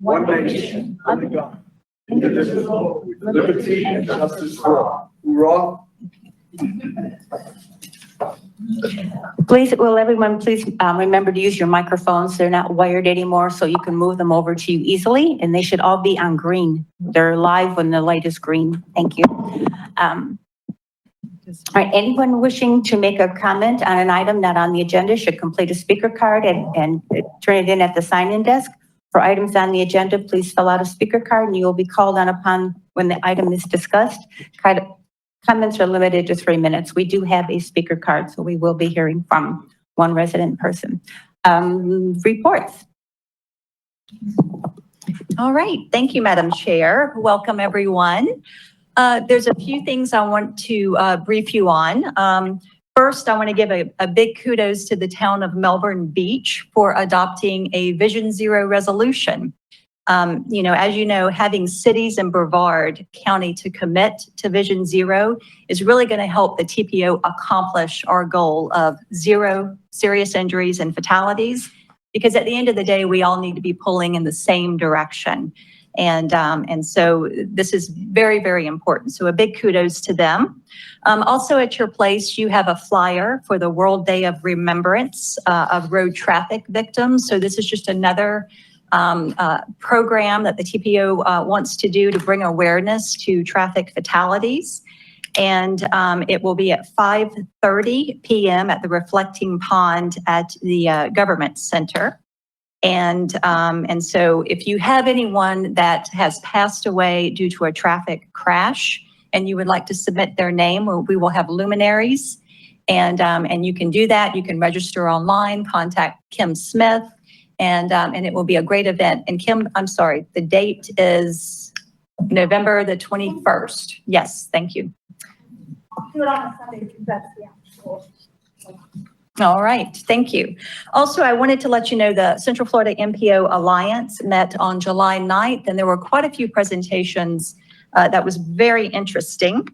one nation, under God, indivisible, with liberty and justice for all. Hoorah. Please, will everyone please remember to use your microphones. They're not wired anymore, so you can move them over to you easily, and they should all be on green. They're live when the light is green. Thank you. All right, anyone wishing to make a comment on an item not on the agenda should complete a speaker card and turn it in at the sign-in desk. For items on the agenda, please fill out a speaker card and you will be called on upon when the item is discussed. Comments are limited to 3 minutes. We do have a speaker card, so we will be hearing from one resident person. Reports. All right. Thank you, Madam Chair. Welcome, everyone. There's a few things I want to brief you on. First, I want to give a big kudos to the town of Melbourne Beach for adopting a Vision Zero resolution. As you know, having cities in Brevard County to commit to Vision Zero is really going to help the TPO accomplish our goal of 0 serious injuries and fatalities, because at the end of the day, we all need to be pulling in the same direction. And so this is very, very important. So a big kudos to them. Also at your place, you have a flyer for the World Day of Remembrance of Road Traffic Victims. So this is just another program that the TPO wants to do to bring awareness to traffic fatalities. And it will be at 5:30 p.m. at the Reflecting Pond at the Government Center. And so if you have anyone that has passed away due to a traffic crash and you would like to submit their name, we will have luminaries. And you can do that. You can register online, contact Kim Smith, and it will be a great event. And Kim, I'm sorry, the date is November the 21st. Yes, thank you. Do it on a Sunday because that's the actual. All right, thank you. Also, I wanted to let you know the Central Florida MPO Alliance met on July 9th, and there were quite a few presentations that was very interesting.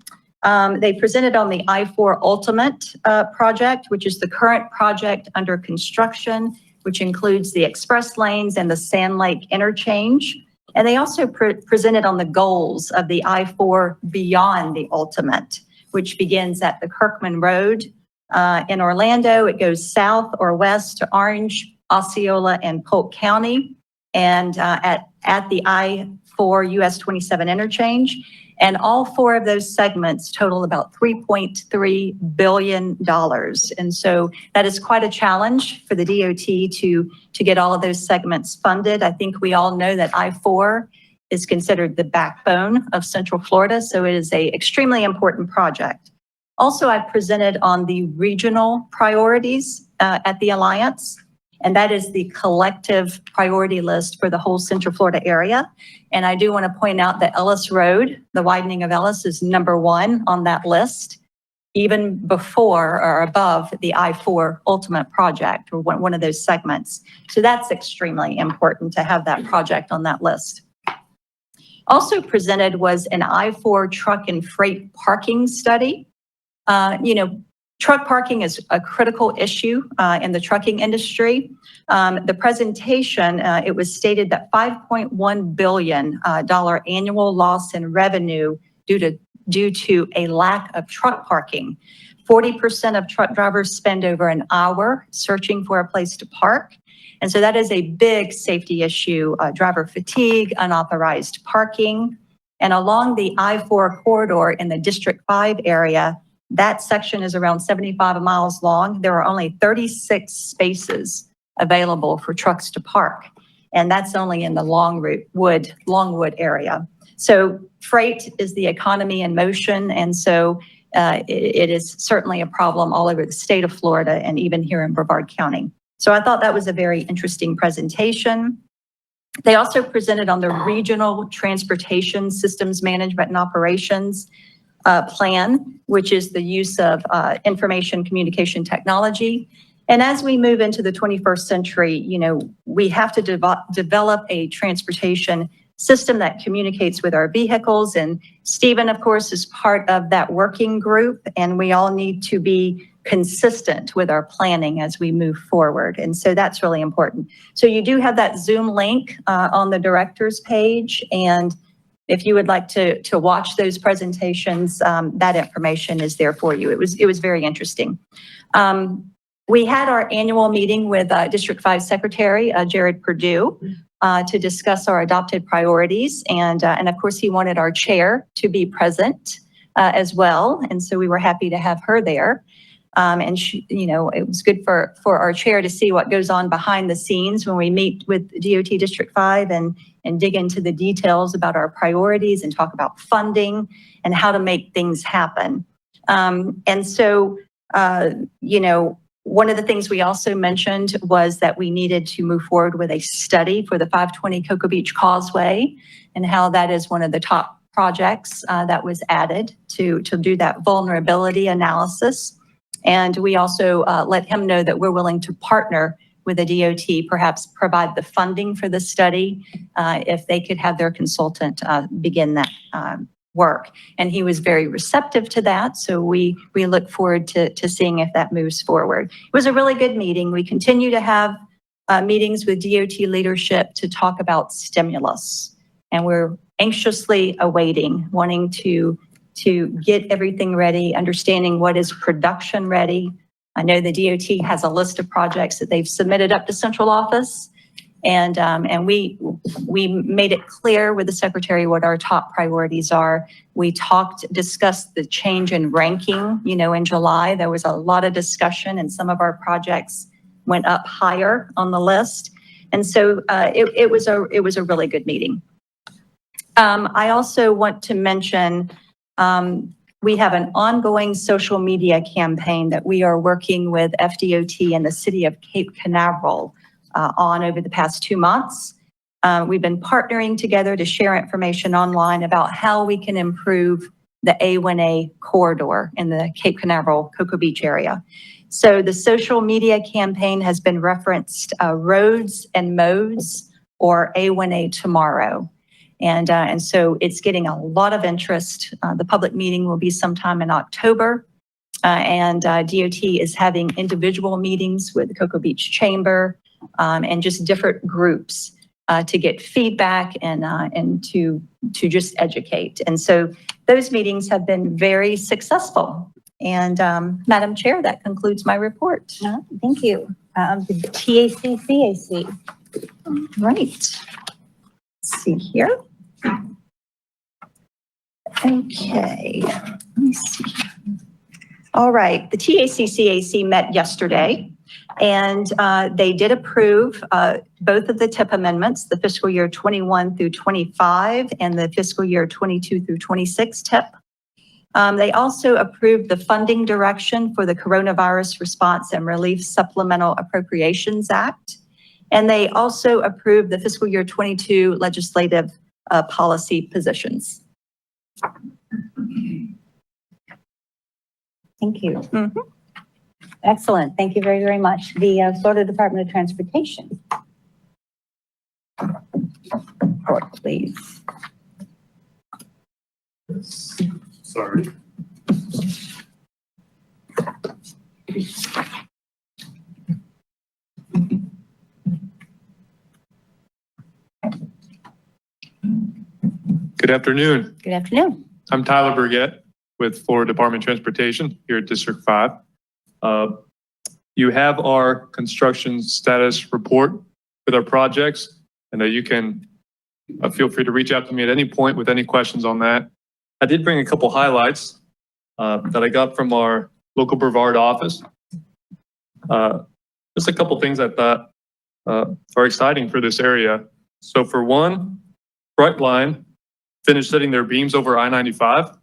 They presented on the I-4 Ultimate project, which is the current project under construction, which includes the express lanes and the Sand Lake interchange. And they also presented on the goals of the I-4 Beyond the Ultimate, which begins at the Kirkman Road in Orlando. It goes south or west to Orange, Osceola, and Polk County, and at the I-4 US 27 interchange. And all 4 of those segments total about $3.3 billion. And so that is quite a challenge for the DOT to get all of those segments funded. I think we all know that I-4 is considered the backbone of Central Florida, so it is an extremely important project. Also, I presented on the regional priorities at the Alliance, and that is the collective priority list for the whole Central Florida area. And I do want to point out that Ellis Road, the widening of Ellis, is #1 on that list, even before or above the I-4 Ultimate project, or one of those segments. So that's extremely important to have that project on that list. Also presented was an I-4 truck and freight parking study. Truck parking is a critical issue in the trucking industry. The presentation, it was stated that $5.1 billion annual loss in revenue due to a lack of truck parking. 40% of truck drivers spend over an hour searching for a place to park. And so that is a big safety issue, driver fatigue, unauthorized parking. And along the I-4 corridor in the District 5 area, that section is around 75 miles long. There are only 36 spaces available for trucks to park. And that's only in the Longwood area. So freight is the economy in motion. And so it is certainly a problem all over the state of Florida and even here in Brevard County. So I thought that was a very interesting presentation. They also presented on the Regional Transportation Systems Management and Operations plan, which is the use of information communication technology. And as we move into the 21st century, we have to develop a transportation system that communicates with our vehicles. And Stephen, of course, is part of that working group. And we all need to be consistent with our planning as we move forward. And so that's really important. So you do have that Zoom link on the director's page. And if you would like to watch those presentations, that information is there for you. It was very interesting. We had our annual meeting with District 5 Secretary Jared Perdue to discuss our adopted priorities. And of course, he wanted our chair to be present as well. And so we were happy to have her there. And she, it was good for our chair to see what goes on behind the scenes when we meet with DOT District 5 and dig into the details about our priorities and talk about funding and how to make things happen. And so, one of the things we also mentioned was that we needed to move forward with a study for the 520 Cocoa Beach Causeway and how that is one of the top projects that was added to do that vulnerability analysis. And we also let him know that we're willing to partner with the DOT, perhaps provide the funding for the study if they could have their consultant begin that work. And he was very receptive to that. So we look forward to seeing if that moves forward. It was a really good meeting. We continue to have meetings with DOT leadership to talk about stimulus. And we're anxiously awaiting, wanting to get everything ready, understanding what is production ready. I know the DOT has a list of projects that they've submitted up to central office. And we made it clear with the secretary what our top priorities are. We discussed the change in ranking. In July, there was a lot of discussion and some of our projects went up higher on the list. And so it was a really good meeting. I also want to mention we have an ongoing social media campaign that we are working with FDOT and the city of Cape Canaveral on over the past 2 months. We've been partnering together to share information online about how we can improve the A1A corridor in the Cape Canaveral, Cocoa Beach area. So the social media campaign has been referenced Roads and Modes, or A1A Tomorrow. And so it's getting a lot of interest. The public meeting will be sometime in October. And DOT is having individual meetings with the Cocoa Beach Chamber and just different groups to get feedback and to just educate. And so those meetings have been very successful. And Madam Chair, that concludes my report. Thank you. The TAC-CAC. Right. Let's see here. Okay, let me see. All right, the TAC-CAC met yesterday, and they did approve both of the TIP amendments, the fiscal year 21 through 25 and the fiscal year 22 through 26 TIP. They also approved the funding direction for the Coronavirus Response and Relief Supplemental Appropriations Act, and they also approved the fiscal year 22 legislative policy positions. Thank you. Excellent. Thank you very, very much. The Florida Department of Transportation. Report, please. Sorry. Good afternoon. Good afternoon. I'm Tyler Burgett with Florida Department of Transportation here at District 5. You have our construction status report with our projects, and you can feel free to reach out to me at any point with any questions on that. I did bring a couple highlights that I got from our local Brevard office. Just a couple things I thought are exciting for this area. So for one, Brightline finished setting their beams over I-95,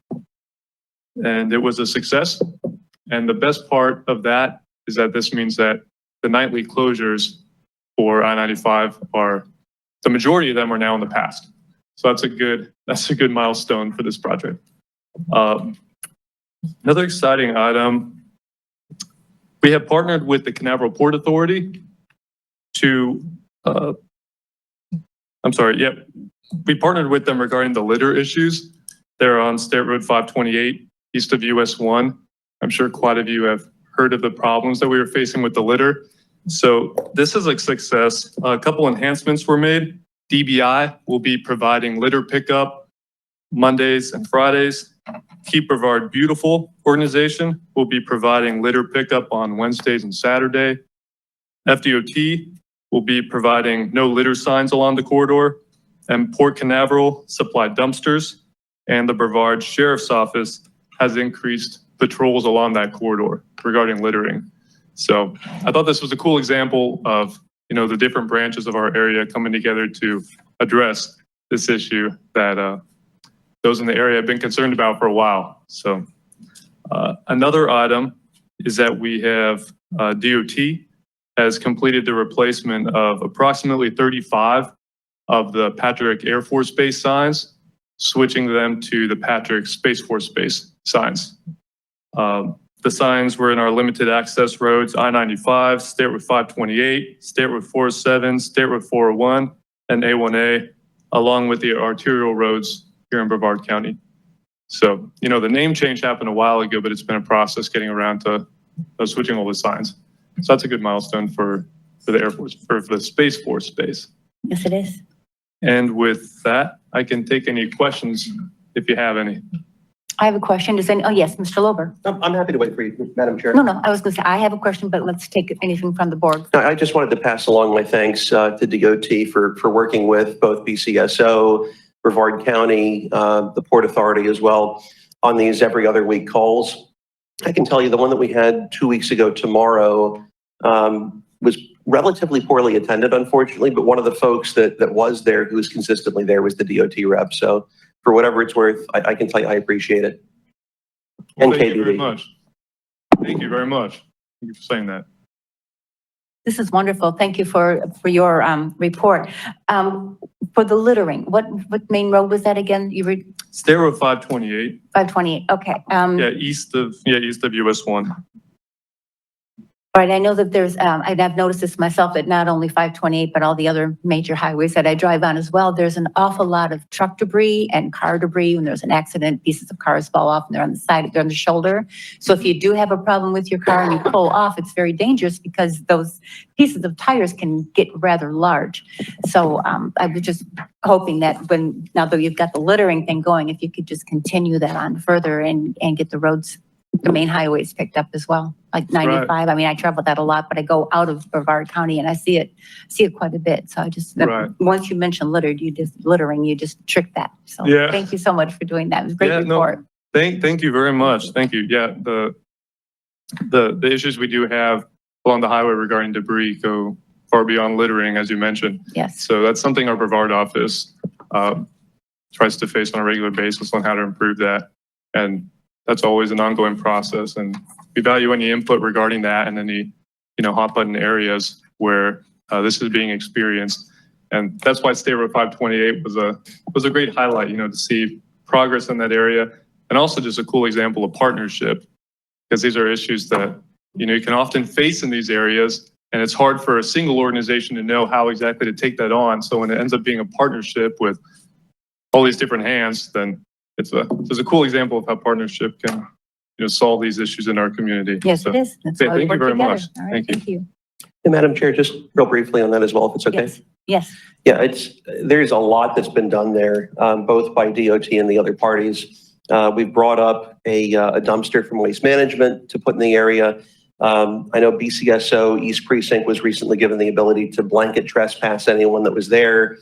and it was a success. And the best part of that is that this means that the nightly closures for I-95 the majority of them are now in the past. So that's a good milestone for this project. Another exciting item, we have partnered with the Canaveral Port Authority we partnered with them regarding the litter issues. They're on State Road 528 east of US 1. I'm sure quite a few have heard of the problems that we were facing with the litter. So this is a success. A couple enhancements were made. DBI will be providing litter pickup Mondays and Fridays. Keep Brevard Beautiful organization will be providing litter pickup on Wednesdays and Saturday. FDOT will be providing no litter signs along the corridor, and Port Canaveral supply dumpsters, and the Brevard Sheriff's Office has increased patrols along that corridor regarding littering. So I thought this was a cool example of, the different branches of our area coming together to address this issue that those in the area have been concerned about for a while. So another item is that we have DOT has completed the replacement of approximately 35 of the Patrick Air Force Base signs, switching them to the Patrick Space Force Base signs. The signs were in our limited access roads, I-95, State Road 528, State Road 407, State Road 401, and A1A, along with the arterial roads here in Brevard County. So, the name change happened a while ago, but it's been a process getting around to switching all the signs. So that's a good milestone for the Air Force, for the Space Force Base. Yes, it is. And with that, I can take any questions if you have any. I have a question. Yes, Mr. Lober. I'm happy to wait for you, Madam Chair. No, I was going to say, I have a question, but let's take anything from the board. No, I just wanted to pass along my thanks to DOT for working with both BCSO, Brevard County, the Port Authority as well on these every other week calls. I can tell you the one that we had 2 weeks ago tomorrow was relatively poorly attended, unfortunately, but one of the folks that was there, who was consistently there, was the DOT rep. So for whatever it's worth, I can tell you I appreciate it. Well, and thank you very KBB. much. Thank you very much. Thank you for saying that. This is wonderful. Thank you for your report. For the littering, what main road was that again? You were State Road 528. 528. Okay. Yeah, east of US 1. All right, I know that there's, and I've noticed this myself, that not only 528, but all the other major highways that I drive on as well, there's an awful lot of truck debris and car debris. When there's an accident, pieces of cars fall off and they're on the side, they're on the shoulder. So if you do have a problem with your car and you pull off, it's very dangerous because those pieces of tires can get rather large. So I was just hoping that now that you've got the littering thing going, if you could just continue that on further and get the roads, the main highways picked up as well, like 95. Right. I mean, I travel that a lot, but I go out of Brevard County and I see it quite a bit. So I just, once you mentioned littering, you just tricked that. So Thank you so much for doing that. It was a great report. No, thank you very much. Thank you. Yeah, the issues we do have along the highway regarding debris go far beyond littering, as you mentioned. Yes. So that's something our Brevard office tries to face on a regular basis on how to improve that. And that's always an ongoing process, and we value any input regarding that and any, hot button areas where this is being experienced. And that's why State Road 528 was a great highlight, to see progress in that area, and also just a cool example of partnership, because these are issues that, you can often face in these areas, and it's hard for a single organization to know how exactly to take that on. So when it ends up being a partnership with all these different hands, then it's a cool example of how partnership can, solve these issues in our community. Yes, so, it is. That's thank you very much. All right, thank you. Hey, Madam Chair, just real briefly on that as well, if it's okay. Yes. Yeah, there's a lot that's been done there, both by DOT and the other parties. We've brought up a dumpster from Waste Management to put in the area. I know BCSO East Precinct was recently given the ability to blanket trespass anyone that was there.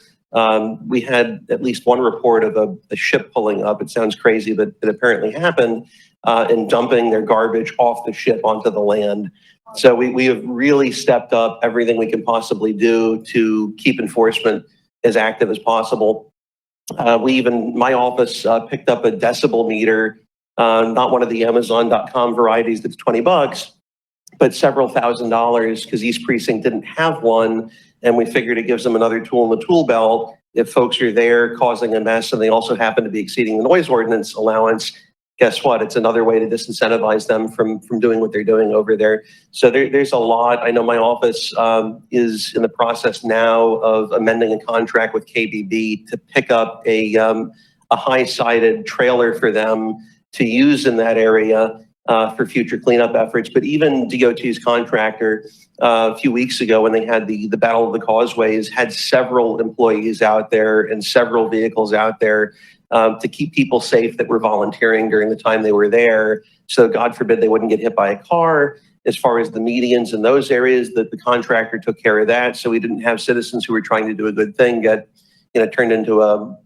We had at least one report of a ship pulling up. It sounds crazy, but it apparently happened, and dumping their garbage off the ship onto the land. So we have really stepped up everything we can possibly do to keep enforcement as active as possible. My office picked up a decibel meter, not one of the Amazon.com varieties that's $20, but several $1,000s, because East Precinct didn't have one. And we figured it gives them another tool in the tool belt. If folks are there causing a mess and they also happen to be exceeding the noise ordinance allowance, guess what? It's another way to disincentivize them from doing what they're doing over there. So there's a lot. I know my office is in the process now of amending a contract with KBB to pick up a high-sided trailer for them to use in that area. for future cleanup efforts. But even DOT's contractor, a few weeks ago when they had the Battle of the Causeways, had several employees out there and several vehicles out there to keep people safe that were volunteering during the time they were there. So God forbid they wouldn't get hit by a car. As far as the medians in those areas, that the contractor took care of that. So we didn't have citizens who were trying to do a good thing get, turned into a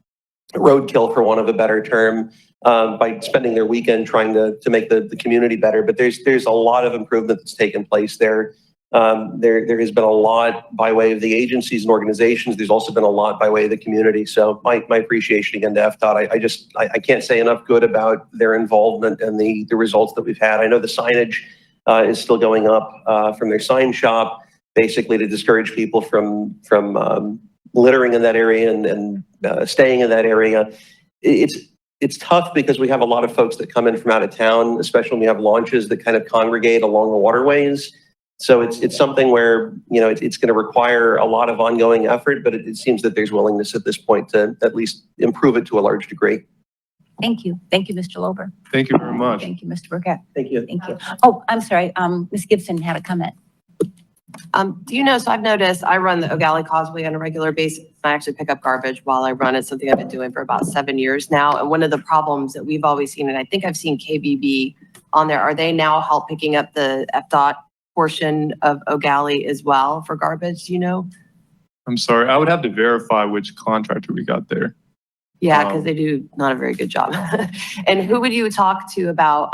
roadkill, for want of a better term, by spending their weekend trying to make the community better. But there's a lot of improvement that's taken place there. There has been a lot by way of the agencies and organizations. There's also been a lot by way of the community. So my appreciation again to FDOT. I can't say enough good about their involvement and the results that we've had. I know the signage is still going up from their sign shop, basically to discourage people from littering in that area and staying in that area. It's tough because we have a lot of folks that come in from out of town, especially when we have launches that kind of congregate along the waterways. So it's something where, it's going to require a lot of ongoing effort, but it seems that there's willingness at this point to at least improve it to a large degree. Thank you. Thank you, Mr. Lober. Thank you very much. Thank you, Mr. Burkett. Thank you. Thank you. Oh, I'm sorry. Ms. Gibson had a comment. Do you know, so I've noticed I run the O'Galley Causeway on a regular basis. I actually pick up garbage while I run. It's something I've been doing for about 7 years now. And one of the problems that we've always seen, and I think I've seen KBB on there, are they now help picking up the FDOT portion of O'Galley as well for garbage? Do you know? I'm sorry. I would have to verify which contractor we got there. Yeah, because they do not a very good job. And who would you talk to about,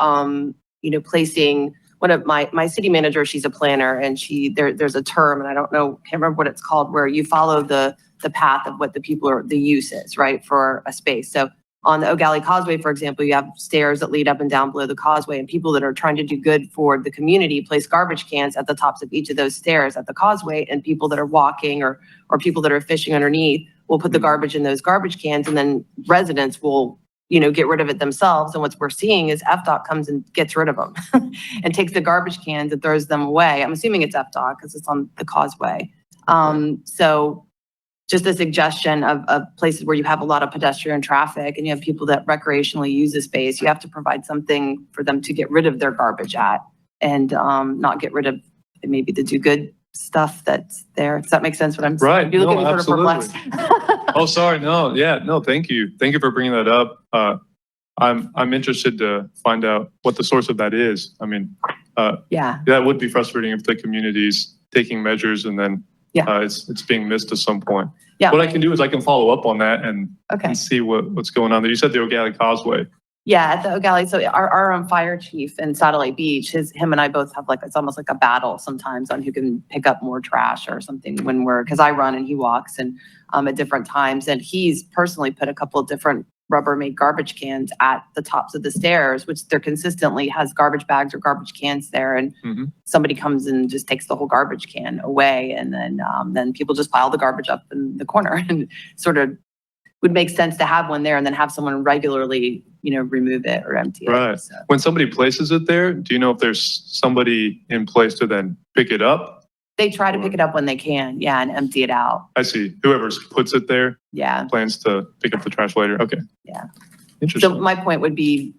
placing one of my city manager? She's a planner, and there's a term, and I don't know, can't remember what it's called, where you follow the path of what the use is, right, for a space. So on the O'Galley Causeway, for example, you have stairs that lead up and down below the causeway, and people that are trying to do good for the community place garbage cans at the tops of each of those stairs at the causeway, and people that are walking or people that are fishing underneath will put the garbage in those garbage cans, and then residents will, get rid of it themselves. And what we're seeing is FDOT comes and gets rid of them and takes the garbage cans and throws them away. I'm assuming it's FDOT because it's on the causeway. So just a suggestion of places where you have a lot of pedestrian traffic and you have people that recreationally use the space, you have to provide something for them to get rid of their garbage at, and not get rid of maybe the do good stuff that's there. Does that make sense what I'm saying? Right. You look No, at me sort of absolutely. perplexed. Oh, sorry. No. Yeah. No, thank you. Thank you for bringing that up. I'm interested to find out what the source of that is. I mean, Yeah. that would be frustrating if the community's taking measures and then Yeah. it's being missed at some point. Yeah. What I can do is I can follow up on that and Okay. see what's going on there. You said the O'Galley Causeway. Yeah, at the O'Galley. So our fire chief in Satellite Beach, him and I both have it's almost like a battle sometimes on who can pick up more trash or something because I run and he walks and at different times. And he's personally put a couple of different Rubbermaid garbage cans at the tops of the stairs, which they're consistently has garbage bags or garbage cans there. And somebody comes and just takes the whole garbage can away. And then people just pile the garbage up in the corner, and sort of would make sense to have one there and then have someone regularly, remove it or empty it. Right. So. When somebody places it there, do you know if there's somebody in place to then pick it up? They try to pick it up when they can, yeah, and empty it out. I see. Whoever puts it there Yeah, plans to pick up the trash later. Okay. yeah. Interesting. So my point would be,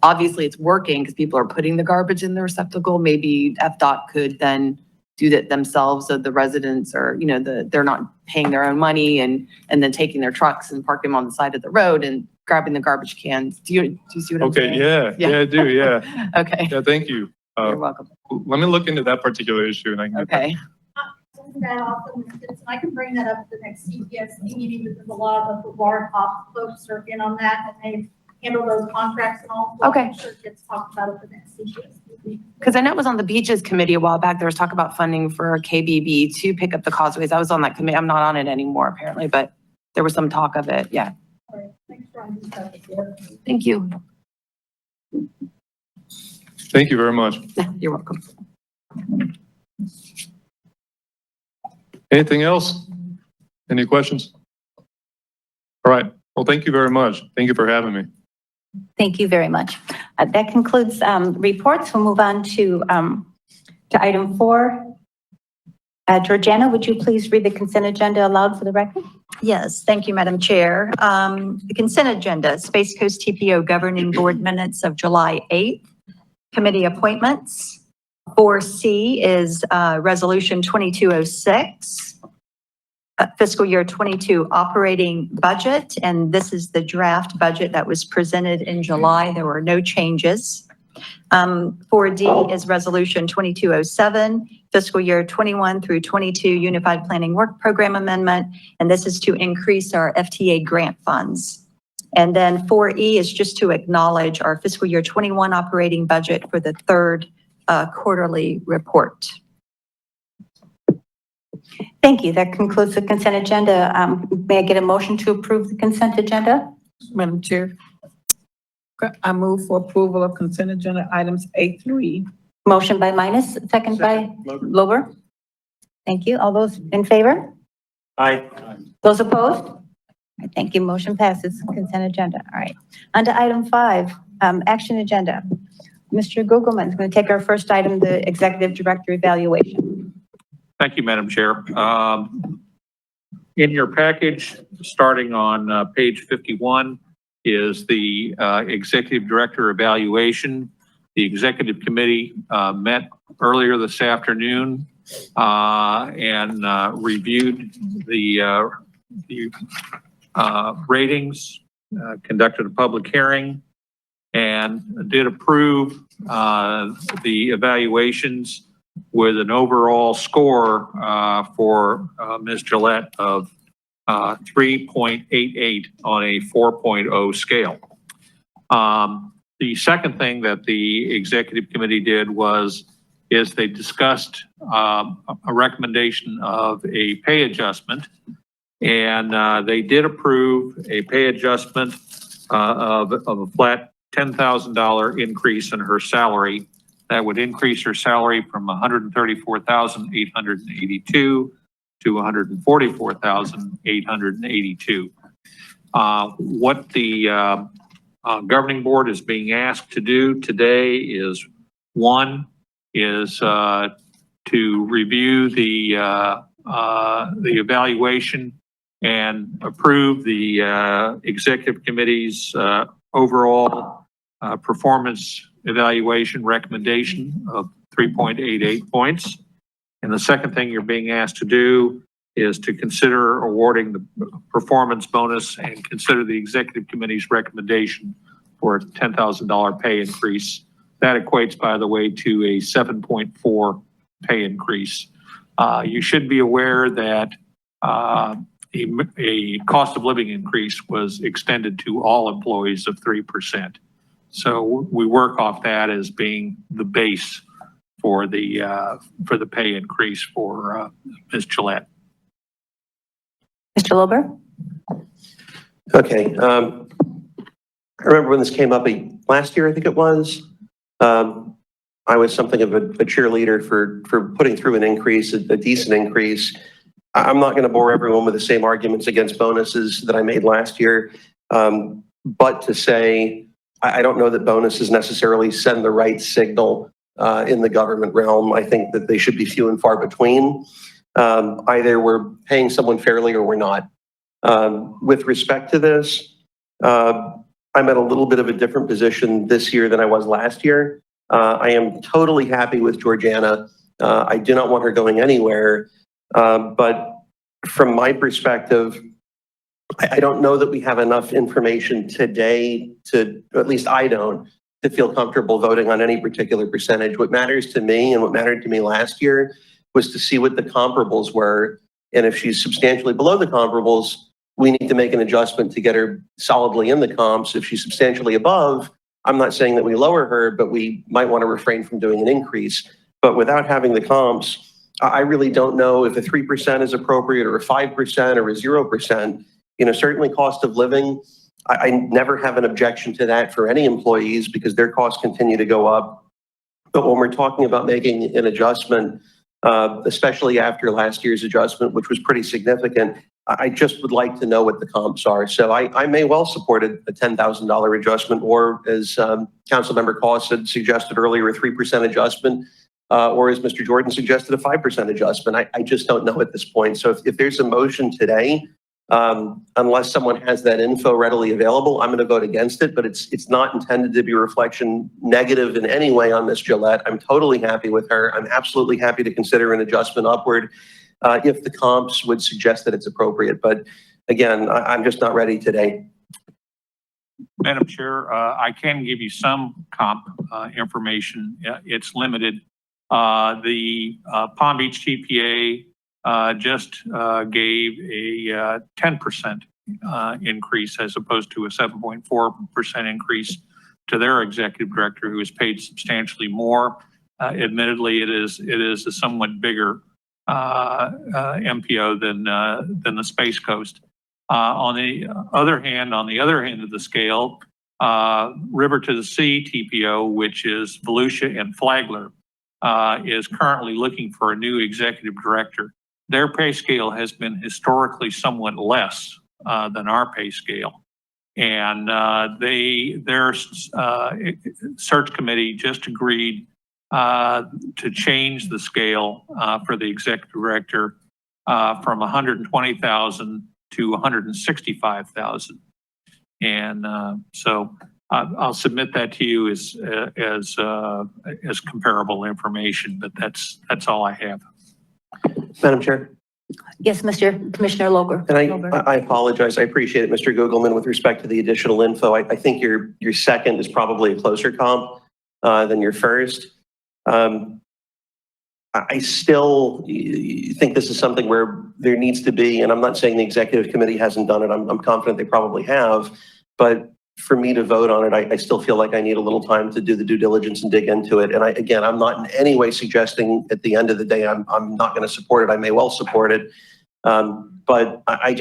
obviously it's working because people are putting the garbage in the receptacle. Maybe FDOT could then do that themselves, so the residents are, they're not paying their own money and then taking their trucks and parking them on the side of the road and grabbing the garbage cans. Do you see what I'm saying? Okay. Yeah, I do. Yeah. Okay. Yeah. Thank you. You're welcome. Let me look into that particular issue and I can get back. Okay. Isn't that awesome? I can bring that up at the next CPS meeting because a lot of the water ops folks are in on that and they handle those contracts and all. So Okay. I'm sure it gets talked about at the next CPS meeting. Because I know it was on the beaches committee a while back. There was talk about funding for KBB to pick up the causeways. I was on that committee. I'm not on it anymore apparently, but there was some talk of it. Yeah. All right. Thanks for on this. Thank you. Thank you very much. You're welcome. Anything else? Any questions? All right. Well, thank you very much. Thank you for having me. Thank you very much. That concludes reports. We'll move on to item 4. Georgiana, would you please read the consent agenda aloud for the record? Yes, thank you, Madam Chair. The consent agenda, Space Coast TPO Governing Board Minutes of July 8th, committee appointments. 4C is Resolution 2206, fiscal year 22 operating budget, and this is the draft budget that was presented in July. There were no changes. 4D is Resolution 2207, fiscal year 21 through 22 Unified Planning Work Program Amendment, and this is to increase our FTA grant funds. And then 4E is just to acknowledge our fiscal year 21 operating budget for the third quarterly report. Thank you. That concludes the consent agenda. May I get a motion to approve the consent agenda? Madam Chair, I move for approval of consent agenda items A through E. Motion by Minus, second by Lober. Thank you. All those in favor? Aye. Those opposed? All right, thank you. Motion passes. Consent agenda. All right. On to item 5, action agenda. Mr. Gugelman is going to take our first item, the executive director evaluation. Thank you, Madam Chair. In your package, starting on page 51, is the executive director evaluation. The executive committee met earlier this afternoon and reviewed the ratings, conducted a public hearing, and did approve the evaluations with an overall score for Ms. Gillette of 3.88 on a 4.0 scale. The second thing that the executive committee did is they discussed a recommendation of a pay adjustment, and they did approve a pay adjustment of a flat $10,000 increase in her salary. That would increase her salary from $134,882 to $144,882. What the governing board is being asked to do today is, one, is to review the evaluation and approve the executive committee's overall performance evaluation recommendation of 3.88 points. And the second thing you're being asked to do is to consider awarding the performance bonus and consider the executive committee's recommendation for a $10,000 pay increase. That equates, by the way, to a 7.4 pay increase. You should be aware that a cost of living increase was extended to all employees of 3%. So we work off that as being the base for the pay increase for Ms. Gillette. Mr. Lober? Okay. I remember when this came up last year, I think it was. I was something of a cheerleader for putting through an increase, a decent increase. I'm not going to bore everyone with the same arguments against bonuses that I made last year. But to say, I don't know that bonuses necessarily send the right signal in the government realm. I think that they should be few and far between. Either we're paying someone fairly or we're not. With respect to this, I'm at a little bit of a different position this year than I was last year. I am totally happy with Georgiana. I do not want her going anywhere. But from my perspective, I don't know that we have enough information today to, at least I don't, to feel comfortable voting on any particular percentage. What matters to me and what mattered to me last year was to see what the comparables were. And if she's substantially below the comparables, we need to make an adjustment to get her solidly in the comps. If she's substantially above, I'm not saying that we lower her, but we might want to refrain from doing an increase. But without having the comps, I really don't know if a 3% is appropriate or a 5% or a 0%. You know, certainly cost of living, I never have an objection to that for any employees because their costs continue to go up. But when we're talking about making an adjustment, especially after last year's adjustment, which was pretty significant, I just would like to know what the comps are. So I may well support a $10,000 adjustment, or as Councilmember Cost had suggested earlier, a 3% adjustment, or as Mr. Jordan suggested, a 5% adjustment. I just don't know at this point. So if there's a motion today Unless someone has that info readily available, I'm going to vote against it, but it's not intended to be a reflection negative in any way on Ms. Gillette. I'm totally happy with her. I'm absolutely happy to consider an adjustment upward if the comps would suggest that it's appropriate. But again, I'm just not ready today. Madam Chair, I can give you some comp information. It's limited. The Palm Beach TPA just gave a 10% increase as opposed to a 7.4% increase to their executive director, who is paid substantially more. Admittedly, it is a somewhat bigger MPO than the Space Coast. On the other hand, on the other end of the scale, River to the Sea TPO, which is Volusia and Flagler, is currently looking for a new executive director. Their pay scale has been historically somewhat less than our pay scale. And their search committee just agreed to change the scale for the executive director from 120,000 to 165,000. And so I'll submit that to you as comparable information, but that's all I have. Madam Chair. Yes, Commissioner Loger. And I apologize. I appreciate it, Mr. Googleman, with respect to the additional info. I think your second is probably a closer comp than your first. I still think this is something where there needs to be, and I'm not saying the executive committee hasn't done it. I'm confident they probably have, but for me to vote on it, I still feel like I need a little time to do the due diligence and dig into it. And again, I'm not in any way suggesting at the end of the day, I'm not going to support it. I may well support it. But I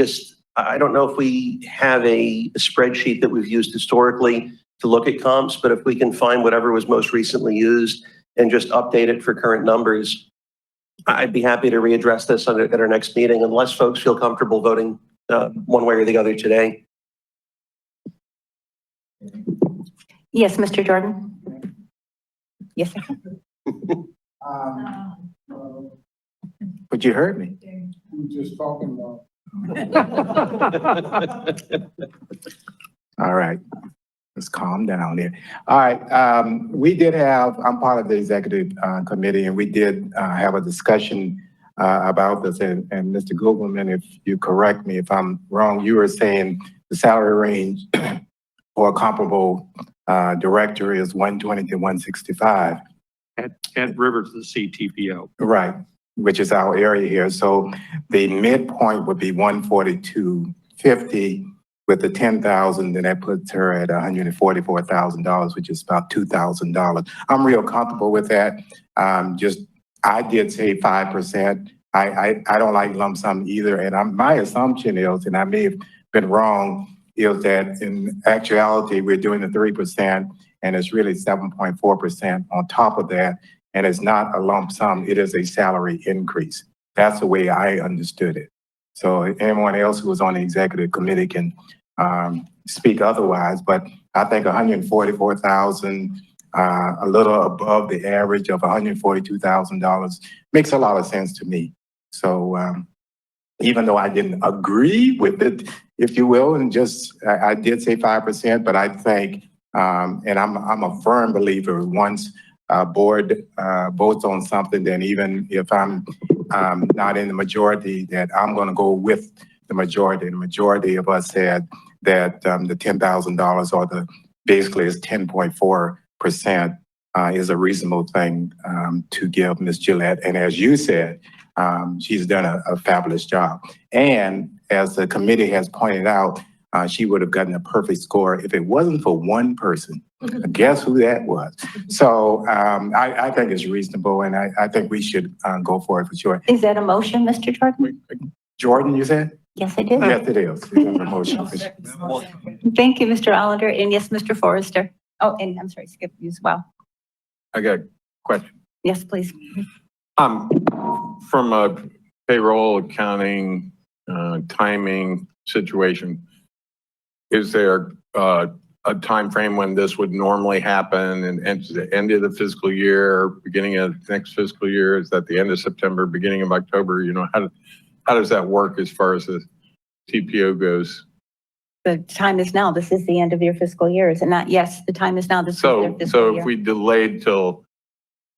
don't know if we have a spreadsheet that we've used historically to look at comps, but if we can find whatever was most recently used and just update it for current numbers, I'd be happy to readdress this at our next meeting, unless folks feel comfortable voting one way or the other today. Yes, Mr. Jordan. Yes, sir. But you heard me. We just talking about. All right. Let's calm down here. All right. I'm part of the executive committee, and we did have a discussion about this. And Mr. Googleman, if you correct me if I'm wrong, you were saying the salary range for a comparable director is 120 to 165. At River to the Sea TPO. Right, which is our area here. So the midpoint would be 142.50 with the 10,000, then that puts her at $144,000, which is about $2,000. I'm real comfortable with that. I did say 5%. I don't like lump sum either. And my assumption is, and I may have been wrong, is that in actuality, we're doing the 3% and it's really 7.4% on top of that. And it's not a lump sum, it is a salary increase. That's the way I understood it. So anyone else who was on the executive committee can speak otherwise, but I think 144,000, a little above the average of $142,000 makes a lot of sense to me. So even though I didn't agree with it, if you will, and I did say 5%, but I think, and I'm a firm believer, once a board votes on something, then even if I'm not in the majority, that I'm going to go with the majority. The majority of us said that the $10,000 or basically is 10.4% is a reasonable thing to give Ms. Gillette. And as you said, she's done a fabulous job. And as the committee has pointed out, she would have gotten a perfect score if it wasn't for one person. Guess who that was? So I think it's reasonable, and I think we should go for it for sure. Is that a motion, Mr. Jordan? Jordan, you said? Yes, I did. Yes, it is. It's a motion. Thank you, Mr. Allender. And yes, Mr. Forrester. Oh, and I'm sorry, Skip, you as well. I got a question. Yes, please. From a payroll, accounting, timing situation, is there a time frame when this would normally happen, and the end of the fiscal year, beginning of next fiscal year? Is that the end of September, beginning of October? You know, how does that work as far as TPO goes. The time is now. This is the end of your fiscal year, is it not? Yes, the time is now. This is their So fiscal if year. we delayed till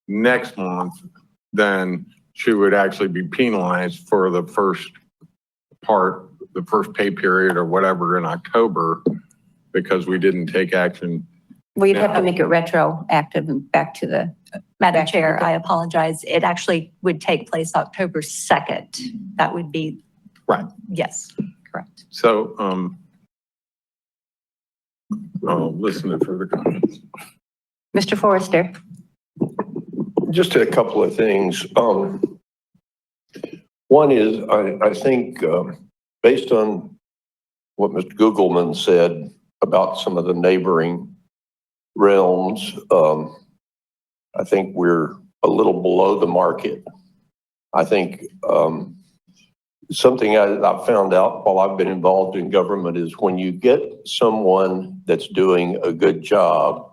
next month, then she would actually be penalized for the first part, the first pay period or whatever in October, because we didn't take action. Well, you'd have to make it retroactive and back to the. Madam Chair, I apologize. It actually would take place October 2nd. That would be. Right. Yes, correct. So, I'll listen to further comments. Mr. Forrester. Just a couple of things. One is, I think, based on what Mr. Googleman said about some of the neighboring realms, I think we're a little below the market. I think something I've found out while I've been involved in government is when you get someone that's doing a good job,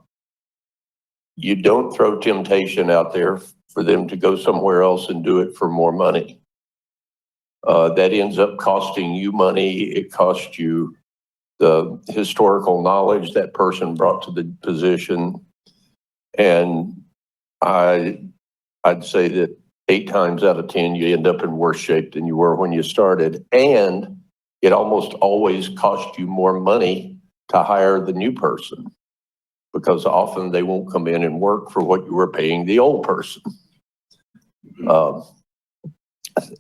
you don't throw temptation out there for them to go somewhere else and do it for more money. That ends up costing you money. It costs you the historical knowledge that person brought to the position. And I'd say that 8 times out of 10, you end up in worse shape than you were when you started. And it almost always costs you more money to hire the new person, because often they won't come in and work for what you were paying the old person.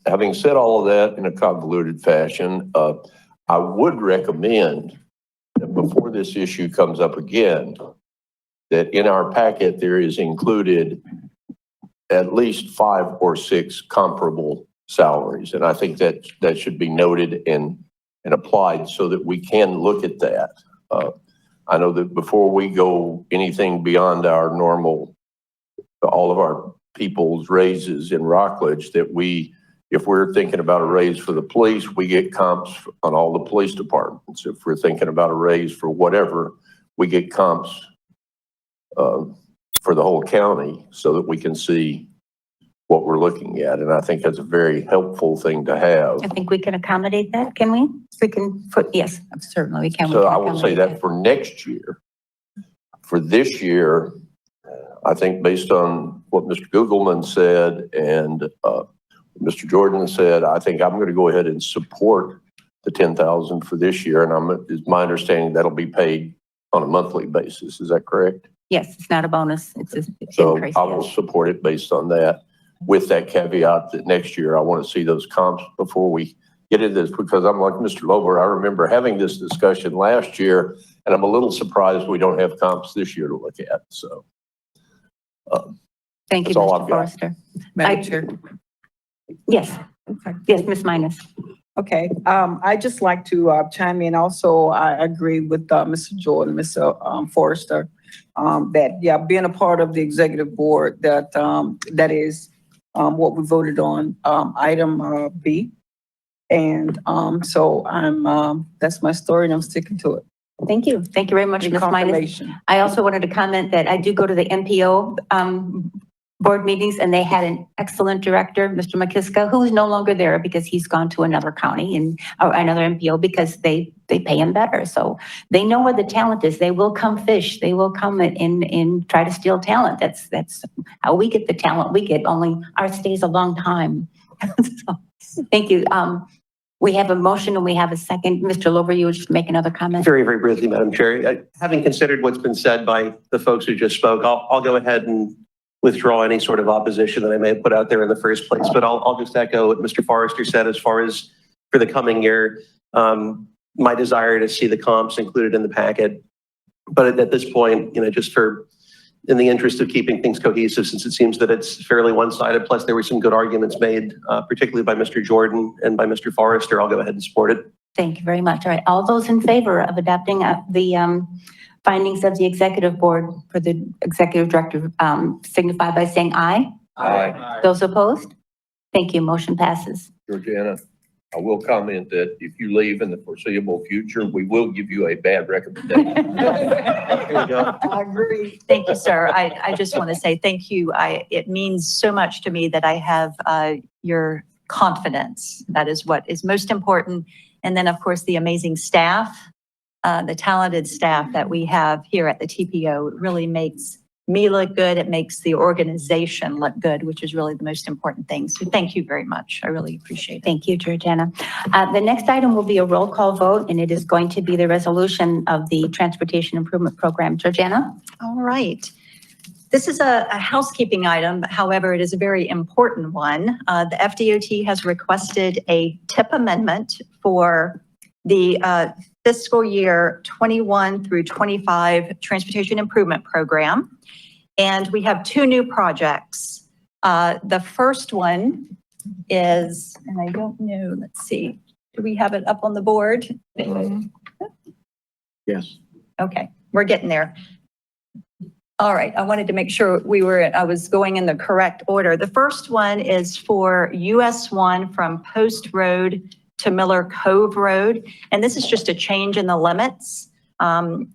Having said all of that in a convoluted fashion, I would recommend that before this issue comes up again, that in our packet there is included at least 5 or 6 comparable salaries. And I think that should be noted and applied so that we can look at that. I know that before we go anything beyond our normal, all of our people's raises in Rockledge, that if we're thinking about a raise for the police, we get comps on all the police departments. If we're thinking about a raise for whatever, we get comps for the whole county so that we can see what we're looking at. And I think that's a very helpful thing to have. I think we can accommodate that, can we? We can put, yes, certainly we can. We So can I will say accommodate that for next year. For this year, I think based on what Mr. Googleman said and Mr. Jordan said, I think I'm going to go ahead and support the $10,000 for this year. And it's my understanding that'll be paid on a monthly basis. Is that correct? Yes, it's not a bonus. It's So increase, I will yes. support it based on that, with that caveat that next year I want to see those comps before we get into this, because I'm like Mr. Lober. I remember having this discussion last year, and I'm a little surprised we don't have comps this year to look at. So Thank you, that's all Mr. I've got. Forrester. Madam Chair. Yes, yes, Ms. Minus. Okay, I just like to chime in also. I agree with Mr. Jordan, Mr. Forrester, that, yeah, being a part of the executive board, that is what we voted on, item B. And so that's my story and I'm sticking to it. Thank you. Thank you very much, In Ms. Minus. confirmation. I also wanted to comment that I do go to the MPO board meetings, and they had an excellent director, Mr. McKiska, who is no longer there because he's gone to another county and or another MPO because they pay him better. So they know where the talent is. They will come fish. They will come and try to steal talent. That's how we get the talent we get. Only ours stays a long time. So, thank you. We have a motion and we have a second. Mr. Lober, you would just make another comment? Very, very briefly, Madam Chair. Having considered what's been said by the folks who just spoke, I'll go ahead and withdraw any sort of opposition that I may have put out there in the first place. But I'll just echo what Mr. Forrester said as far as for the coming year, my desire to see the comps included in the packet. But at this point, just in the interest of keeping things cohesive, since it seems that it's fairly one-sided, plus there were some good arguments made, particularly by Mr. Jordan and by Mr. Forrester, I'll go ahead and support it. Thank you very much. All right. All those in favor of adopting the findings of the executive board for the executive director signify by saying aye. Aye. Those opposed? Thank you. Motion passes. Georgiana, I will comment that if you leave in the foreseeable future, we will give you a bad recommendation. There you go. I agree. Thank you, sir. I just want to say thank you. It means so much to me that I have your confidence. That is what is most important. And then, of course, the amazing staff, the talented staff that we have here at the TPO. It really makes me look good. It makes the organization look good, which is really the most important thing. So thank you very much. I really appreciate it. Thank you, Georgiana. The next item will be a roll call vote, and it is going to be the resolution of the Transportation Improvement Program. Georgiana? All right. This is a housekeeping item. However, it is a very important one. The FDOT has requested a TIP amendment for the fiscal year 21 through 25 Transportation Improvement Program. And we have two new projects. The first one is, and I don't know, let's see, do we have it up on the board? Yes. Okay, we're getting there. All right, I wanted to make sure I was going in the correct order. The first one is for US 1 from Post Road to Miller Cove Road. And this is just a change in the limits.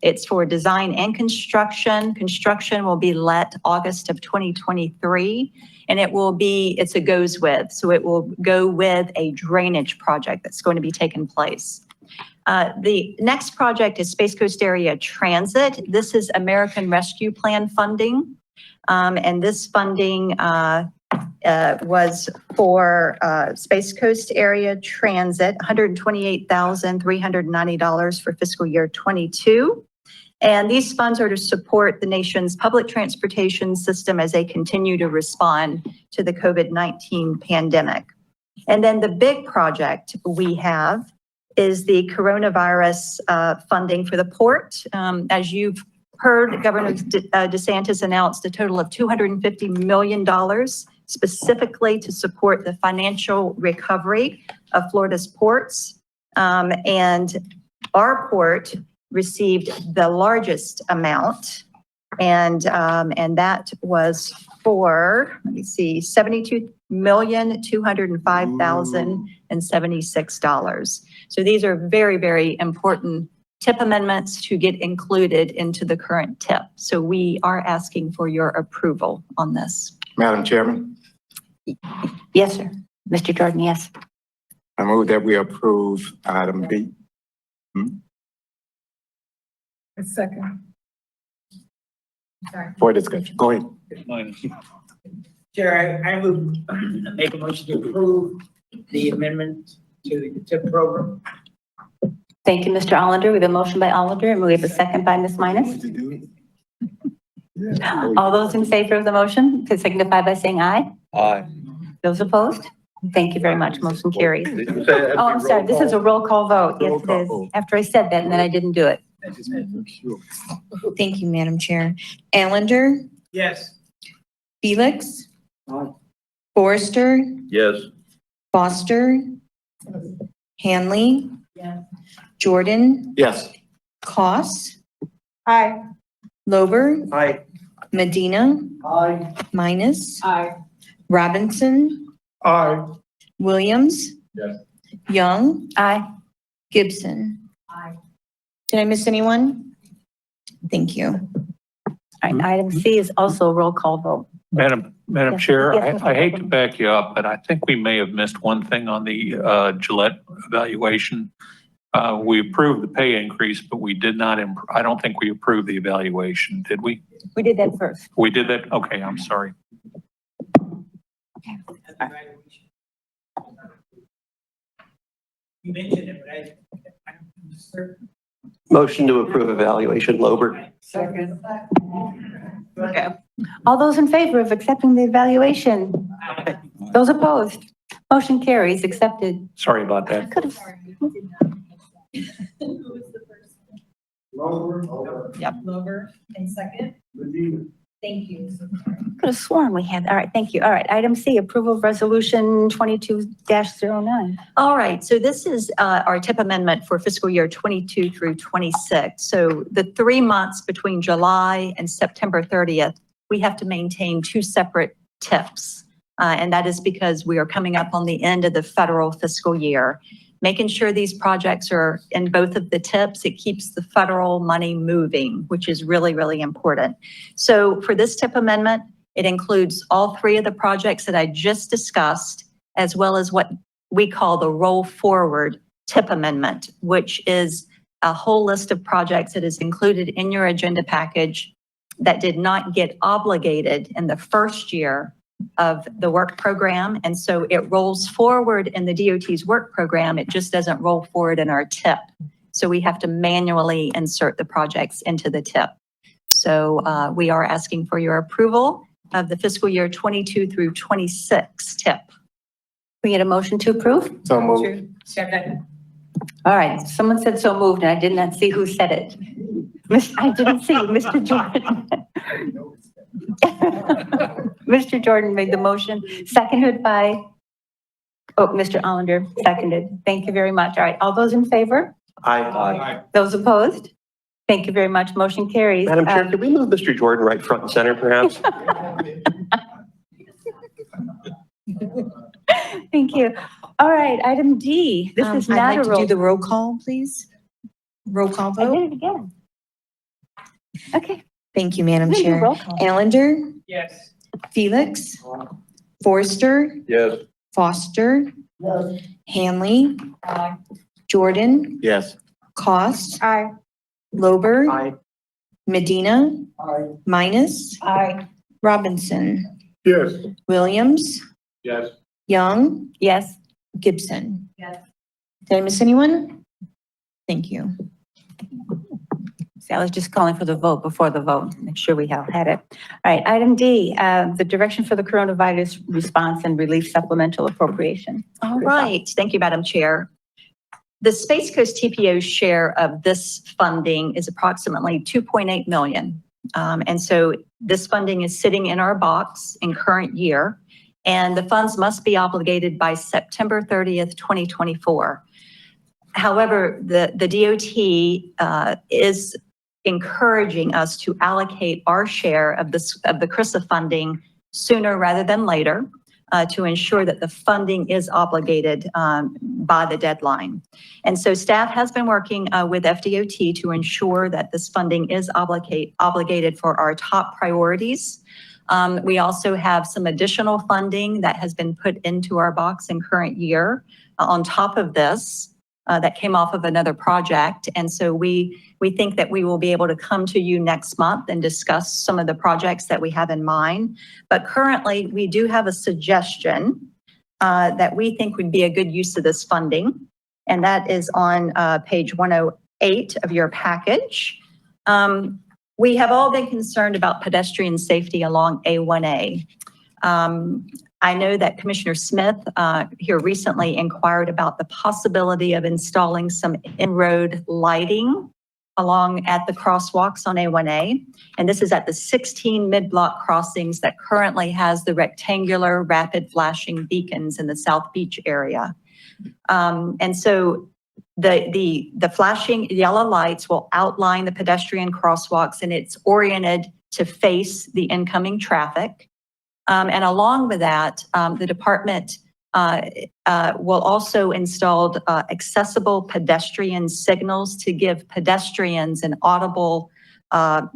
It's for design and construction. Construction will be let August of 2023, and it's a goes with. So it will go with a drainage project that's going to be taking place. The next project is Space Coast Area Transit. This is American Rescue Plan funding. And this funding was for Space Coast Area Transit, $128,390 for fiscal year 22. And these funds are to support the nation's public transportation system as they continue to respond to the COVID-19 pandemic. And then the big project we have is the coronavirus funding for the port. As you've heard, Governor DeSantis announced a total of $250 million specifically to support the financial recovery of Florida's ports. And our port received the largest amount, and that was for, let me see, $72,205,076. So these are very, very important TIP amendments to get included into the current TIP. So we are asking for your approval on this. Madam Chairman, Yes, sir. Mr. Jordan, yes. I move that we approve item B. A second. For discussion. Go ahead. Chair, I would make a motion to approve the amendment to the TIP program. Thank you, Mr. Allender. We have a motion by Allender, and we have a second by Ms. Minus. All those in favor of the motion, please signify by saying aye. Aye. Those opposed? Thank you very much. Motion carries. Oh, I'm sorry. This is a roll call vote. Yes, it is. After I said that, and then I didn't do it. Thank you, Madam Chair. Allender, Yes. Felix, Forrester, Yes. Foster, Hanley, Jordan, Yes. Koss, Aye. Lober, Aye. Medina, Aye. Minus, Aye. Robinson, Aye. Williams, Yes. Young, Aye. Gibson. Aye. Did I miss anyone? Thank you. All right, item C is also a roll call vote. Madam Yes. Chair, Yes, Mr. I hate to President. back you up, but I think we may have missed one thing on the Gillette evaluation. We approved the pay increase, but we did not, I don't think we approved the evaluation, did we? We did that first. We did that? Okay, I'm sorry. You mentioned it, but I'm certain. Motion to approve evaluation, Lober. Second. Okay. All those in favor of accepting the evaluation? Those opposed? Motion carries. Accepted. Sorry about I that. could have, Who was the first? Yep. Lover, and second? Thank you. could have sworn we had. All right, thank you. All right, item C, approval of resolution 22-09. All right, so this is our TIP amendment for fiscal year 22 through 26. So the 3 months between July and September 30th, we have to maintain 2 separate TIPs. And that is because we are coming up on the end of the federal fiscal year. Making sure these projects are in both of the TIPs, it keeps the federal money moving, which is really, really important. So for this TIP amendment, it includes all 3 of the projects that I just discussed, as well as what we call the roll forward TIP amendment, which is a whole list of projects that is included in your agenda package that did not get obligated in the first year of the work program. And so it rolls forward in the DOT's work program. It just doesn't roll forward in our TIP. So we have to manually insert the projects into the TIP. So we are asking for your approval of the fiscal year 22 through 26 TIP. We get a motion to approve? So moved. Second. All right, someone said so moved, and I did not see who said it. I didn't see Mr. Jordan. Mr. Jordan made the motion, seconded by, Mr. Allender, seconded. Thank you very much. All right, all those in favor? Aye. Those opposed? Thank you very much. Motion carries. Madam Chair, could we move Mr. Jordan right front and center, perhaps? Thank you. All right, item D. This is I'd not like a to roll. do the roll call, please. Roll call I vote. did it again. Okay. Thank you, Madam we can do Chair. roll call. Allender, Yes. Felix, Forrester, Yes. Foster, Hanley, Jordan, Yes. Cost, Aye. Lober, Aye. Medina, Minus, Aye. Robinson, Yes. Williams, Yes. Young, Yes. Gibson. Yes. Did I miss anyone? Thank you. See, I was just calling for the vote before the vote, make sure we have had it. All right, item D, the direction for the coronavirus response and relief supplemental appropriation. All right. Thank you, Madam Chair. The Space Coast TPO share of this funding is approximately 2.8 million. And so this funding is sitting in our box in current year, and the funds must be obligated by September 30th, 2024. However, the DOT is encouraging us to allocate our share of the CRISA funding sooner rather than later to ensure that the funding is obligated by the deadline. And so staff has been working with FDOT to ensure that this funding is obligated for our top priorities. We also have some additional funding that has been put into our box in current year on top of this that came off of another project. And so we think that we will be able to come to you next month and discuss some of the projects that we have in mind. But currently, we do have a suggestion that we think would be a good use of this funding. And that is on page 108 of your package. We have all been concerned about pedestrian safety along A1A. I know that Commissioner Smith here recently inquired about the possibility of installing some in-road lighting along at the crosswalks on A1A. And this is at the 16 mid-block crossings that currently has the rectangular rapid flashing beacons in the South Beach area. And so the flashing yellow lights will outline the pedestrian crosswalks, and it's oriented to face the incoming traffic. And along with that, the department will also install accessible pedestrian signals to give pedestrians an audible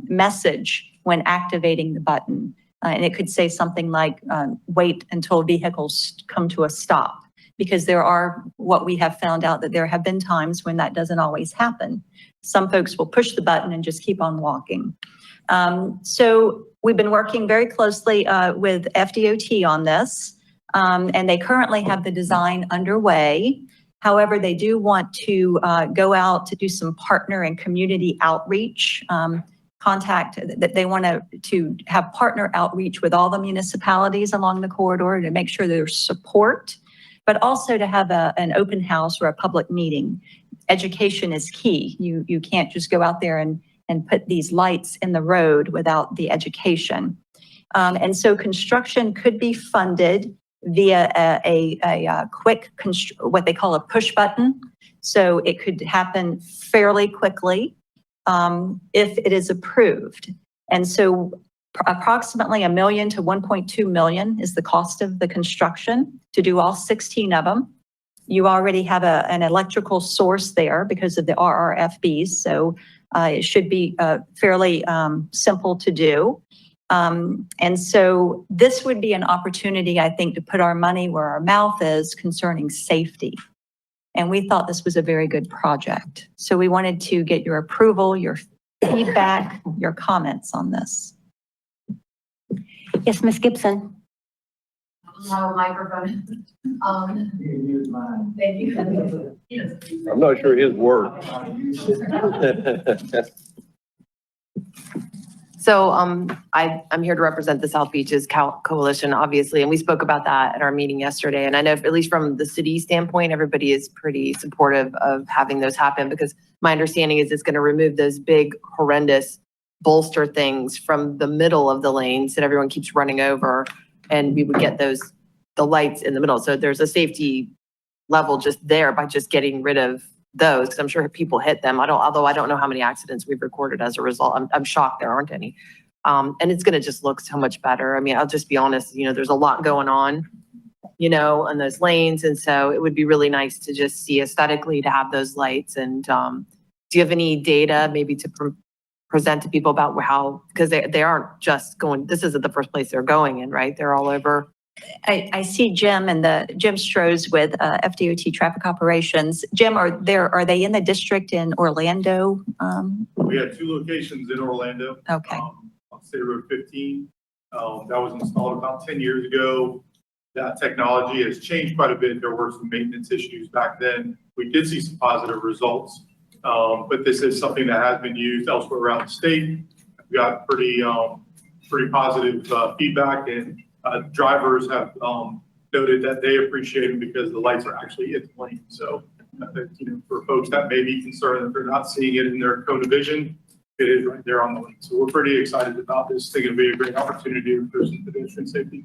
message when activating the button. And it could say something like, wait until vehicles come to a stop, because there are, what we have found out, that there have been times when that doesn't always happen. Some folks will push the button and just keep on walking. So we've been working very closely with FDOT on this, and they currently have the design underway. However, they do want to go out to do some partner and community outreach, that they want to have partner outreach with all the municipalities along the corridor to make sure there's support, but also to have an open house or a public meeting. Education is key. You can't just go out there and put these lights in the road without the education. And so construction could be funded via a quick, what they call a push button. So it could happen fairly quickly if it is approved. And so approximately $1 million to $1.2 million is the cost of the construction to do all 16 of them. You already have an electrical source there because of the RRFBs. So it should be fairly simple to do. And so this would be an opportunity, I think, to put our money where our mouth is concerning safety. and we thought this was a very good project. So we wanted to get your approval, your feedback, your comments on this. Yes, Ms. Gibson. No microphone. Thank you. I'm not sure his works. So I'm here to represent the South Beaches Coalition, obviously, and we spoke about that at our meeting yesterday. And I know, at least from the city standpoint, everybody is pretty supportive of having those happen, because my understanding is it's going to remove those big, horrendous bolster things from the middle of the lanes that everyone keeps running over, and we would get the lights in the middle. So there's a safety level just there by just getting rid of those, because I'm sure people hit them. Although I don't know how many accidents we've recorded as a result. I'm shocked there aren't any. And it's going to just look so much better. I mean, I'll just be honest, there's a lot going on, in those lanes. And so it would be really nice to just see aesthetically to have those lights. And do you have any data maybe to present to people about how, because they aren't just going, this isn't the first place they're going in, right? They're all over. I see Jim Jim Strohs with FDOT Traffic Operations. Jim, are they in the district in Orlando? We have 2 locations in Orlando. Okay. On State Road 15. That was installed about 10 years ago. That technology has changed quite a bit. There were some maintenance issues back then. We did see some positive results, but this is something that has been used elsewhere around the state. We got pretty positive feedback, and drivers have noted that they appreciate them because the lights are actually in the lane. So, for folks that may be concerned that they're not seeing it in their cone of vision, it is right there on the lane. So we're pretty excited about this. It's going to be a great opportunity for some pedestrian safety.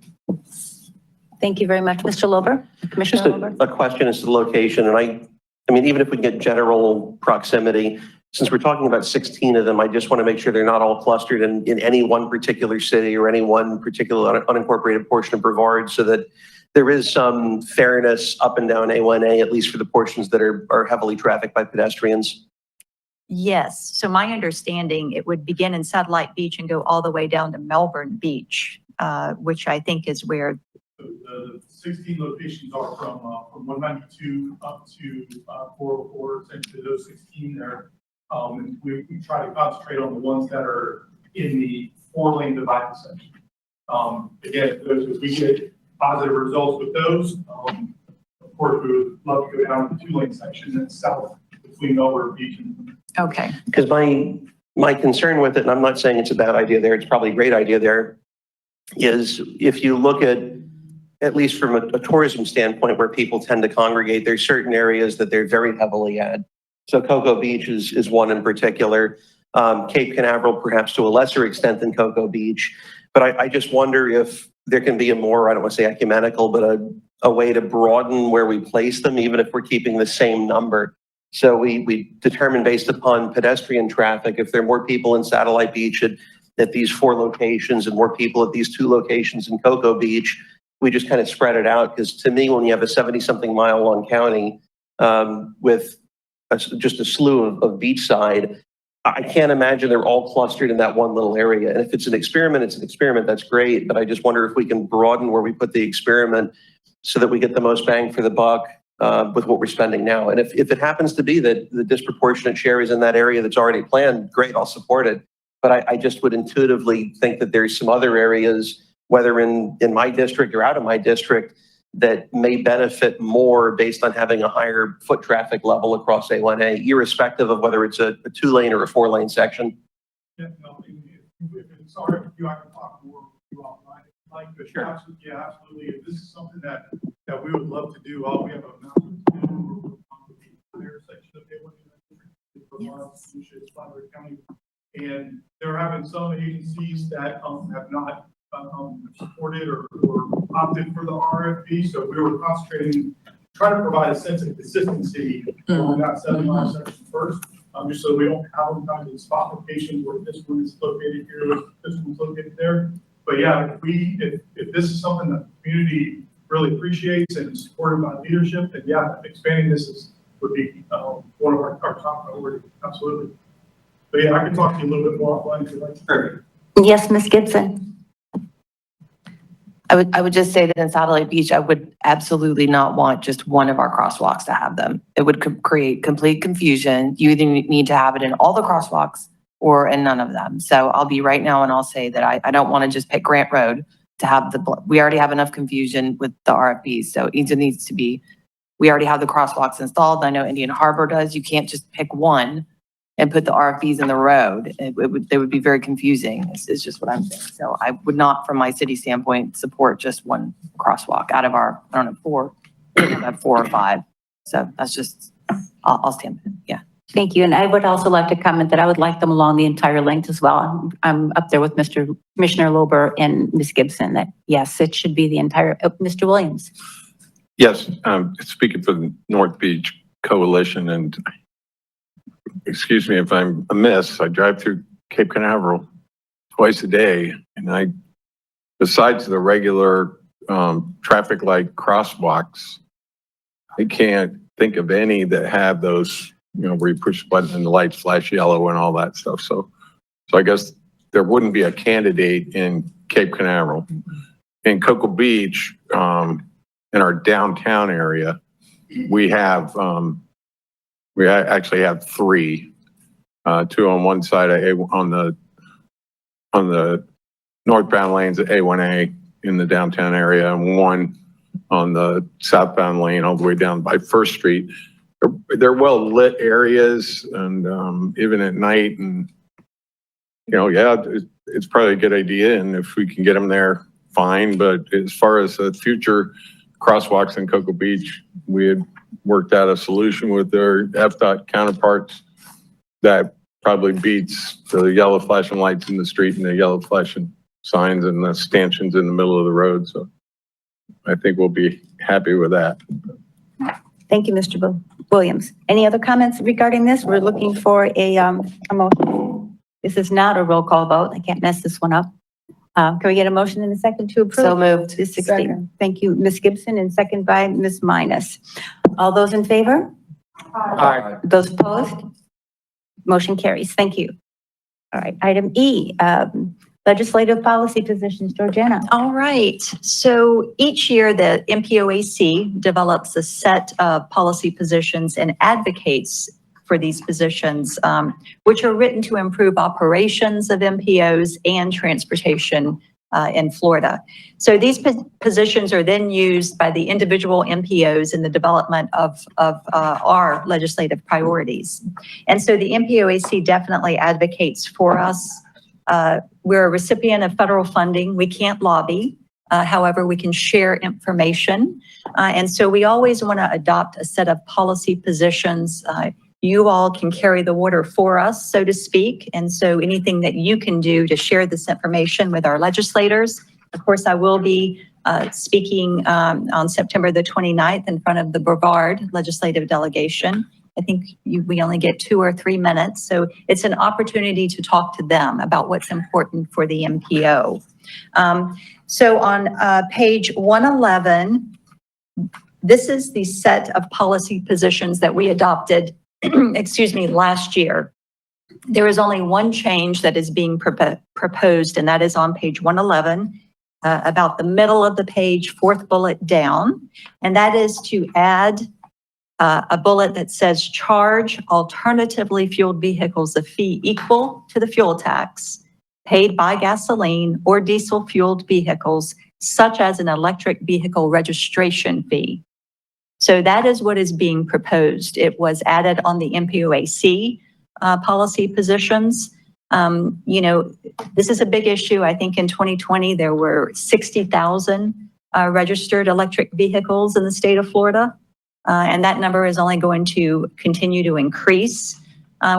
Thank you very much. Mr. Lober, Commissioner Just Lober. a question as to the location. And I mean, even if we get general proximity, since we're talking about 16 of them, I just want to make sure they're not all clustered in any one particular city or any one particular unincorporated portion of Brevard, so that there is some fairness up and down A1A, at least for the portions that are heavily trafficked by pedestrians. Yes. So my understanding, it would begin in Satellite Beach and go all the way down to Melbourne Beach, which I think is where The 16 locations are from 192 up to 404, essentially those 16 there. We try to concentrate on the ones that are in the 4-lane divided section. Again, if we get positive results with those, of course, we would love to go down to the 2-lane section that's south between Melbourne Beach and. okay. Because my concern with it, and I'm not saying it's a bad idea there, it's probably a great idea there, is if you look at least from a tourism standpoint where people tend to congregate, there's certain areas that they're very heavily at. So Cocoa Beach is one in particular. Cape Canaveral, perhaps to a lesser extent than Cocoa Beach. But I just wonder if there can be a more, I don't want to say ecumenical, but a way to broaden where we place them, even if we're keeping the same number. So we determine based upon pedestrian traffic, if there are more people in Satellite Beach at these 4 locations and more people at these 2 locations in Cocoa Beach, we just kind of spread it out. Because to me, when you have a 70-something mile long county with just a slew of beachside, I can't imagine they're all clustered in that one little area. And if it's an experiment, it's an experiment, that's great. But I just wonder if we can broaden where we put the experiment so that we get the most bang for the buck with what we're spending now. And if it happens to be that the disproportionate share is in that area that's already planned, great, I'll support it. But I just would intuitively think that there's some other areas, whether in my district or out of my district, that may benefit more based on having a higher foot traffic level across A1A, irrespective of whether it's a 2-lane or a 4-lane section. Yeah, no, if it's all right with you, I can talk more with you offline. Like, sure. Absolutely, yeah, absolutely. If this is something that we would love to do, we have a mountain section of A1A County, and they're having some agencies that have not supported or opted for the RFP. So we were concentrating, trying to provide a sense of consistency on that 7-mile section first, just so we don't have them kind of in spot locations where this one is located here, this one's located there. But yeah, if this is something that the community really appreciates and is supported by leadership, then yeah, expanding this would be one of our top priorities. Absolutely. But yeah, I can talk to you a little bit more offline if you'd like. Yes, Ms. Gibson. I would just say that in Satellite Beach, I would absolutely not want just one of our crosswalks to have them. It would create complete confusion. You either need to have it in all the crosswalks or in none of them. So I'll be right now and I'll say that I don't want to just pick Grant Road to have we already have enough confusion with the RFPs. So it needs to be, we already have the crosswalks installed. I know Indian Harbor does. You can't just pick one and put the RFPs in the road. They would be very confusing. It's just what I'm saying. So I would not, from my city standpoint, support just one crosswalk out of our, I don't know, 4, we have 4 or 5. So that's just, I'll stand with it. Yeah. Thank you. And I would also like to comment that I would like them along the entire length as well. I'm up there with Commissioner Lober and Ms. Gibson that yes, it should be the entire, Mr. Williams. Yes, speaking for the North Beach Coalition, and excuse me if I'm amiss, I drive through Cape Canaveral twice a day, and besides the regular traffic light crosswalks, I can't think of any that have those, where you push the button and the lights flash yellow and all that stuff. So I guess there wouldn't be a candidate in Cape Canaveral. In Cocoa Beach, in our downtown area, we actually have 3, 2 on one side on the northbound lanes at A1A in the downtown area, and 1 on the southbound lane all the way down by First Street. They're well lit areas, and even at night, and yeah, it's probably a good idea, and if we can get them there, fine. But as far as the future crosswalks in Cocoa Beach, we had worked out a solution with their FDOT counterparts that probably beats the yellow flashing lights in the street and the yellow flashing signs and the stanchions in the middle of the road. So I think we'll be happy with that. Thank you, Mr. Williams. Any other comments regarding this? We're looking for a motion. This is not a roll call vote. I can't mess this one up. Can we get a motion in a second to approve? So moved. This 16. Thank you, Ms. Gibson, and second by Ms. Minus. All those in favor? Aye. Those opposed? Motion carries. Thank you. All right, item E, legislative policy positions. Georgiana. All right. So each year the MPOAC develops a set of policy positions and advocates for these positions, which are written to improve operations of MPOs and transportation in Florida. So these positions are then used by the individual MPOs in the development of our legislative priorities. And so the MPOAC definitely advocates for us. We're a recipient of federal funding. We can't lobby. However, we can share information. And so we always want to adopt a set of policy positions. You all can carry the water for us, so to speak. And so anything that you can do to share this information with our legislators. Of course, I will be speaking on September the 29th in front of the Brevard legislative delegation. I think we only get 2 or 3 minutes. So it's an opportunity to talk to them about what's important for the MPO. So on page 111, this is the set of policy positions that we adopted last year. There is only one change that is being proposed, and that is on page 111, about the middle of the page, 4th bullet down. And that is to add a bullet that says charge alternatively fueled vehicles a fee equal to the fuel tax paid by gasoline or diesel fueled vehicles, such as an electric vehicle registration fee. So that is what is being proposed. It was added on the MPOAC policy positions. This is a big issue. I think in 2020, there were 60,000 registered electric vehicles in the state of Florida. And that number is only going to continue to increase.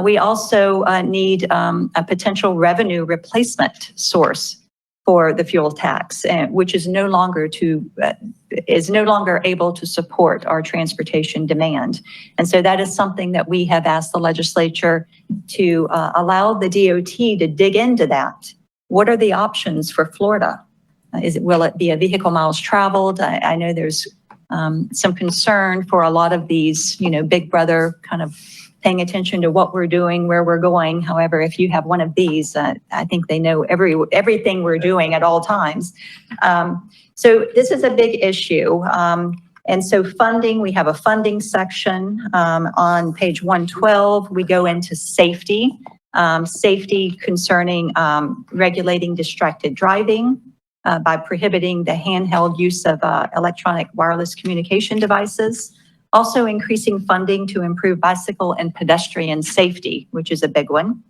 We also need a potential revenue replacement source for the fuel tax, which is no longer able to support our transportation demand. And so that is something that we have asked the legislature to allow the DOT to dig into that. What are the options for Florida? Will it be a vehicle miles traveled? I know there's some concern for a lot of these, big brother kind of paying attention to what we're doing, where we're going. However, if you have one of these, I think they know everything we're doing at all times. So this is a big issue. And so funding, we have a funding section on page 112. We go into safety, safety concerning regulating distracted driving by prohibiting the handheld use of electronic wireless communication devices. Also increasing funding to improve bicycle and pedestrian safety, which is a big one.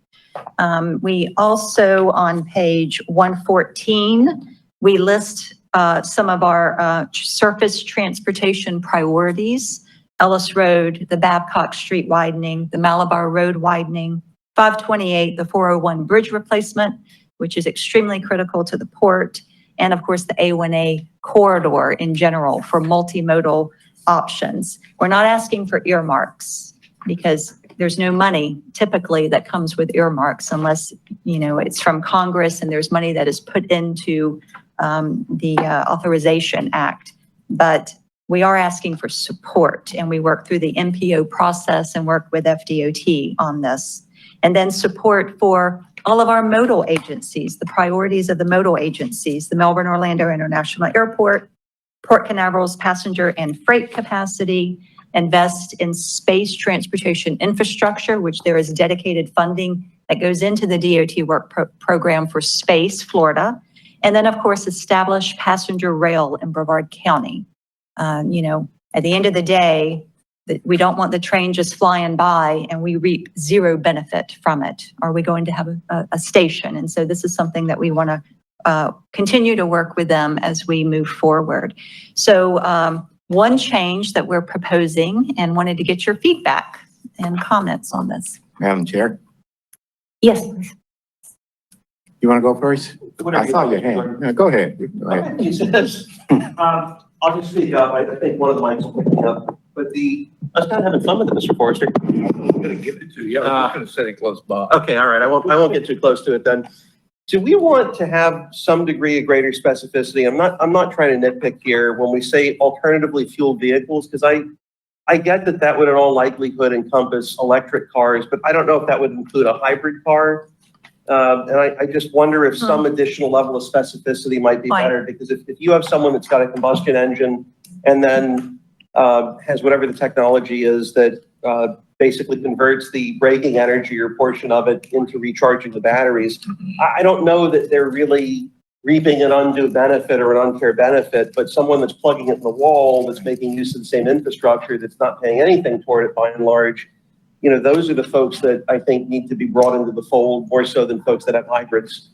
We also, on page 114, we list some of our surface transportation priorities: Ellis Road, the Babcock Street widening, the Malabar Road widening, 528, the 401 bridge replacement, which is extremely critical to the port, and of course the A1A corridor in general for multimodal options. We're not asking for earmarks because there's no money typically that comes with earmarks unless, you know, it's from Congress and there's money that is put into the Authorization Act. But we are asking for support, and we work through the MPO process and work with FDOT on this. And then support for all of our modal agencies, the priorities of the modal agencies, the Melbourne Orlando International Airport, Port Canaveral's passenger and freight capacity, invest in space transportation infrastructure, which there is dedicated funding that goes into the DOT work program for space, Florida. And then, of course, establish passenger rail in Brevard County. You know, at the end of the day, we don't want the train just flying by and we reap zero benefit from it. Are we going to have a station? And so this is something that we want to continue to work with them as we move forward. So one change that we're proposing, and wanted to get your feedback and comments on this. Madam Chair, Yes, please. you want to go first? I saw your hand. Yeah, go ahead. Go ahead. He says, I'll just speak up. I think one of the mics will pick me up. But I was kind of having fun with it, Mr. Forrester. I'm gonna give it to you. I'm gonna sit it close by. Okay, all right. I won't get too close to it then. Do we want to have some degree of greater specificity? I'm not trying to nitpick here when we say alternatively fueled vehicles, because I get that would in all likelihood encompass electric cars, but I don't know if that would include a hybrid car. And I just wonder if some additional level of specificity might be better, because if you have someone that's got a combustion engine and then has whatever the technology is that basically converts the braking energy or portion of it into recharging the batteries, I don't know that they're really reaping an undue benefit or an unfair benefit, but someone that's plugging it in the wall, that's making use of the same infrastructure, that's not paying anything toward it by and large, you know, those are the folks that I think need to be brought into the fold more so than folks that have hybrids.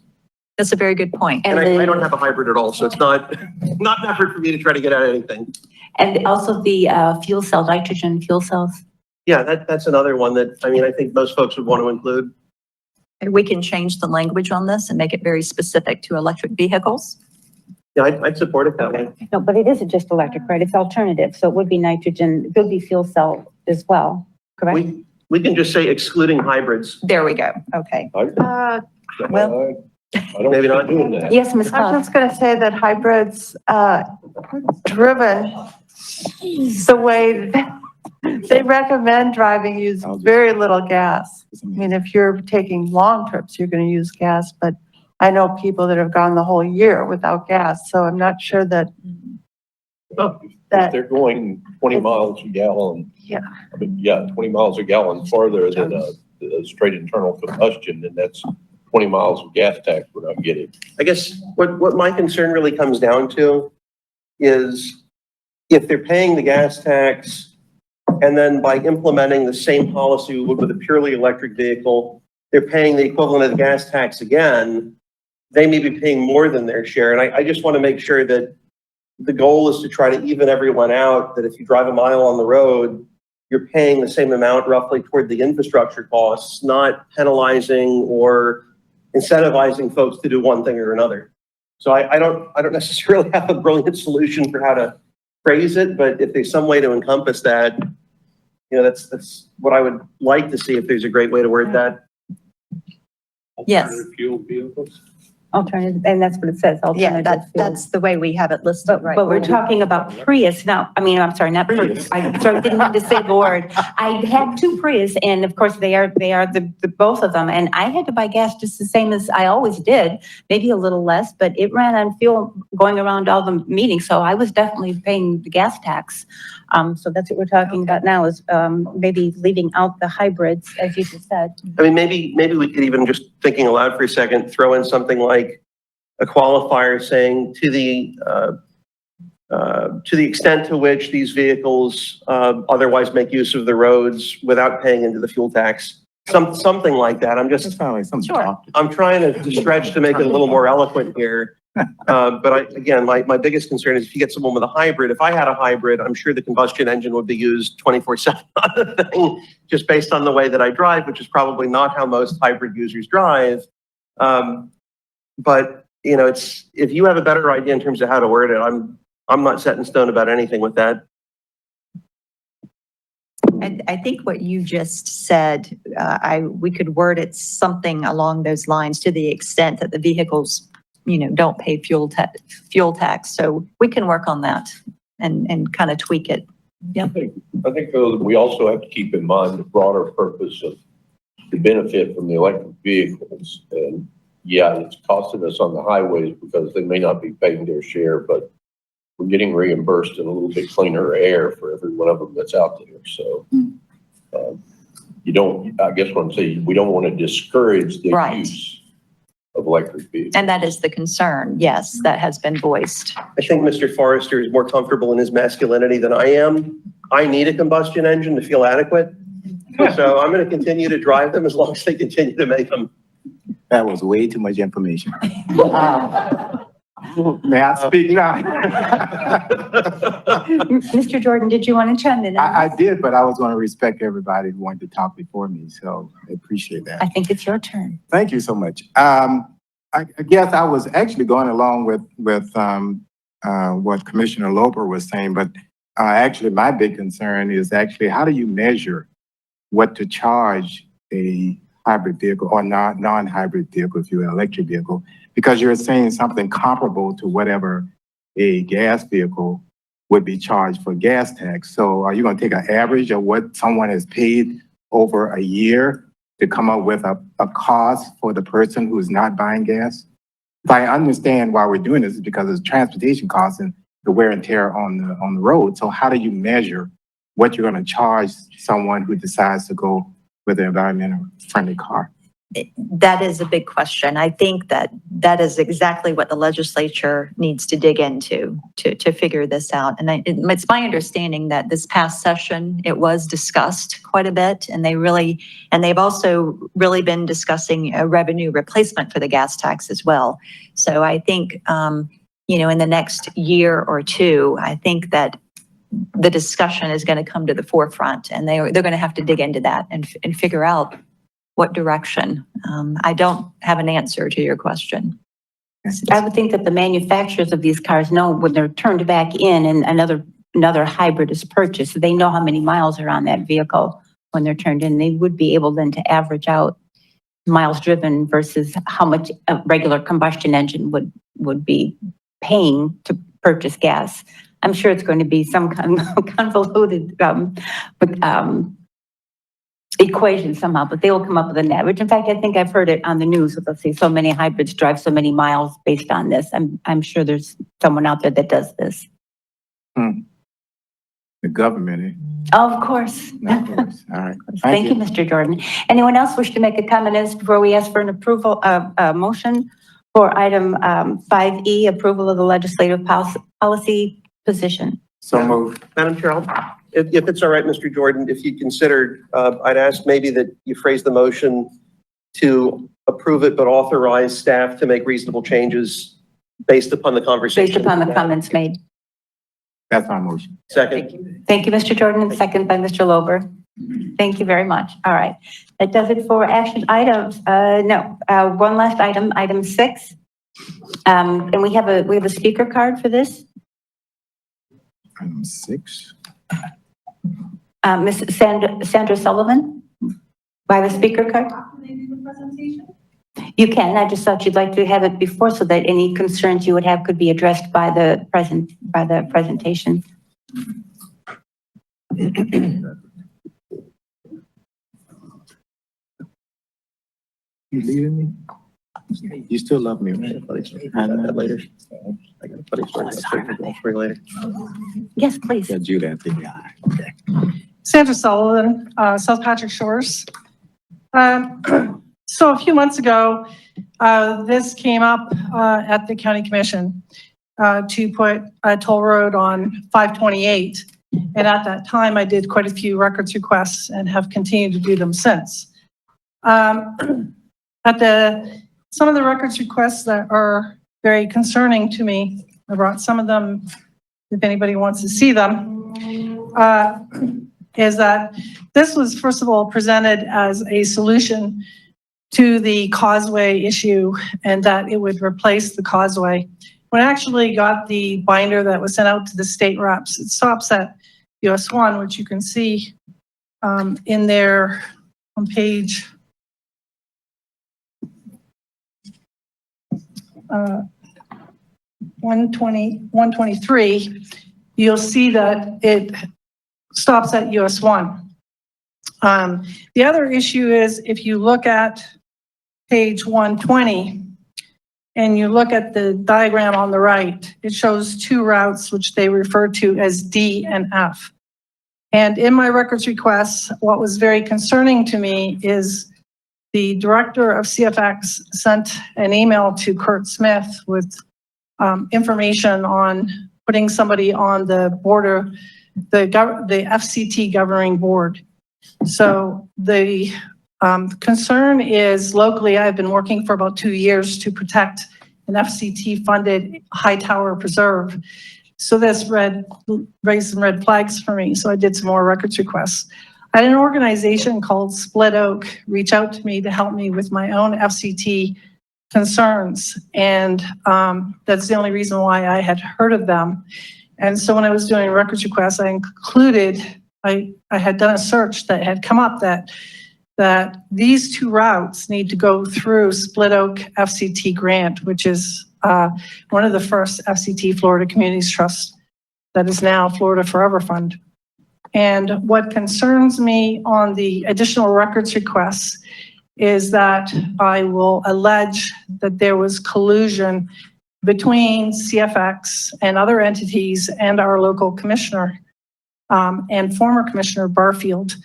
That's a very good point. And I don't have a hybrid at all, so it's not an effort for me to try to get at anything. And also the fuel cell, nitrogen fuel cells. Yeah, that's another one that, I mean, I think most folks would want to include. And we can change the language on this and make it very specific to electric vehicles. Yeah, I'd support it that way. No, but it isn't just electric, right? It's alternative. So it would be nitrogen, it would be fuel cell as well, correct? We can just say excluding hybrids. There we go. Okay. Well, I don't Maybe not. doing that. Yes, Ms. I was Cobb. just going to say that hybrids, driven the way they recommend driving use very little gas. I mean, if you're taking long trips, you're going to use gas, but I know people that have gone the whole year without gas, so I'm not sure that. If they're going 20 miles a gallon. Yeah. I mean, yeah, 20 miles a gallon farther than a straight internal combustion, then that's 20 miles of gas tax we're not getting. I guess what my concern really comes down to is if they're paying the gas tax and then by implementing the same policy we would with a purely electric vehicle, they're paying the equivalent of the gas tax again, they may be paying more than their share. And I just want to make sure that the goal is to try to even everyone out, that if you drive a mile on the road, you're paying the same amount roughly toward the infrastructure costs, not penalizing or incentivizing folks to do one thing or another. So I don't necessarily have a brilliant solution for how to phrase it, but if there's some way to encompass that, you know, that's what I would like to see if there's a great way to word that. Yes. Alternative fuel vehicles? Alternative, and that's what it says, Yeah, alternative fuels. that's the way we have it listed, right? But we're talking about Prius now. I mean, I'm sorry, not Prius. I sorry, didn't mean to say the word. I had two Prius, and of course they are the both of them. And I had to buy gas just the same as I always did, maybe a little less, but it ran on fuel going around all the meetings. So I was definitely paying the gas tax. So that's what we're talking about now is maybe leaving out the hybrids, as you just said. I mean, maybe we could even, just thinking aloud for a second, throw in something like a qualifier saying to the extent to which these vehicles otherwise make use of the roads without paying into the fuel tax. Something like that. I'm just, I'm trying to stretch to make it a little more eloquent here. But again, my biggest concern is if you get someone with a hybrid. If I had a hybrid, I'm sure the combustion engine would be used 24/7 on the thing, just based on the way that I drive, which is probably not how most hybrid users drive. But you know, if you have a better idea in terms of how to word it, I'm not set in stone about anything with that. And I think what you just said, we could word it something along those lines to the extent that the vehicles, you know, don't pay fuel tax. So we can work on that and kind of tweak it. Yeah. I think though, we also have to keep in mind the broader purpose of the benefit from the electric vehicles. And yeah, it's costing us on the highways because they may not be paying their share, but we're getting reimbursed in a little bit cleaner air for every one of them that's out there. So you don't, I guess what I'm saying, we don't want to discourage the use of electric vehicles. And that is the concern. Yes, that has been voiced. I think Mr. Forrester is more comfortable in his masculinity than I am. I need a combustion engine to feel adequate. So I'm going to continue to drive them as long as they continue to make them. That was way too much information. May I speak now? Mr. Jordan, did you want to chime in? I did, but I was going to respect everybody who wanted to talk before me, so I appreciate that. I think it's your turn. Thank you so much. I guess I was actually going along with what Commissioner Loper was saying, but actually my big concern is actually how do you measure what to charge a hybrid vehicle or non-hybrid vehicle, if you're an electric vehicle, because you're saying something comparable to whatever a gas vehicle would be charged for gas tax. So are you going to take an average of what someone has paid over a year to come up with a cost for the person who is not buying gas? If I understand why we're doing this is because it's transportation costs and the wear and tear on the road. So how do you measure what you're going to charge someone who decides to go with an environmental friendly car? That is a big question. I think that is exactly what the legislature needs to dig into to figure this out. And it's my understanding that this past session, it was discussed quite a bit, and they've also really been discussing a revenue replacement for the gas tax as well. So I think, you know, in the next year or two, I think that the discussion is going to come to the forefront, and they're going to have to dig into that and figure out what direction. I don't have an answer to your question. I would think that the manufacturers of these cars know when they're turned back in and another hybrid is purchased, they know how many miles are on that vehicle when they're turned in. They would be able then to average out miles driven versus how much a regular combustion engine would be paying to purchase gas. I'm sure it's going to be some kind of convoluted equation somehow, but they will come up with an average. In fact, I think I've heard it on the news. They'll say so many hybrids drive so many miles based on this. I'm sure there's someone out there that does this. The government. Of course. Of course. All right. Thank you, Mr. Jordan. Anyone else wish to make a comment before we ask for an approval of a motion for item 5E, approval of the legislative policy position? So moved. Madam Chair, if it's all right, Mr. Jordan, if you considered, I'd ask maybe that you phrase the motion to approve it, but authorize staff to make reasonable changes based upon the conversation. Based upon the comments made. That's my motion. Second. Thank you, Mr. Jordan, and second by Mr. Lober. Thank you very much. All right. That does it for action items. One last item, item 6. And we have a speaker card for this. Item 6. Ms. Sandra Sullivan, by the speaker card. You can. I just thought you'd like to have it before so that any concerns you would have could be addressed by the presentation. You leaving me? You still love me, right? I got that later. I got a funny story for you later. Yes, please. Yeah, Judah, I think. Sandra Sullivan, South Patrick Shores. So a few months ago, this came up at the county commission to put a toll road on 528. And at that time, I did quite a few records requests and have continued to do them since. Some of the records requests that are very concerning to me, I brought some of them if anybody wants to see them, is that this was first of all presented as a solution to the causeway issue and that it would replace the causeway. When I actually got the binder that was sent out to the state reps, it stops at US 1, which you can see in there on page 123, you'll see that it stops at US 1. The other issue is if you look at page 120 and you look at the diagram on the right, it shows two routes which they refer to as D and F. And in my records requests, what was very concerning to me is the director of CFX sent an email to Kurt Smith with information on putting somebody on the board, the FCT governing board. So the concern is locally, I've been working for about 2 years to protect an FCT funded high tower preserve. So this raised some red flags for me. So I did some more records requests. I had an organization called Split Oak reach out to me to help me with my own FCT concerns. And that's the only reason why I had heard of them. And so when I was doing records requests, I included, I had done a search that had come up that these two routes need to go through Split Oak FCT grant, which is one of the first FCT Florida Communities Trust that is now Florida Forever Fund. And what concerns me on the additional records requests is that I will allege that there was collusion between CFX and other entities and our local commissioner and former Commissioner Barfield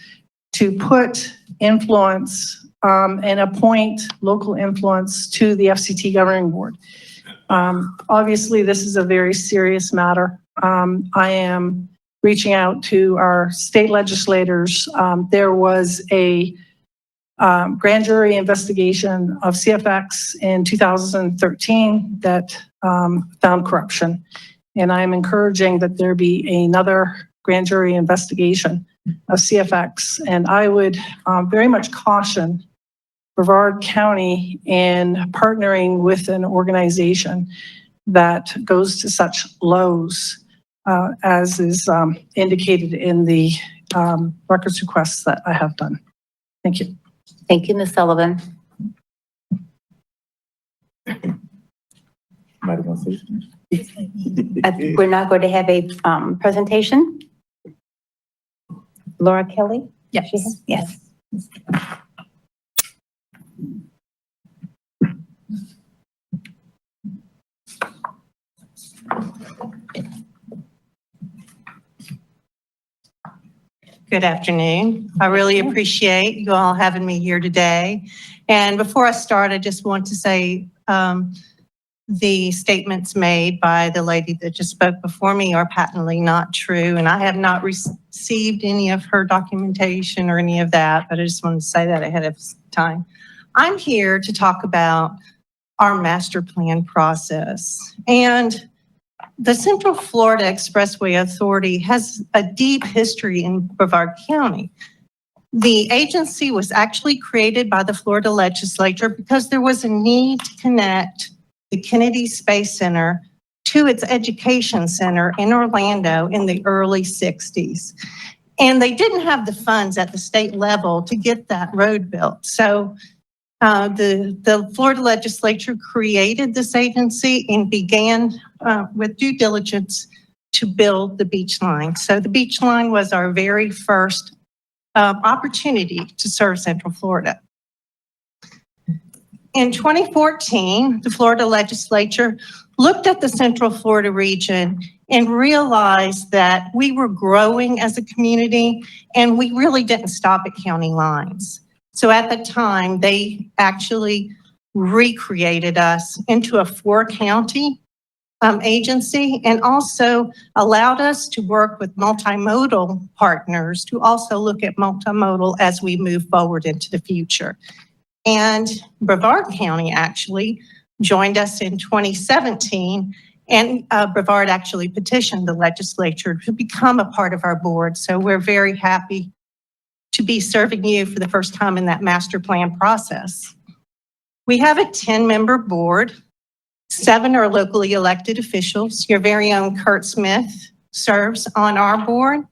to put influence and appoint local influence to the FCT governing board. Obviously, this is a very serious matter. I am reaching out to our state legislators. There was a grand jury investigation of CFX in 2013 that found corruption. And I'm encouraging that there be another grand jury investigation of CFX. And I would very much caution Brevard County in partnering with an organization that goes to such lows as is indicated in the records requests that I have done. Thank you. Thank you, Ms. Sullivan. We're now going to have a presentation. Laura Kelly? Yes. Yes. Good afternoon. I really appreciate you all having me here today. And before I start, I just want to say the statements made by the lady that just spoke before me are patently not true. And I have not received any of her documentation or any of that, but I just wanted to say that ahead of time. I'm here to talk about our master plan process. And the Central Florida Expressway Authority has a deep history in Brevard County. The agency was actually created by the Florida legislature because there was a need to connect the Kennedy Space Center to its education center in Orlando in the early 60s. And they didn't have the funds at the state level to get that road built. So The Florida legislature created this agency and began with due diligence to build the beach line. So the beach line was our very first opportunity to serve Central Florida. In 2014, the Florida legislature looked at the Central Florida region and realized that we were growing as a community and we really didn't stop at county lines. So at the time, they actually recreated us into a 4-county agency and also allowed us to work with multimodal partners to also look at multimodal as we move forward into the future. And Brevard County actually joined us in 2017, and Brevard actually petitioned the legislature to become a part of our board. So we're very happy to be serving you for the first time in that master plan process. We have a 10-member board. 7 are locally elected officials. Your very own Kurt Smith serves on our board,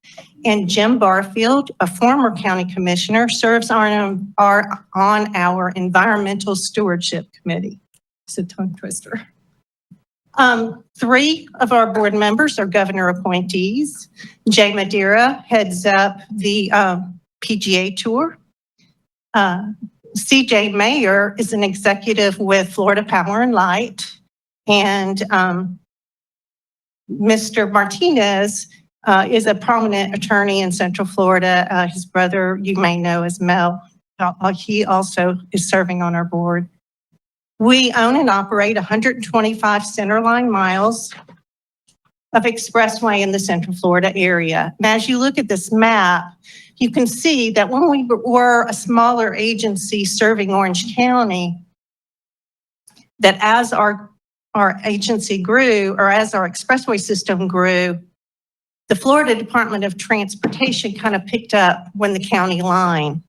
and Jim Barfield, a former county commissioner, serves on our environmental stewardship committee. It's a tongue twister. 3 of our board members are governor appointees. Jay Madeira heads up the PGA Tour. CJ Mayer is an executive with Florida Power and Light. And Mr. Martinez is a prominent attorney in Central Florida. His brother, you may know as Mel. He also is serving on our board. We own and operate 125 centerline miles of expressway in the Central Florida area. And as you look at this map, you can see that when we were a smaller agency serving Orange County, that as our agency grew, or as our expressway system grew, the Florida Department of Transportation kind of picked up when the county line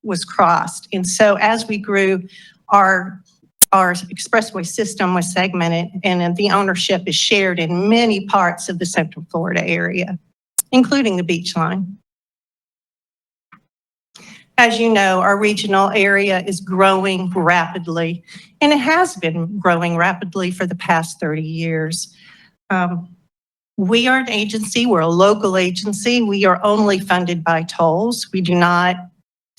was crossed. And so as we grew, our expressway system was segmented and the ownership is shared in many parts of the Central Florida area, including the beach line. As you know, our regional area is growing rapidly, and it has been growing rapidly for the past 30 years. We are an agency, we're a local agency. We are only funded by tolls. We do not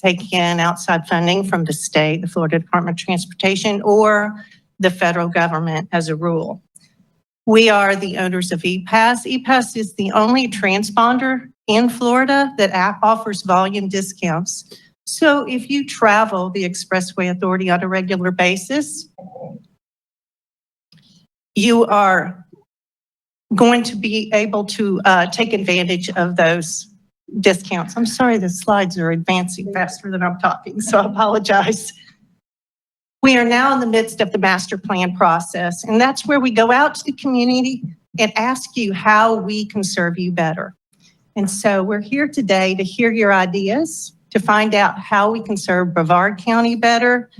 take in outside funding from the state, the Florida Department of Transportation, or the federal government as a rule. We are the owners of ePass. ePass is the only transponder in Florida that offers volume discounts. So if you travel the Expressway Authority on a regular basis, you are going to be able to take advantage of those discounts. I'm sorry, the slides are advancing faster than I'm talking, so I apologize. We are now in the midst of the master plan process, and that's where we go out to the community and ask you how we can serve you better. And so we're here today to hear your ideas, to find out how we can serve Brevard County better.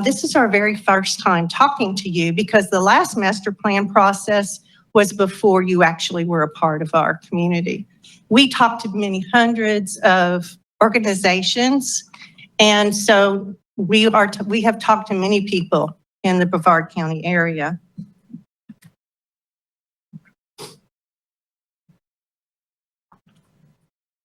This is our very first time talking to you because the last master plan process was before you actually were a part of our community. We talked to many hundreds of organizations, and so we have talked to many people in the Brevard County area.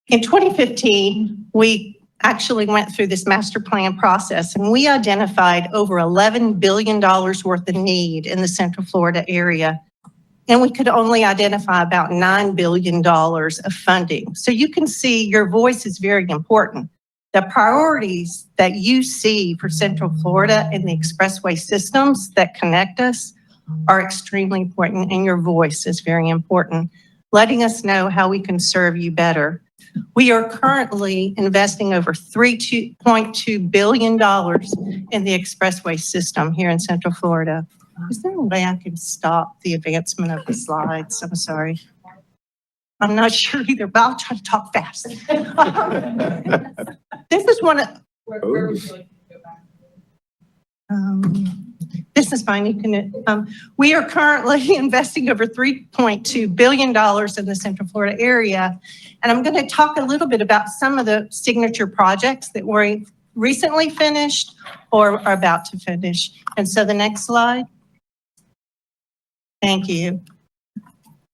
In 2015, we actually went through this master plan process and we identified over $11 billion worth of need in the Central Florida area. And we could only identify about $9 billion of funding. So you can see your voice is very important. The priorities that you see for Central Florida and the expressway systems that connect us are extremely important, and your voice is very important, letting us know how we can serve you better. We are currently investing over $3.2 billion in the expressway system here in Central Florida. Is there a way I can stop the advancement of the slides? I'm sorry. I'm not sure either, but I'll try to talk fast. This is one of... This is fine. You can. We are currently investing over $3.2 billion in the Central Florida area. And I'm going to talk a little bit about some of the signature projects that recently finished or are about to finish. And so the next slide. Thank you.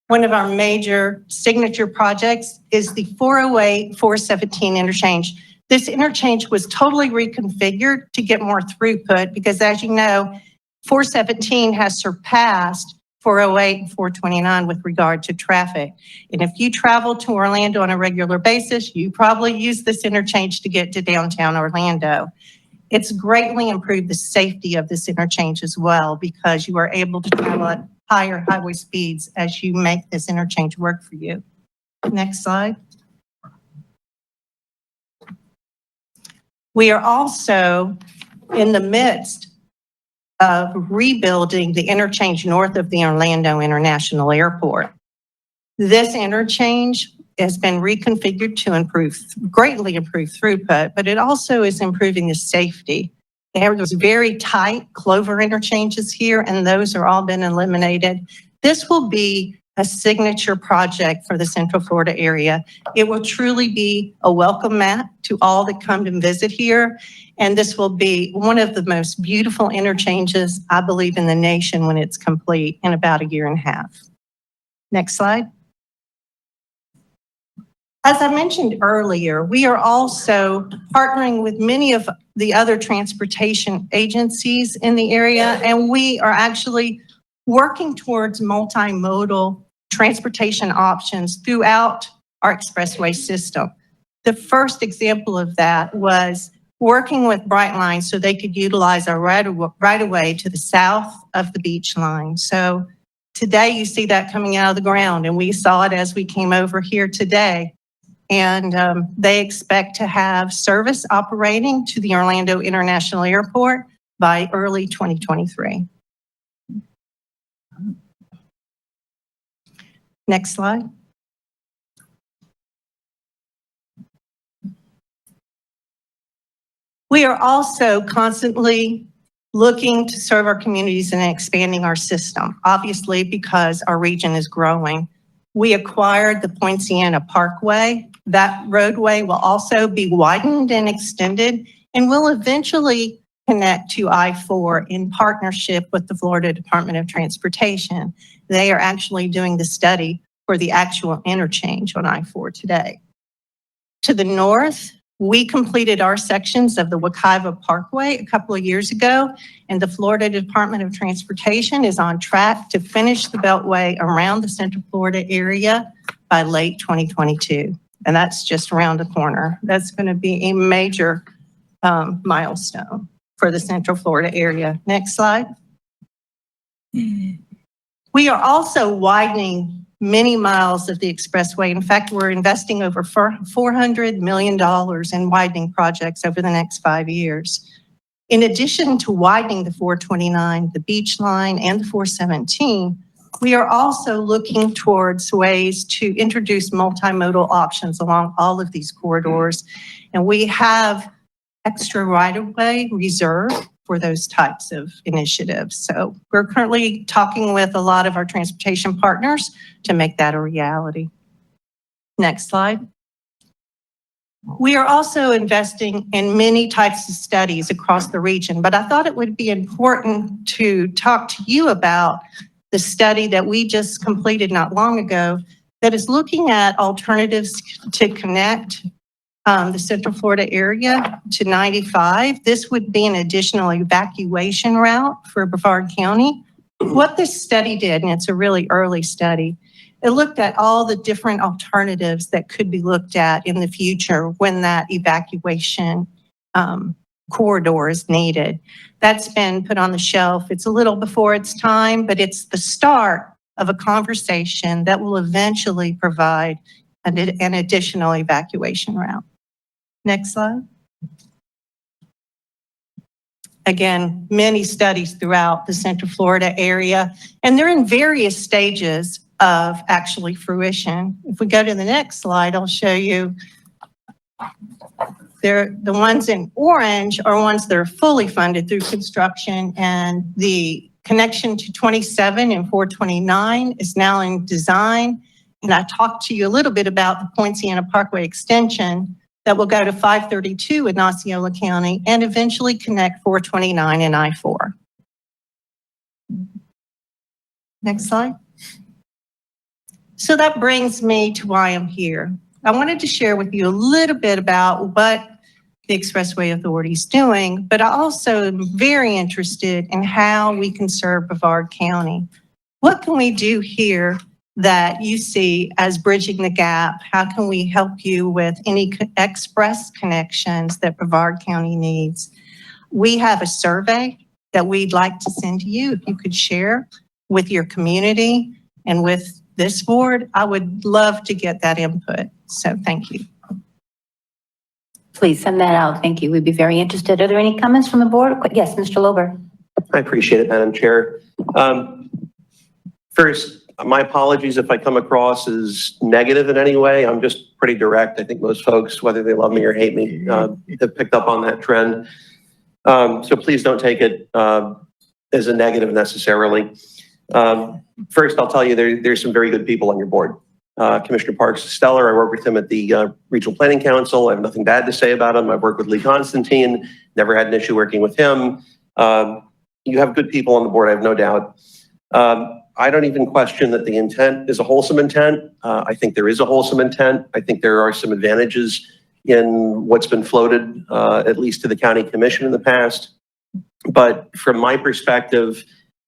One of our major signature projects is the 408-417 interchange. This interchange was totally reconfigured to get more throughput because, as you know, 417 has surpassed 408 and 429 with regard to traffic. And if you travel to Orlando on a regular basis, you probably use this interchange to get to downtown Orlando. It's greatly improved the safety of this interchange as well because you are able to travel at higher highway speeds as you make this interchange work for you. Next slide. We are also in the midst of rebuilding the interchange north of the Orlando International Airport. This interchange has been reconfigured to greatly improve throughput, but it also is improving the safety. There was very tight Clover interchanges here, and those are all been eliminated. This will be a signature project for the Central Florida area. It will truly be a welcome mat to all that come and visit here. And this will be one of the most beautiful interchanges, I believe, in the nation when it's complete in about 1.5 years. Next slide. As I mentioned earlier, we are also partnering with many of the other transportation agencies in the area, and we are actually working towards multimodal transportation options throughout our expressway system. The first example of that was working with Brightline so they could utilize our right-of-way to the south of the beach line. So today you see that coming out of the ground, and we saw it as we came over here today. And they expect to have service operating to the Orlando International Airport by early 2023. Next slide. We are also constantly looking to serve our communities and expanding our system, obviously because our region is growing. We acquired the Poinciana Parkway. That roadway will also be widened and extended and will eventually connect to I-4 in partnership with the Florida Department of Transportation. They are actually doing the study for the actual interchange on I-4 today. To the north, we completed our sections of the Wekiva Parkway a couple of years ago, and the Florida Department of Transportation is on track to finish the Beltway around the Central Florida area by late 2022. And that's just around the corner. That's going to be a major milestone for the Central Florida area. Next slide. We are also widening many miles of the expressway. In fact, we're investing over $400 million in widening projects over the next 5 years. In addition to widening the 429, the beach line, and the 417, we are also looking towards ways to introduce multimodal options along all of these corridors. And we have extra right-of-way reserved for those types of initiatives. So we're currently talking with a lot of our transportation partners to make that a reality. Next slide. We are also investing in many types of studies across the region, but I thought it would be important to talk to you about the study that we just completed not long ago that is looking at alternatives to connect the Central Florida area to 95. This would be an additional evacuation route for Brevard County. What this study did, and it's a really early study, it looked at all the different alternatives that could be looked at in the future when that evacuation corridor is needed. That's been put on the shelf. It's a little before its time, but it's the start of a conversation that will eventually provide an additional evacuation route. Next slide. Again, many studies throughout the Central Florida area, and they're in various stages of actually fruition. If we go to the next slide, I'll show you. The ones in orange are ones that are fully funded through construction, and the connection to 27 and 429 is now in design. And I talked to you a little bit about the Poinciana Parkway extension that will go to 532 in Osceola County and eventually connect 429 and I-4. Next slide. So that brings me to why I'm here. I wanted to share with you a little bit about what the Expressway Authority is doing, but I also am very interested in how we can serve Brevard County. What can we do here that you see as bridging the gap? How can we help you with any express connections that Brevard County needs? We have a survey that we'd like to send to you. If you could share with your community and with this board, I would love to get that input. So thank you. Please send that out. Thank you. We'd be very interested. Are there any comments from the board? Yes, Mr. Lober. I appreciate it, Madam Chair. First, my apologies if I come across as negative in any way. I'm just pretty direct. I think most folks, whether they love me or hate me, have picked up on that trend. So please don't take it as a negative necessarily. First, I'll tell you there's some very good people on your board. Commissioner Parks is stellar. I work with him at the Regional Planning Council. I have nothing bad to say about him. I've worked with Lee Constantine, never had an issue working with him. You have good people on the board, I have no doubt. I don't even question that the intent is a wholesome intent. I think there is a wholesome intent. I think there are some advantages in what's been floated, at least to the county commission in the past. But from my perspective,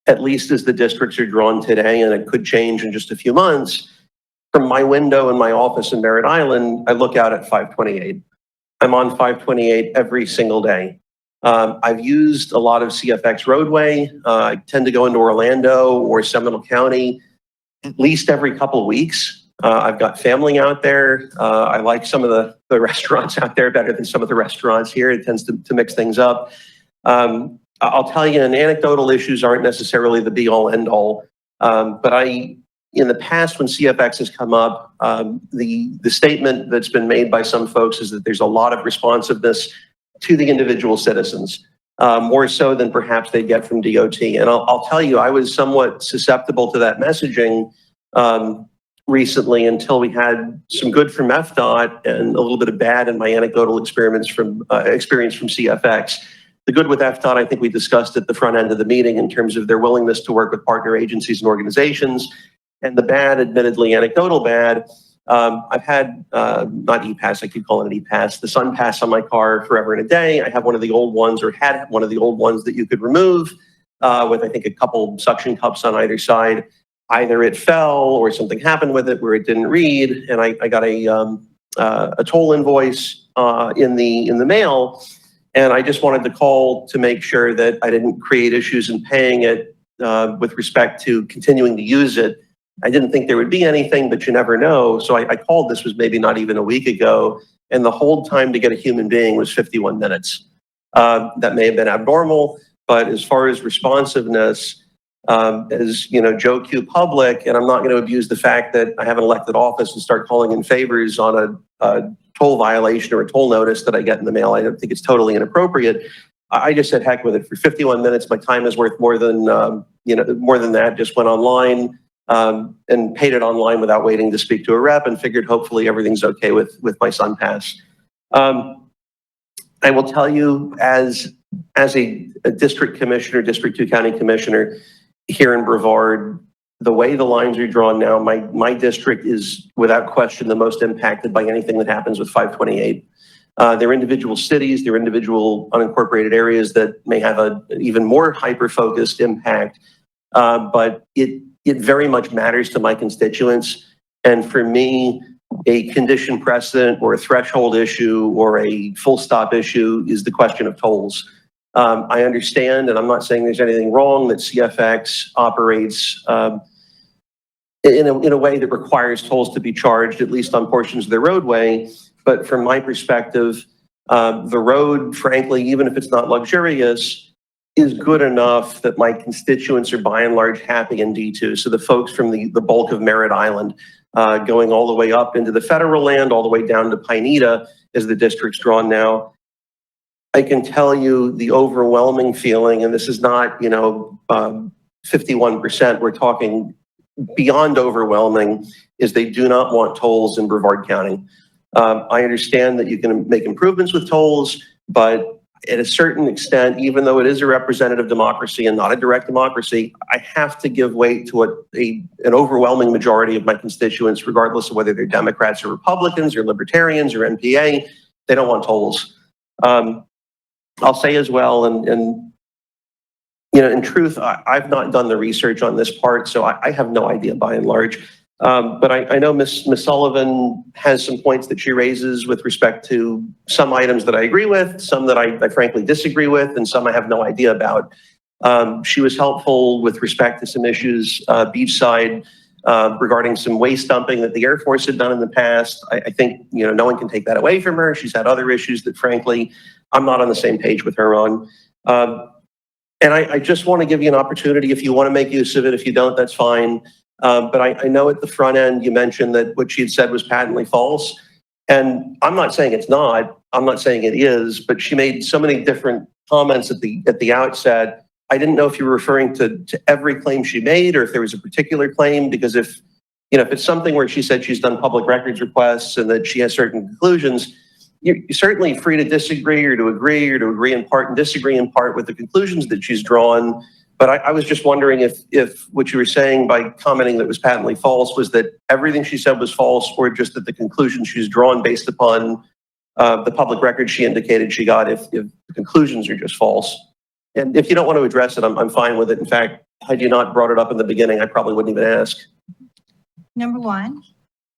at least as the districts are drawn today, and it could change in just a few months, from my window in my office in Merritt Island, I look out at 528. I'm on 528 every single day. I've used a lot of CFX roadway. I tend to go into Orlando or Seminole County at least every couple of weeks. I've got family out there. I like some of the restaurants out there better than some of the restaurants here. It tends to mix things up. I'll tell you, and anecdotal issues aren't necessarily the be all end all. But in the past, when CFX has come up, the statement that's been made by some folks is that there's a lot of responsiveness to the individual citizens, more so than perhaps they get from DOT. And I'll tell you, I was somewhat susceptible to that messaging recently until we had some good from FDOT and a little bit of bad in my anecdotal experience from CFX. The good with FDOT, I think we discussed at the front end of the meeting in terms of their willingness to work with partner agencies and organizations. And the bad, admittedly anecdotal bad, I've had, not E-Pass, I keep calling it E-Pass, the Sun Pass on my car forever and a day. I have one of the old ones, or had one of the old ones that you could remove with, I think, a couple suction cups on either side. Either it fell or something happened with it where it didn't read. And I got a toll invoice in the mail. And I just wanted to call to make sure that I didn't create issues in paying it with respect to continuing to use it. I didn't think there would be anything, but you never know. So I called, this was maybe not even a week ago, and the hold time to get a human being was 51 minutes. That may have been abnormal, but as far as responsiveness, as you know, Joe Q Public, and I'm not going to abuse the fact that I have an elected office and start calling in favors on a toll violation or a toll notice that I get in the mail. I don't think it's totally inappropriate. I just said heck with it. For 51 minutes, my time is worth more than more than that. Just went online and paid it online without waiting to speak to a rep, and figured hopefully everything's okay with my Sun Pass. I will tell you, as a district commissioner, District 2 County Commissioner here in Brevard, the way the lines are drawn now, my district is without question the most impacted by anything that happens with 528. There are individual cities, there are individual unincorporated areas that may have an even more hyper-focused impact, but it very much matters to my constituents. And for me, a condition precedent or a threshold issue or a full stop issue is the question of tolls. I understand, and I'm not saying there's anything wrong, that CFX operates in a way that requires tolls to be charged, at least on portions of the roadway. But from my perspective, the road, frankly, even if it's not luxurious, is good enough that my constituents are by and large happy in D2. So the folks from the bulk of Merritt Island, going all the way up into the federal land, all the way down to Pineda, as the district's drawn now, I can tell you the overwhelming feeling, and this is not, 51%, we're talking beyond overwhelming, is they do not want tolls in Brevard County. I understand that you can make improvements with tolls, but at a certain extent, even though it is a representative democracy and not a direct democracy, I have to give weight to what an overwhelming majority of my constituents, regardless of whether they're Democrats or Republicans or Libertarians or NPA, they don't want tolls. I'll say as well, and you know, in truth, I've not done the research on this part, so I have no idea by and large. But I know Ms. Sullivan has some points that she raises with respect to some items that I agree with, some that I frankly disagree with, and some I have no idea about. She was helpful with respect to some issues beachside regarding some waste dumping that the Air Force had done in the past. I think, you know, no one can take that away from her. She's had other issues that frankly, I'm not on the same page with her on. And I just want to give you an opportunity if you want to make use of it. If you don't, that's fine. But I know at the front end, you mentioned that what she had said was patently false. And I'm not saying it's not, I'm not saying it is, but she made so many different comments at the outset. I didn't know if you were referring to every claim she made or if there was a particular claim, because if it's something where she said she's done public records requests and that she has certain conclusions, you're certainly free to disagree or to agree in part and disagree in part with the conclusions that she's drawn. But I was just wondering if what you were saying by commenting that was patently false was that everything she said was false, or just that the conclusion she's drawn based upon the public record she indicated she got, if the conclusions are just false. And if you don't want to address it, I'm fine with it. In fact, had you not brought it up in the beginning, I probably wouldn't even ask. Number one,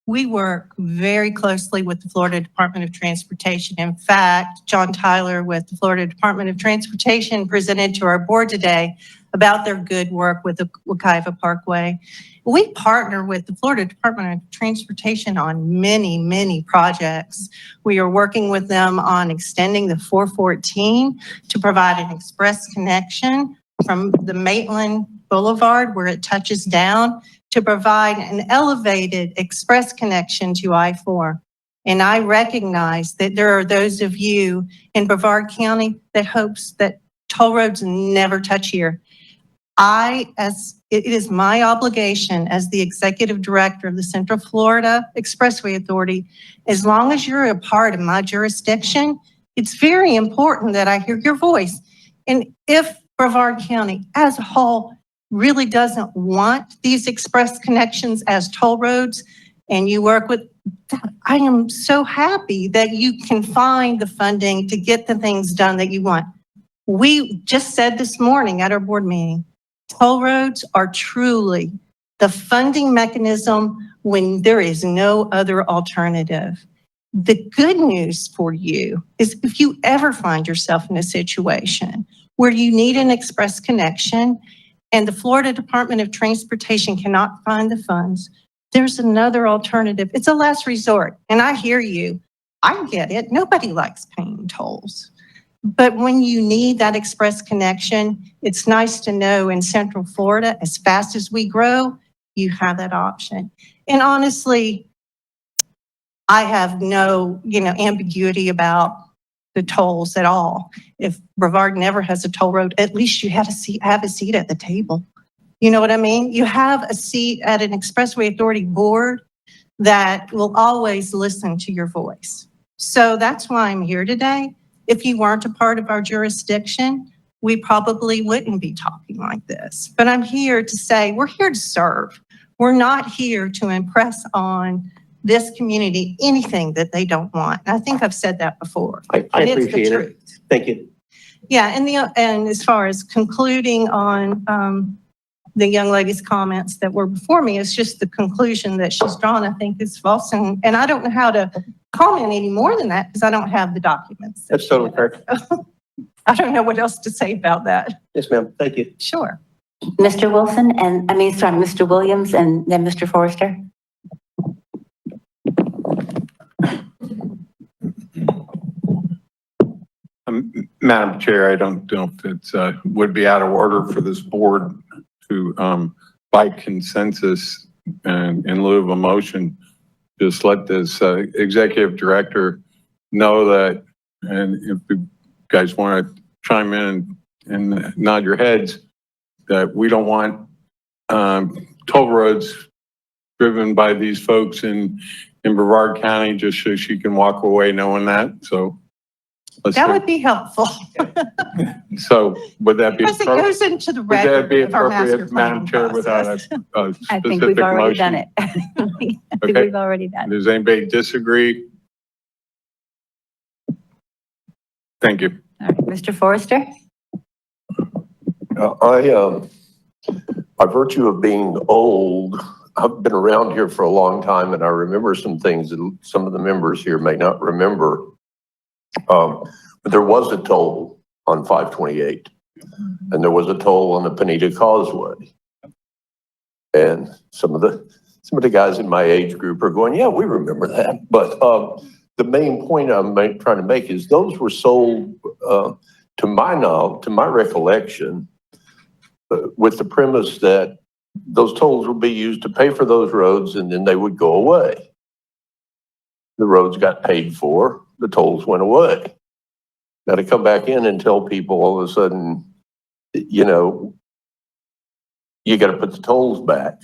we work very closely with the Florida Department of Transportation. In fact, John Tyler with the Florida Department of Transportation presented to our board today about their good work with the Wekiva Parkway. We partner with the Florida Department of Transportation on many, many projects. We are working with them on extending the 414 to provide an express connection from the Maitland Boulevard where it touches down to provide an elevated express connection to I-4. And I recognize that there are those of you in Brevard County that hopes that toll roads never touch here. It is my obligation as the executive director of the Central Florida Expressway Authority, as long as you're a part of my jurisdiction, it's very important that I hear your voice. And if Brevard County as a whole really doesn't want these express connections as toll roads, and you work with, I am so happy that you can find the funding to get the things done that you want. We just said this morning at our board meeting, toll roads are truly the funding mechanism when there is no other alternative. The good news for you is if you ever find yourself in a situation where you need an express connection and the Florida Department of Transportation cannot find the funds, there's another alternative. It's a last resort. And I hear you. I get it. Nobody likes paying tolls. But when you need that express connection, it's nice to know in Central Florida, as fast as we grow, you have that option. And honestly, I have no, ambiguity about the tolls at all. If Brevard never has a toll road, at least you have a seat at the table. You know what I mean? You have a seat at an Expressway Authority board that will always listen to your voice. So that's why I'm here today. If you weren't a part of our jurisdiction, we probably wouldn't be talking like this. But I'm here to say we're here to serve. We're not here to impress on this community anything that they don't want. And I think I've said that before. I appreciate it. Thank you. Yeah, and as far as concluding on the young lady's comments that were before me, it's just the conclusion that she's drawn, I think, is false. And I don't know how to comment any more than that because I don't have the documents. That's totally fair. I don't know what else to say about that. Yes, ma'am. Thank you. Sure. Mr. Wilson Mr. Williams and then Mr. Forrester. Madam Chair, I don't know if it would be out of order for this board to, by consensus and in lieu of a motion, just let this executive director know that, and if you guys want to chime in and nod your heads, that we don't want toll roads driven by these folks in in Brevard County, just so she can walk away knowing that, so. let's That see. would be helpful. So would that be? Because it appro- goes into the Would that be record of our master appropriate, Madam Chair, planning without process. a I think we've specific already done motion? it. I think Okay. we've already done it. Does anybody disagree? Thank you. All right, Mr. Forrester? By virtue of being old, I've been around here for a long time and I remember some things that some of the members here may not remember. But there was a toll on 528 and there was a toll on the Pineda Causeway. And some of the guys in my age group are going, yeah, we remember that. But the main point I'm trying to make is those were sold, to my knowledge, to my recollection, with the premise that those tolls would be used to pay for those roads and then they would go away. The roads got paid for, the tolls went away. Now to come back in and tell people all of a sudden, you know, you got to put the tolls back.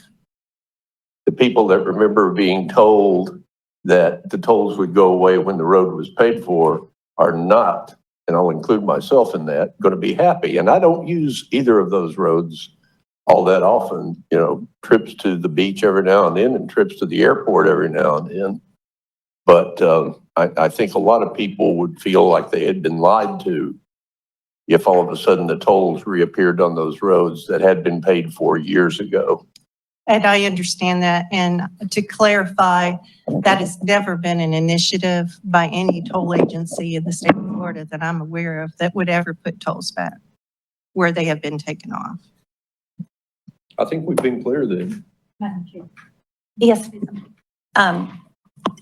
The people that remember being told that the tolls would go away when the road was paid for are not, and I'll include myself in that, going to be happy. And I don't use either of those roads all that often, you know, trips to the beach every now and then and trips to the airport every now and then. But I think a lot of people would feel like they had been lied to if all of a sudden the tolls reappeared on those roads that had been paid for years ago. And I understand that. And to clarify, that has never been an initiative by any toll agency in the state of Florida that I'm aware of that would ever put tolls back where they have been taken off. I think we've been clear then. Yes.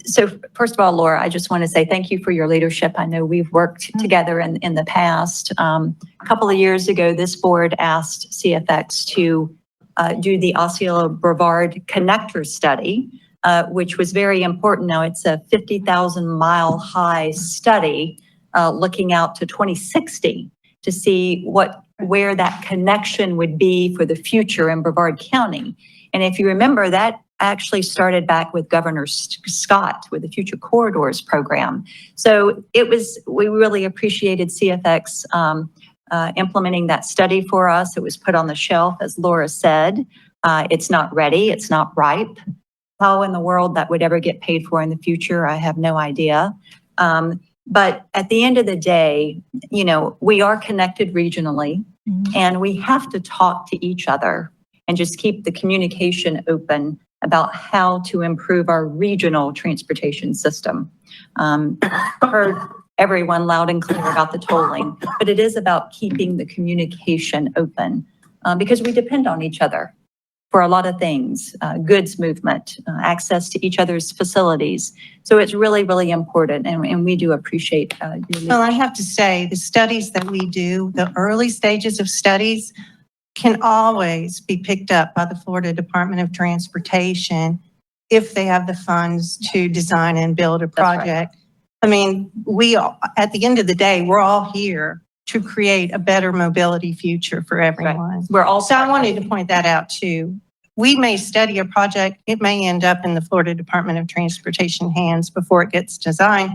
So first of all, Laura, I just want to say thank you for your leadership. I know we've worked together in the past. A couple of years ago, this board asked CFX to do the Osceola Brevard connector study, which was very important. Now it's a 50,000 mile high study looking out to 2060 to see where that connection would be for the future in Brevard County. And if you remember, that actually started back with Governor Scott with the Future Corridors program. So we really appreciated CFX implementing that study for us. It was put on the shelf, as Laura said. It's not ready, it's not ripe. How in the world that would ever get paid for in the future, I have no idea. But at the end of the day, you know, we are connected regionally and we have to talk to each other and just keep the communication open about how to improve our regional transportation system. Heard everyone loud and clear about the tolling, but it is about keeping the communication open because we depend on each other for a lot of things, goods movement, access to each other's facilities. So it's really, really important and we do appreciate your leadership. Well, I have to say, the studies that we do, the early stages of studies can always be picked up by the Florida Department of Transportation if they have the funds to design and build a project. I mean, at the end of the day, we're all here to create a better mobility future for everyone. Right. We're all So I wanted to point that out too. We may study a project, it may end up in the Florida Department of Transportation hands before it gets designed.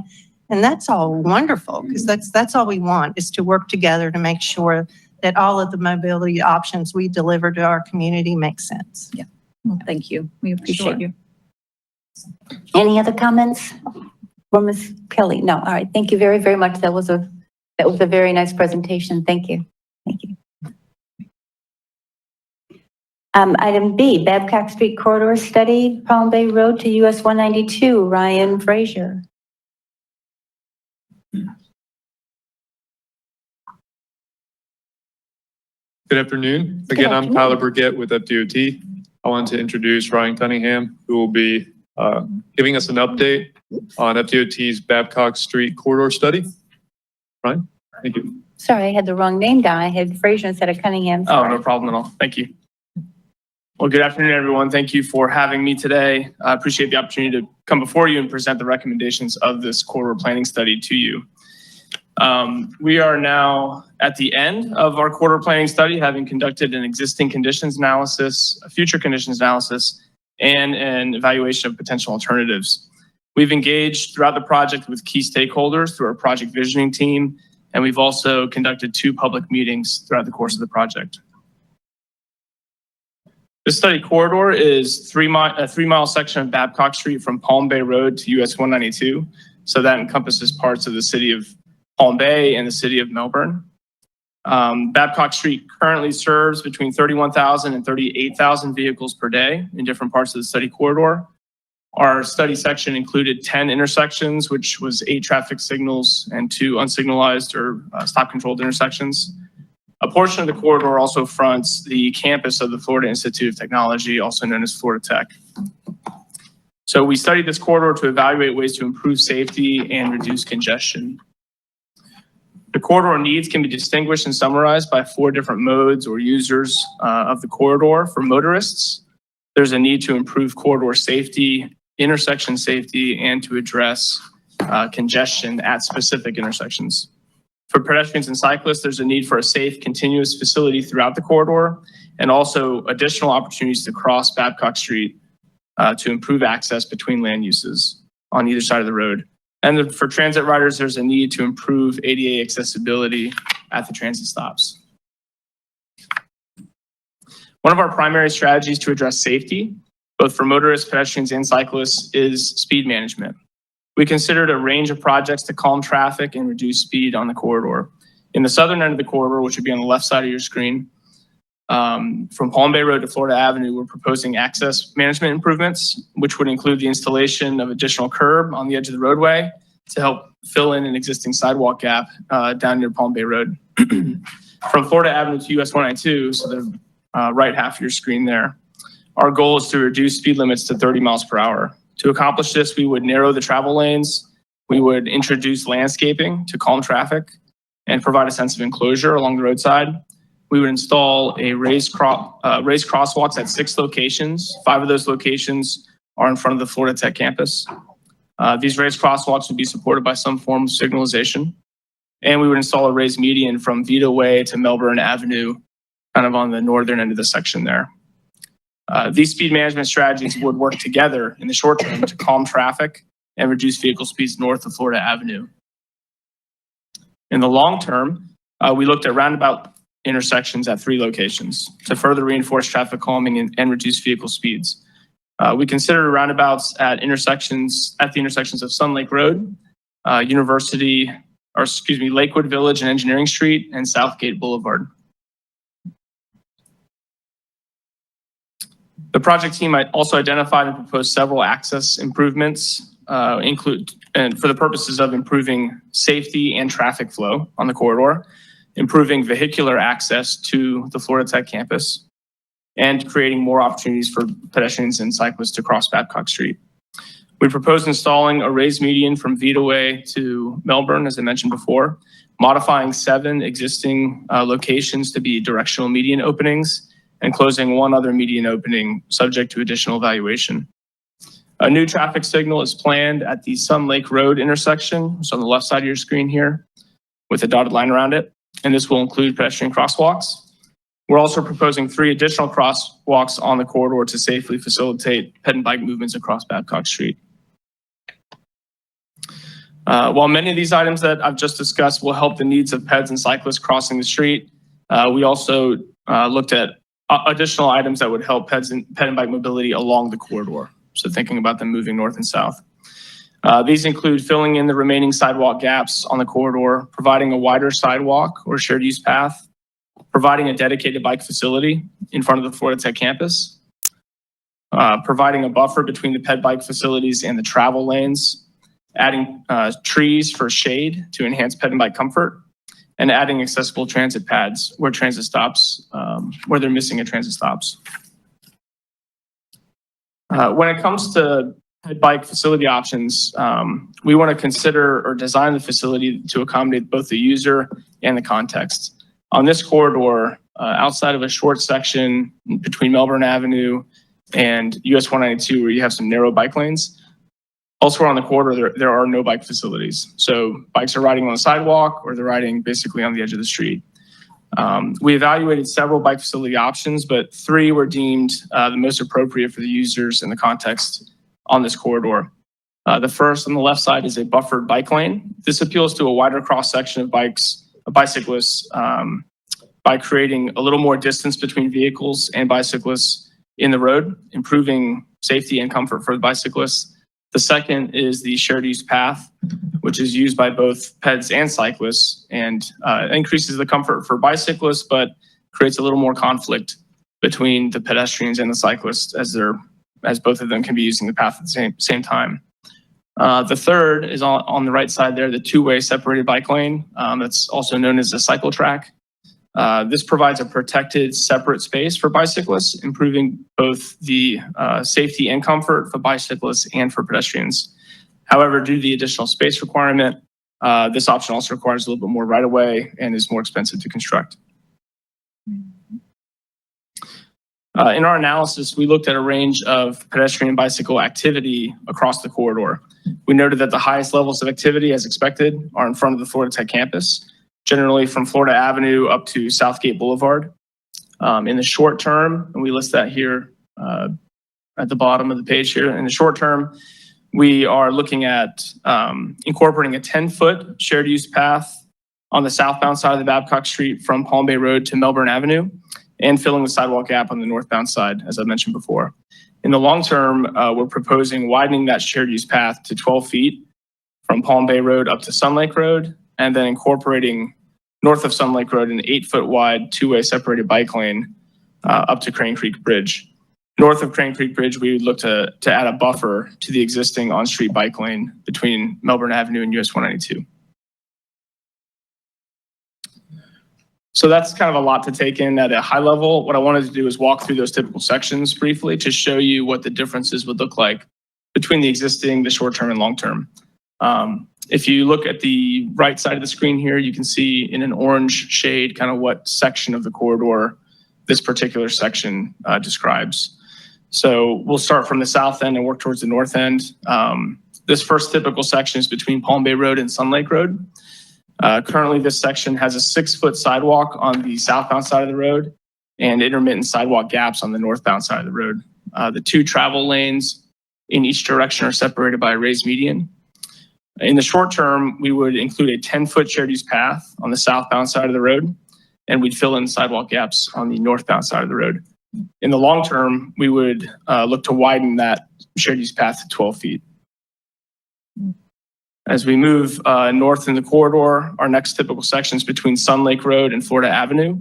And that's all wonderful because that's all we want is to work together to make sure that all of the mobility options we deliver to our community make sense. Yeah. Well, thank you. We appreciate you. Any other comments for Ms. Kelly? No. All right. Thank you very, very much. That was a very nice presentation. Thank you. Thank you. Item B, Babcock Street Corridor Study, Palm Bay Road to US 192, Ryan Frazier. Good afternoon. Again, I'm Tyler Burgett with FDOT. I want to introduce Ryan Cunningham, who will be giving us an update on FDOT's Babcock Street Corridor Study. Ryan, thank you. Sorry, I had the wrong name down. I had Frazier instead of Cunningham. Oh, no problem at all. Thank you. Well, good afternoon, everyone. Thank you for having me today. I appreciate the opportunity to come before you and present the recommendations of this corridor planning study to you. We are now at the end of our corridor planning study, having conducted an existing conditions analysis, a future conditions analysis, and an evaluation of potential alternatives. We've engaged throughout the project with key stakeholders through our project visioning team, and we've also conducted 2 public meetings throughout the course of the project. This study corridor is a 3-mile section of Babcock Street from Palm Bay Road to US 192. So that encompasses parts of the city of Palm Bay and the city of Melbourne. Babcock Street currently serves between 31,000 and 38,000 vehicles per day in different parts of the study corridor. Our study section included 10 intersections, which was 8 traffic signals and 2 unsignalized or stop-controlled intersections. A portion of the corridor also fronts the campus of the Florida Institute of Technology, also known as Florida Tech. So we studied this corridor to evaluate ways to improve safety and reduce congestion. The corridor needs can be distinguished and summarized by 4 different modes or users of the corridor. For motorists, there's a need to improve corridor safety, intersection safety, and to address congestion at specific intersections. For pedestrians and cyclists, there's a need for a safe, continuous facility throughout the corridor, and also additional opportunities to cross Babcock Street to improve access between land uses on either side of the road. And for transit riders, there's a need to improve ADA accessibility at the transit stops. One of our primary strategies to address safety, both for motorists, pedestrians, and cyclists, is speed management. We considered a range of projects to calm traffic and reduce speed on the corridor. In the southern end of the corridor, which would be on the left side of your screen, from Palm Bay Road to Florida Avenue, we're proposing access management improvements, which would include the installation of additional curb on the edge of the roadway to help fill in an existing sidewalk gap down near Palm Bay Road. From Florida Avenue to US 192, so the right half of your screen there, our goal is to reduce speed limits to 30 miles per hour. To accomplish this, we would narrow the travel lanes, we would introduce landscaping to calm traffic and provide a sense of enclosure along the roadside. We would install a raised crosswalks at 6 locations. 5 of those locations are in front of the Florida Tech campus. These raised crosswalks would be supported by some form of signalization. And we would install a raised median from Vito Way to Melbourne Avenue, kind of on the northern end of the section there. These speed management strategies would work together in the short term to calm traffic and reduce vehicle speeds north of Florida Avenue. In the long term, we looked at roundabout intersections at 3 locations to further reinforce traffic calming and reduce vehicle speeds. We considered roundabouts at the intersections of Sun Lake Road, Lakewood Village and Engineering Street, and Southgate Boulevard. The project team also identified and proposed several access improvements, for the purposes of improving safety and traffic flow on the corridor, improving vehicular access to the Florida Tech campus, and creating more opportunities for pedestrians and cyclists to cross Babcock Street. We proposed installing a raised median from Vito Way to Melbourne, as I mentioned before, modifying 7 existing locations to be directional median openings, and closing 1 other median opening subject to additional evaluation. A new traffic signal is planned at the Sun Lake Road intersection, so on the left side of your screen here, with a dotted line around it, and this will include pedestrian crosswalks. We're also proposing 3 additional crosswalks on the corridor to safely facilitate ped and bike movements across Babcock Street. While many of these items that I've just discussed will help the needs of peds and cyclists crossing the street, we also looked at additional items that would help ped and bike mobility along the corridor. So thinking about them moving north and south. These include filling in the remaining sidewalk gaps on the corridor, providing a wider sidewalk or shared use path, providing a dedicated bike facility in front of the Florida Tech campus, providing a buffer between the ped bike facilities and the travel lanes, adding trees for shade to enhance ped and bike comfort, and adding accessible transit pads where transit stops, where they're missing at transit stops. When it comes to ped bike facility options, we want to consider or design the facility to accommodate both the user and the context. On this corridor, outside of a short section between Melbourne Avenue and US 192, where you have some narrow bike lanes, elsewhere on the corridor, there are no bike facilities. So bikes are riding on the sidewalk or they're riding basically on the edge of the street. We evaluated several bike facility options, but 3 were deemed the most appropriate for the users in the context on this corridor. The first on the left side is a buffered bike lane. This appeals to a wider cross-section of bicyclists by creating a little more distance between vehicles and bicyclists in the road, improving safety and comfort for the bicyclists. The second is the shared use path, which is used by both peds and cyclists and increases the comfort for bicyclists, but creates a little more conflict between the pedestrians and the cyclists as both of them can be using the path at the same time. The third is on the right side there, the two-way separated bike lane. That's also known as a cycle track. This provides a protected separate space for bicyclists, improving both the safety and comfort for bicyclists and for pedestrians. However, due to the additional space requirement, this option also requires a little bit more right-of-way and is more expensive to construct. In our analysis, we looked at a range of pedestrian and bicycle activity across the corridor. We noted that the highest levels of activity, as expected, are in front of the Florida Tech campus, generally from Florida Avenue up to Southgate Boulevard. In the short term, and we list that here at the bottom of the page here, in the short term, we are looking at incorporating a 10-foot shared use path on the southbound side of the Babcock Street from Palm Bay Road to Melbourne Avenue, and filling the sidewalk gap on the northbound side, as I mentioned before. In the long term, we're proposing widening that shared use path to 12 feet from Palm Bay Road up to Sun Lake Road, and then incorporating north of Sun Lake Road an 8-foot wide two-way separated bike lane up to Crane Creek Bridge. North of Crane Creek Bridge, we would look to add a buffer to the existing on-street bike lane between Melbourne Avenue and US 192. So that's kind of a lot to take in at a high level. What I wanted to do is walk through those typical sections briefly to show you what the differences would look like between the existing, the short term and long term. If you look at the right side of the screen here, you can see in an orange shade kind of what section of the corridor this particular section describes. So we'll start from the south end and work towards the north end. This first typical section is between Palm Bay Road and Sun Lake Road. Currently, this section has a 6-foot sidewalk on the southbound side of the road and intermittent sidewalk gaps on the northbound side of the road. The two travel lanes in each direction are separated by a raised median. In the short term, we would include a 10-foot shared use path on the southbound side of the road, and we'd fill in sidewalk gaps on the northbound side of the road. In the long term, we would look to widen that shared use path to 12 feet. As we move north in the corridor, our next typical section is between Sun Lake Road and Florida Avenue.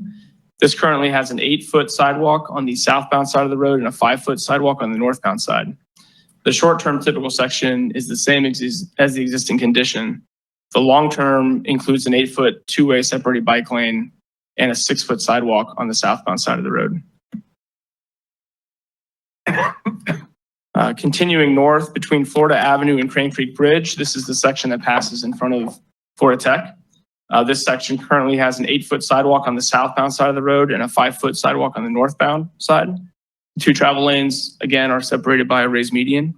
This currently has an 8-foot sidewalk on the southbound side of the road and a 5-foot sidewalk on the northbound side. The short-term typical section is the same as the existing condition. The long-term includes an 8-foot two-way separated bike lane and a 6-foot sidewalk on the southbound side of the road. Continuing north between Florida Avenue and Crane Creek Bridge, this is the section that passes in front of Florida Tech. This section currently has an 8-foot sidewalk on the southbound side of the road and a 5-foot sidewalk on the northbound side. The two travel lanes, again, are separated by a raised median.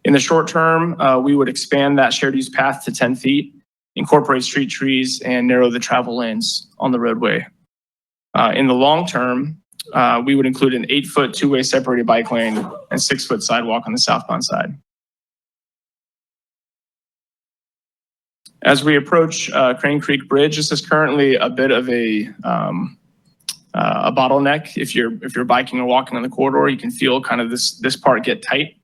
In the short term, we would expand that shared use path to 10 feet, incorporate street trees, and narrow the travel lanes on the roadway. In the long term, we would include an 8-foot two-way separated bike lane and 6-foot sidewalk on the southbound side. As we approach Crane Creek Bridge, this is currently a bit of a bottleneck. If you're biking or walking on the corridor, you can feel kind of this part get tight.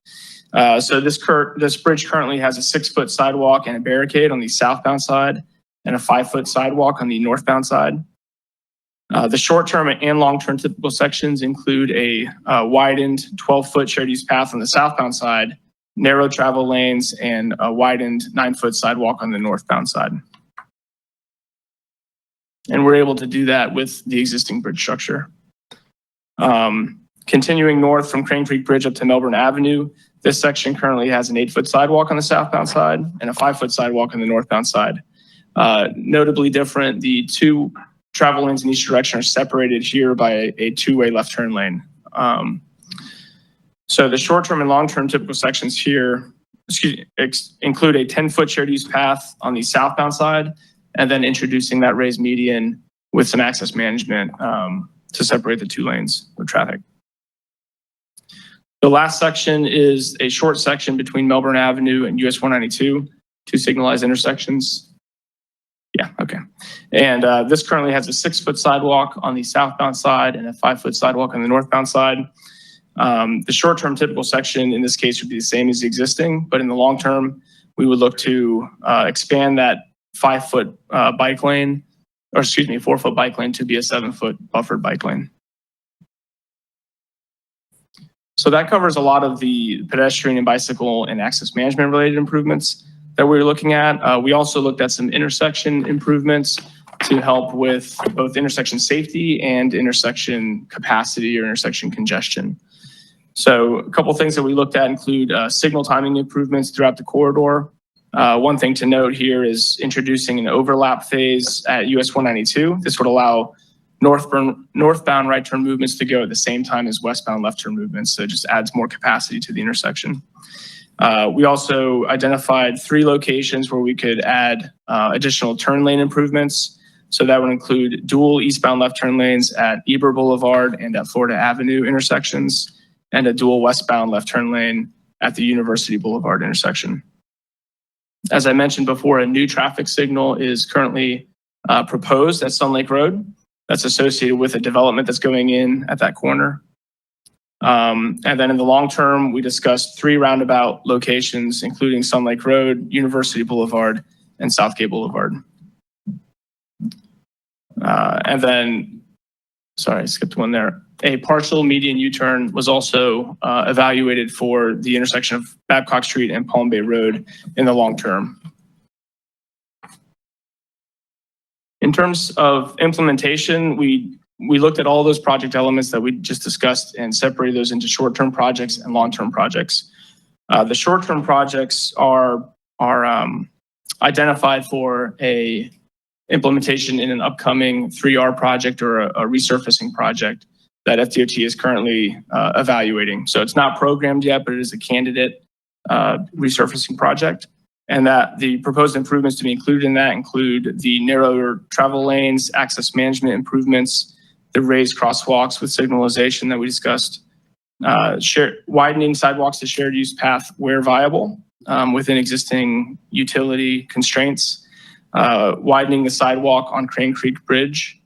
So this bridge currently has a 6-foot sidewalk and a barricade on the southbound side and a 5-foot sidewalk on the northbound side. The short-term and long-term typical sections include a widened 12-foot shared use path on the southbound side, narrow travel lanes, and a widened 9-foot sidewalk on the northbound side. And we're able to do that with the existing bridge structure. Continuing north from Crane Creek Bridge up to Melbourne Avenue, this section currently has an 8-foot sidewalk on the southbound side and a 5-foot sidewalk on the northbound side. Notably different, the two travel lanes in each direction are separated here by a two-way left turn lane. So the short-term and long-term typical sections here include a 10-foot shared use path on the southbound side, and then introducing that raised median with some access management to separate the two lanes of traffic. The last section is a short section between Melbourne Avenue and US 192, two signalized intersections. Yeah, okay. And this currently has a 6-foot sidewalk on the southbound side and a 5-foot sidewalk on the northbound side. The short-term typical section in this case would be the same as the existing, but in the long term, we would look to expand that 5-foot bike lane, or excuse me, 4-foot bike lane to be a 7-foot buffered bike lane. So that covers a lot of the pedestrian and bicycle and access management related improvements that we were looking at. We also looked at some intersection improvements to help with both intersection safety and intersection capacity or intersection congestion. So a couple of things that we looked at include signal timing improvements throughout the corridor. One thing to note here is introducing an overlap phase at US 192. This would allow northbound right turn movements to go at the same time as westbound left turn movements. So it just adds more capacity to the intersection. We also identified 3 locations where we could add additional turn lane improvements. So that would include dual eastbound left turn lanes at Eber Boulevard and at Florida Avenue intersections, and a dual westbound left turn lane at the University Boulevard intersection. As I mentioned before, a new traffic signal is currently proposed at Sun Lake Road. That's associated with a development that's going in at that corner. And then in the long term, we discussed 3 roundabout locations, including Sun Lake Road, University Boulevard, and Southgate Boulevard. And then, sorry, I skipped one there. A partial median U-turn was also evaluated for the intersection of Babcock Street and Palm Bay Road in the long term. In terms of implementation, we looked at all those project elements that we just discussed and separated those into short-term projects and long-term projects. The short-term projects are identified for a implementation in an upcoming 3R project or a resurfacing project that FDOT is currently evaluating. So it's not programmed yet, but it is a candidate resurfacing project. And that the proposed improvements to be included in that include the narrower travel lanes, access management improvements, the raised crosswalks with signalization that we discussed, widening sidewalks to shared use path where viable within existing utility constraints, widening the sidewalk on Crane Creek Bridge,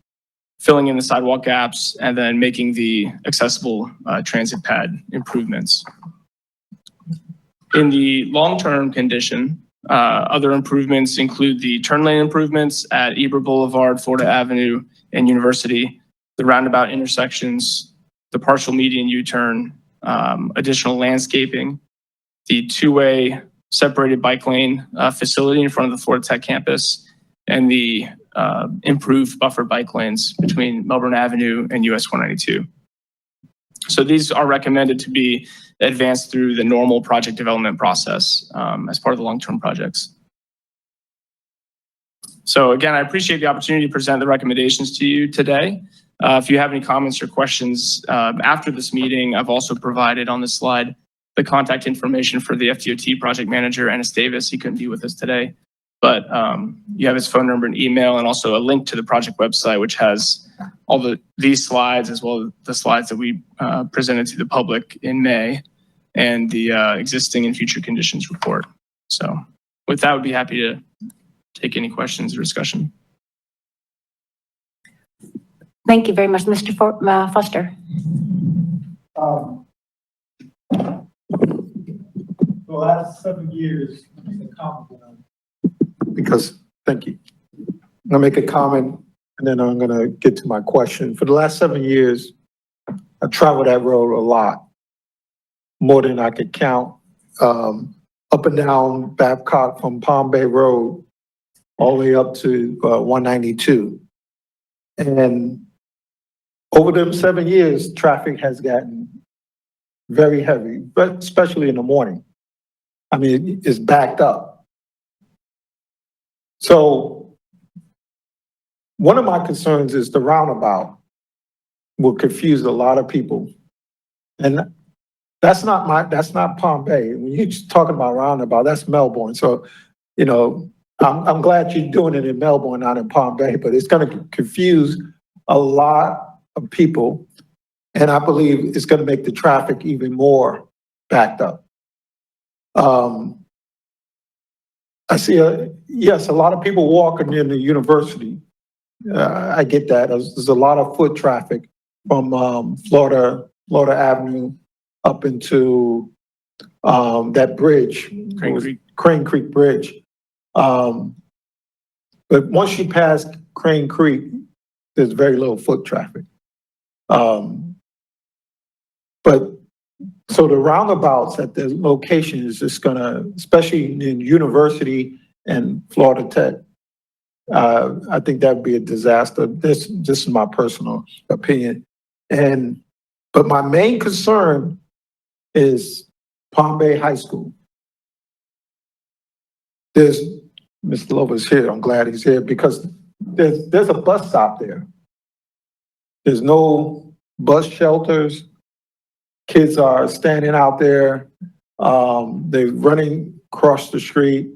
filling in the sidewalk gaps, and then making the accessible transit pad improvements. In the long-term condition, other improvements include the turn lane improvements at Eber Boulevard, Florida Avenue, and University, the roundabout intersections, the partial median U-turn, additional landscaping, the 2-way separated bike lane facility in front of the Florida Tech campus, and the improved buffer bike lanes between Melbourne Avenue and US 192. So these are recommended to be advanced through the normal project development process as part of the long-term projects. So again, I appreciate the opportunity to present the recommendations to you today. If you have any comments or questions after this meeting, I've also provided on this slide the contact information for the FDOT project manager, Ennis Davis. He couldn't be with us today, but you have his phone number and email, and also a link to the project website, which has all these slides, as well as the slides that we presented to the public in May, and the existing and future conditions report. So with that, I would be happy to take any questions or discussion. Thank you very much, Mr. Foster. The last 7 years, because, thank you. I'm gonna make a comment and then I'm gonna get to my question. For the last 7 years, I traveled that road a lot, more than I could count, up and down Babcock from Palm Bay Road, all the way up to 192. And over them 7 years, traffic has gotten very heavy, but especially in the morning. I mean, it's backed up. So one of my concerns is the roundabout will confuse a lot of people. And that's not Palm Bay. When you're talking about roundabout, that's Melbourne. So, you know, I'm glad you're doing it in Melbourne, not in Palm Bay, but it's going to confuse a lot of people And I believe it's gonna make the traffic even more backed up. I see, yes, a lot of people walking in the university. I get that. There's a lot of foot traffic from Florida Avenue up into that bridge. Crane Creek Bridge. But once you pass Crane Creek, there's very little foot traffic. But so the roundabouts at the location is just gonna, especially in University and Florida Tech, I think that'd be a disaster. This is my personal opinion. But my main concern is Palm Bay High School. There's, Mr. Lova's here, I'm glad he's here, because there's a bus stop there. There's no bus shelters. Kids are standing out there. They're running across the street.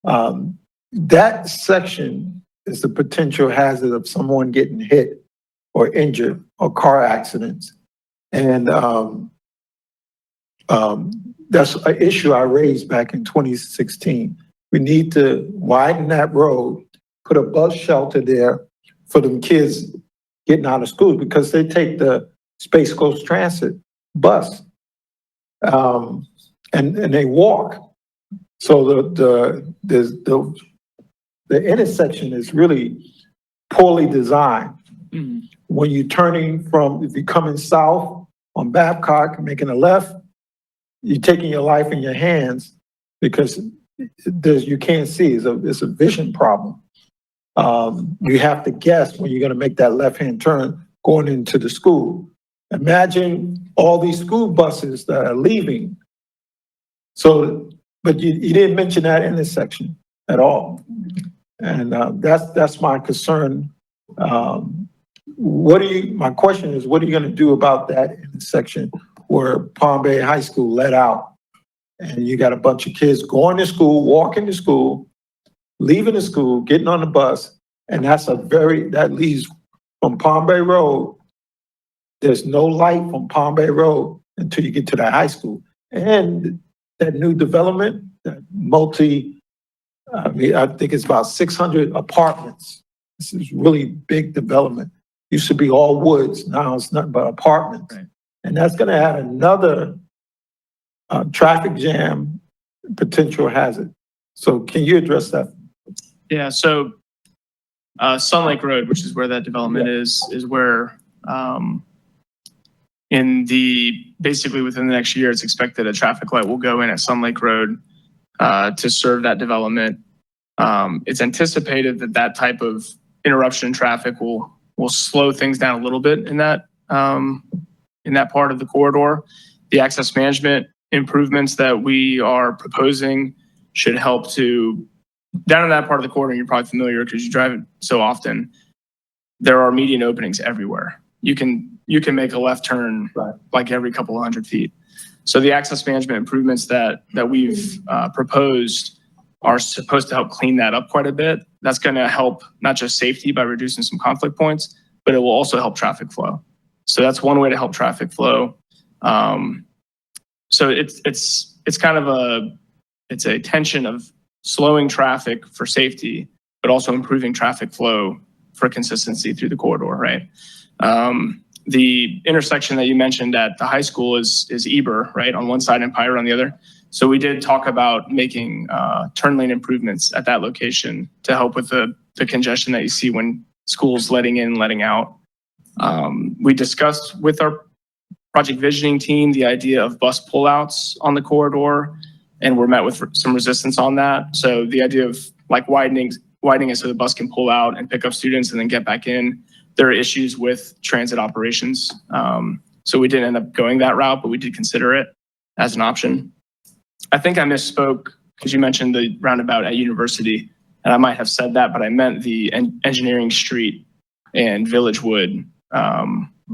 That section is the potential hazard of someone getting hit or injured or car accidents. And that's an issue I raised back in 2016. We need to widen that road, put a bus shelter there for them kids getting out of school, because they take the Space Coast Transit bus and they walk. So the intersection is really poorly designed. Mm-hmm. When you're turning if you're coming south on Babcock, making a left, you're taking your life in your hands, because you can't see. It's a vision problem. You have to guess when you're going to make that left-hand turn going into the school. Imagine all these school buses that are leaving. So, but you didn't mention that intersection at all. And that's my concern. My question is, what are you going to do about that intersection where Palm Bay High School let out? And you got a bunch of kids going to school, walking to school, leaving the school, getting on the bus. And that leads from Palm Bay Road. There's no light from Palm Bay Road until you get to that high school. And that new development, I think it's about 600 apartments. This is really big development. Used to be all woods, now it's nothing but apartments. Right. And that's gonna add another traffic jam, potential hazard. So can you address that? Yeah, so Sun Lake Road, which is where that development is where basically within the next year, it's expected a traffic light will go in at Sun Lake Road to serve that development. It's anticipated that type of interruption in traffic will slow things down a little bit in that part of the corridor. The access management improvements that we are proposing should help down in that part of the corridor. You're probably familiar because you drive it so often. There are median openings everywhere. You can make a left turn like every couple of 100 feet. So the access management improvements that we've proposed are supposed to help clean that up quite a bit. That's going to help not just safety by reducing some conflict points, but it will also help traffic flow. So that's one way to help traffic flow. So it's kind of a tension of slowing traffic for safety, but also improving traffic flow for consistency through the corridor, right? The intersection that you mentioned at the high school is Eber, right, on one side and Pyre on the other. So we did talk about making turn lane improvements at that location to help with the congestion that you see when schools letting in, letting out. We discussed with our project visioning team the idea of bus pullouts on the corridor, and we're met with some resistance on that. So the idea of like widening it so the bus can pull out and pick up students and then get back in. There are issues with transit operations. So we didn't end up going that route, but we did consider it as an option. I think I misspoke because you mentioned the roundabout at University, and I might have said that, but I meant the Engineering Street and Village Wood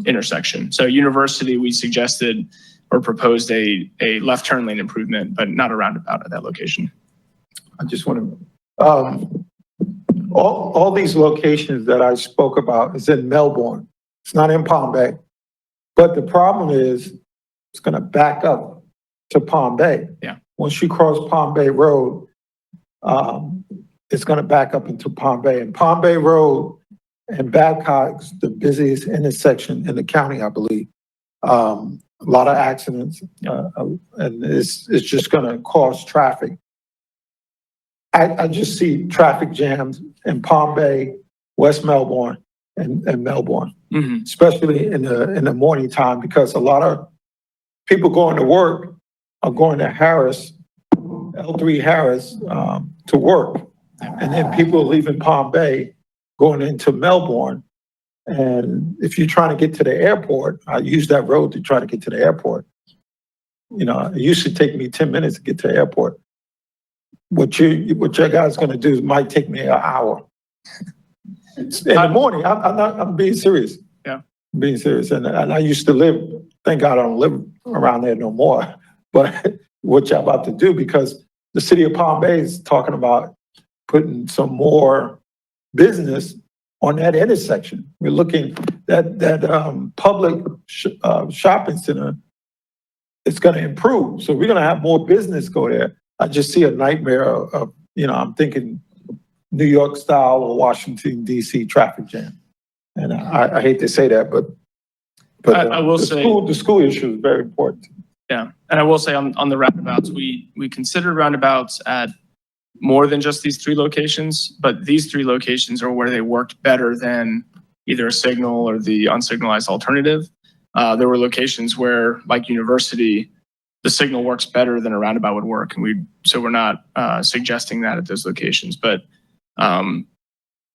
intersection. So University, we suggested or proposed a left turn lane improvement, but not a roundabout at that location. I just want to, all these locations that I spoke about is in Melbourne. It's not in Palm Bay. But the problem is, it's gonna back up to Palm Bay. Yeah. Once you cross Palm Bay Road, it's gonna back up into Palm Bay. And Palm Bay Road and Babcock's the busiest intersection in the county, I believe. A lot of accidents, and it's just gonna cause traffic. I just see traffic jams in Palm Bay, West Melbourne, and Melbourne, especially in the morning time, because a lot of people going to work are going to Harris, L3 Harris, to work. And then people are leaving Palm Bay, going into Melbourne. And if you're trying to get to the airport, I use that road to try to get to the airport. You know, it used to take me 10 minutes to get to the airport. What your guy's gonna do might take me an hour. In the morning, I'm being serious. Yeah. I'm being serious. And I used to live, thank God I don't live around there no more. But what y'all about to do, because the city of Palm Bay is talking about putting some more business on that intersection. We're looking that public shopping center, it's gonna improve. So we're gonna have more business go there. I just see a nightmare of, I'm thinking New York style or Washington DC traffic jam. And I hate to say that, but I will say the school issue is very important. Yeah, and I will say on the roundabouts, we considered roundabouts at more than just these 3 locations, but these 3 locations are where they worked better than either a signal or the unsignalized alternative. There were locations where, like University, the signal works better than a roundabout would work, and so we're not suggesting that at those locations. But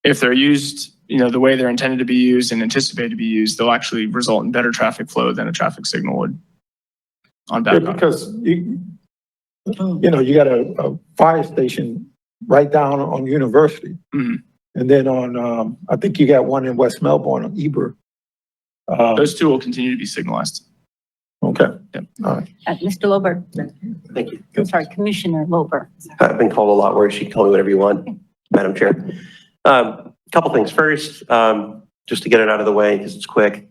if they're used, the way they're intended to be used and anticipated to be used, they'll actually result in better traffic flow than a traffic signal would on Yeah, Babcock. because you got a fire station right down on University. Mhm. And then on, I think you got one in West Melbourne on Eber. Those 2 will continue to be signalized. Okay. Yep. All right. Mr. Lober. Thank you. I'm sorry, Commissioner Lober. I've been called a lot worse. You can call me whatever you want, Madam Chair. Couple things. First, just to get it out of the way because it's quick.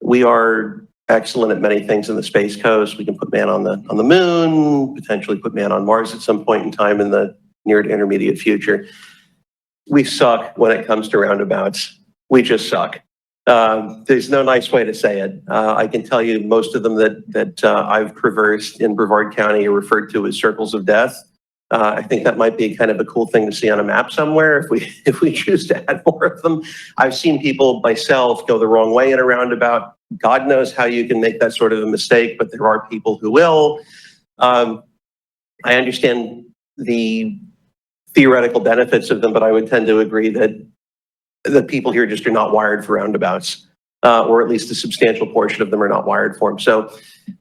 We are excellent at many things in the Space Coast. We can put man on the moon, potentially put man on Mars at some point in time in the near to intermediate future. We suck when it comes to roundabouts. We just suck. There's no nice way to say it. I can tell you most of them that I've traversed in Brevard County are referred to as circles of death. I think that might be kind of a cool thing to see on a map somewhere if we choose to add more of them. I've seen people myself go the wrong way in a roundabout. God knows how you can make that sort of a mistake, but there are people who will. I understand the theoretical benefits of them, but I would tend to agree that the people here just are not wired for roundabouts, or at least a substantial portion of them are not wired for them. So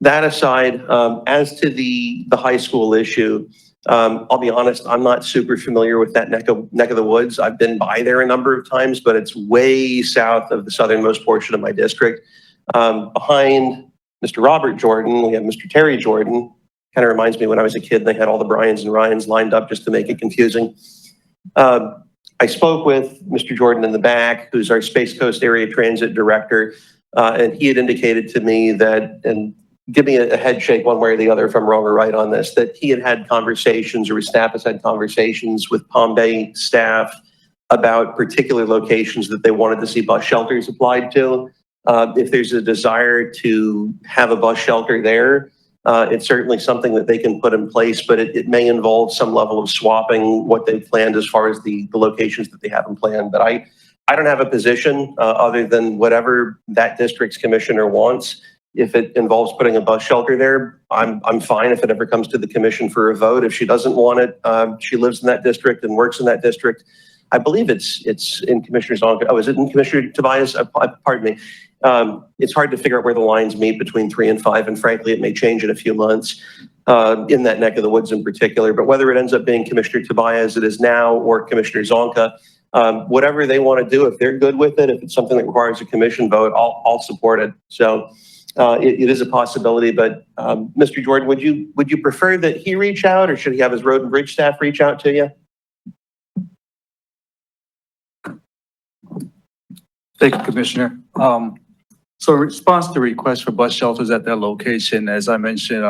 that aside, as to the high school issue, I'll be honest, I'm not super familiar with that neck of the woods. I've been by there a number of times, but it's way south of the southernmost portion of my district. Behind Mr. Robert Jordan, we have Mr. Terry Jordan. Kind of reminds me when I was a kid, they had all the Bryans and Ryans lined up just to make it confusing. I spoke with Mr. Jordan in the back, who's our Space Coast Area Transit Director, and he had indicated to me that, and give me a head shake one way or the other if I'm wrong or right on this, that he had had conversations, or his staff has had conversations with Palm Bay staff about particular locations that they wanted to see bus shelters applied to. If there's a desire to have a bus shelter there, it's certainly something that they can put in place, but it may involve some level of swapping what they've planned as far as the locations that they haven't planned. But I don't have a position other than whatever that district's commissioner wants. If it involves putting a bus shelter there, I'm fine if it ever comes to the commission for a vote. If she doesn't want it, she lives in that district and works in that district. I believe it's in Commissioner Zonka. Oh, is it in Commissioner Tobias? Pardon me. It's hard to figure out where the lines meet between 3 and 5, and frankly, it may change in a few months in that neck of the woods in particular. But whether it ends up being Commissioner Tobias as it is now or Commissioner Zonka, whatever they want to do, if they're good with it, if it's something that requires a commission vote, I'll support it. So it is a possibility. But Mr. Jordan, would you prefer that he reach out, or should he have his road and bridge staff reach out to you? Thank you, Commissioner. So in response to requests for bus shelters at that location, as I mentioned,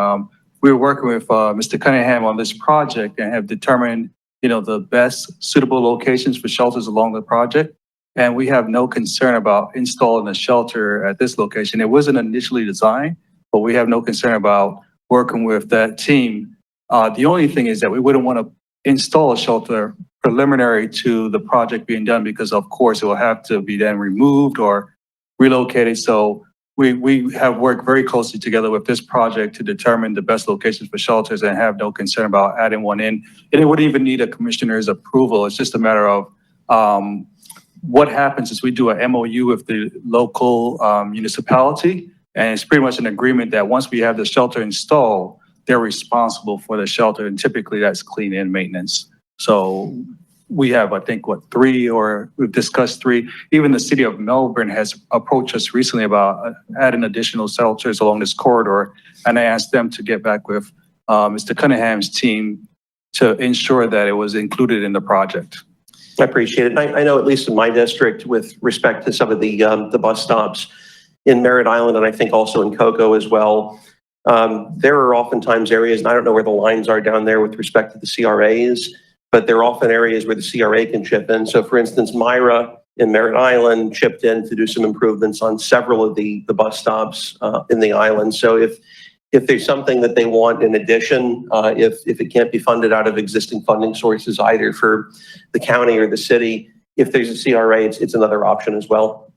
we were working with Mr. Cunningham on this project and have determined, the best suitable locations for shelters along the project. And we have no concern about installing a shelter at this location. It wasn't initially designed, but we have no concern about working with that team. The only thing is that we wouldn't want to install a shelter preliminary to the project being done because of course it will have to be then removed or relocated. So we have worked very closely together with this project to determine the best locations for shelters and have no concern about adding one in. And it wouldn't even need a commissioner's approval. It's just a matter of what happens is we do a MOU with the local municipality, and it's pretty much an agreement that once we have the shelter installed, they're responsible for the shelter, and typically that's clean and maintenance. So we have, I think, we've discussed 3. Even the city of Melbourne has approached us recently about adding additional shelters along this corridor, and I asked them to get back with Mr. Cunningham's team to ensure that it was included in the project. I appreciate it. I know at least in my district, with respect to some of the bus stops in Merritt Island, and I think also in Cocoa as well, there are oftentimes areas, and I don't know where the lines are down there with respect to the CRAs, but there are often areas where the CRA can chip in. So for instance, Myra in Merritt Island chipped in to do some improvements on several of the bus stops in the island. So if there's something that they want in addition, if it can't be funded out of existing funding sources, either for the county or the city, if there's a CRA, it's another option as well.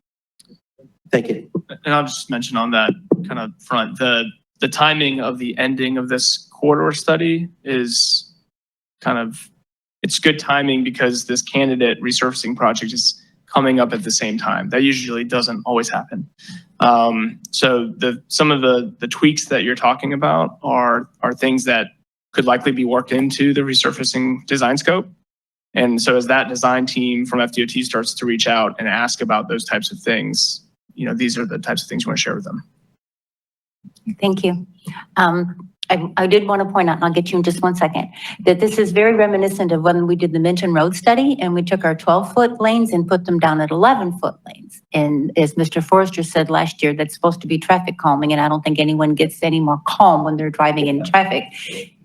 Thank you. And I'll just mention on that kind of front, the timing of the ending of this corridor study is it's good timing because this candidate resurfacing project is coming up at the same time. That usually doesn't always happen. So some of the tweaks that you're talking about are things that could likely be worked into the resurfacing design scope. And so as that design team from FDOT starts to reach out and ask about those types of things, these are the types of things you want to share with them. Thank you. I did want to point out, and I'll get you in just one second, that this is very reminiscent of when we did the Minton Road study and we took our 12-foot lanes and put them down at 11-foot lanes. And as Mr. Forrester said last year, that's supposed to be traffic calming, and I don't think anyone gets any more calm when they're driving in traffic.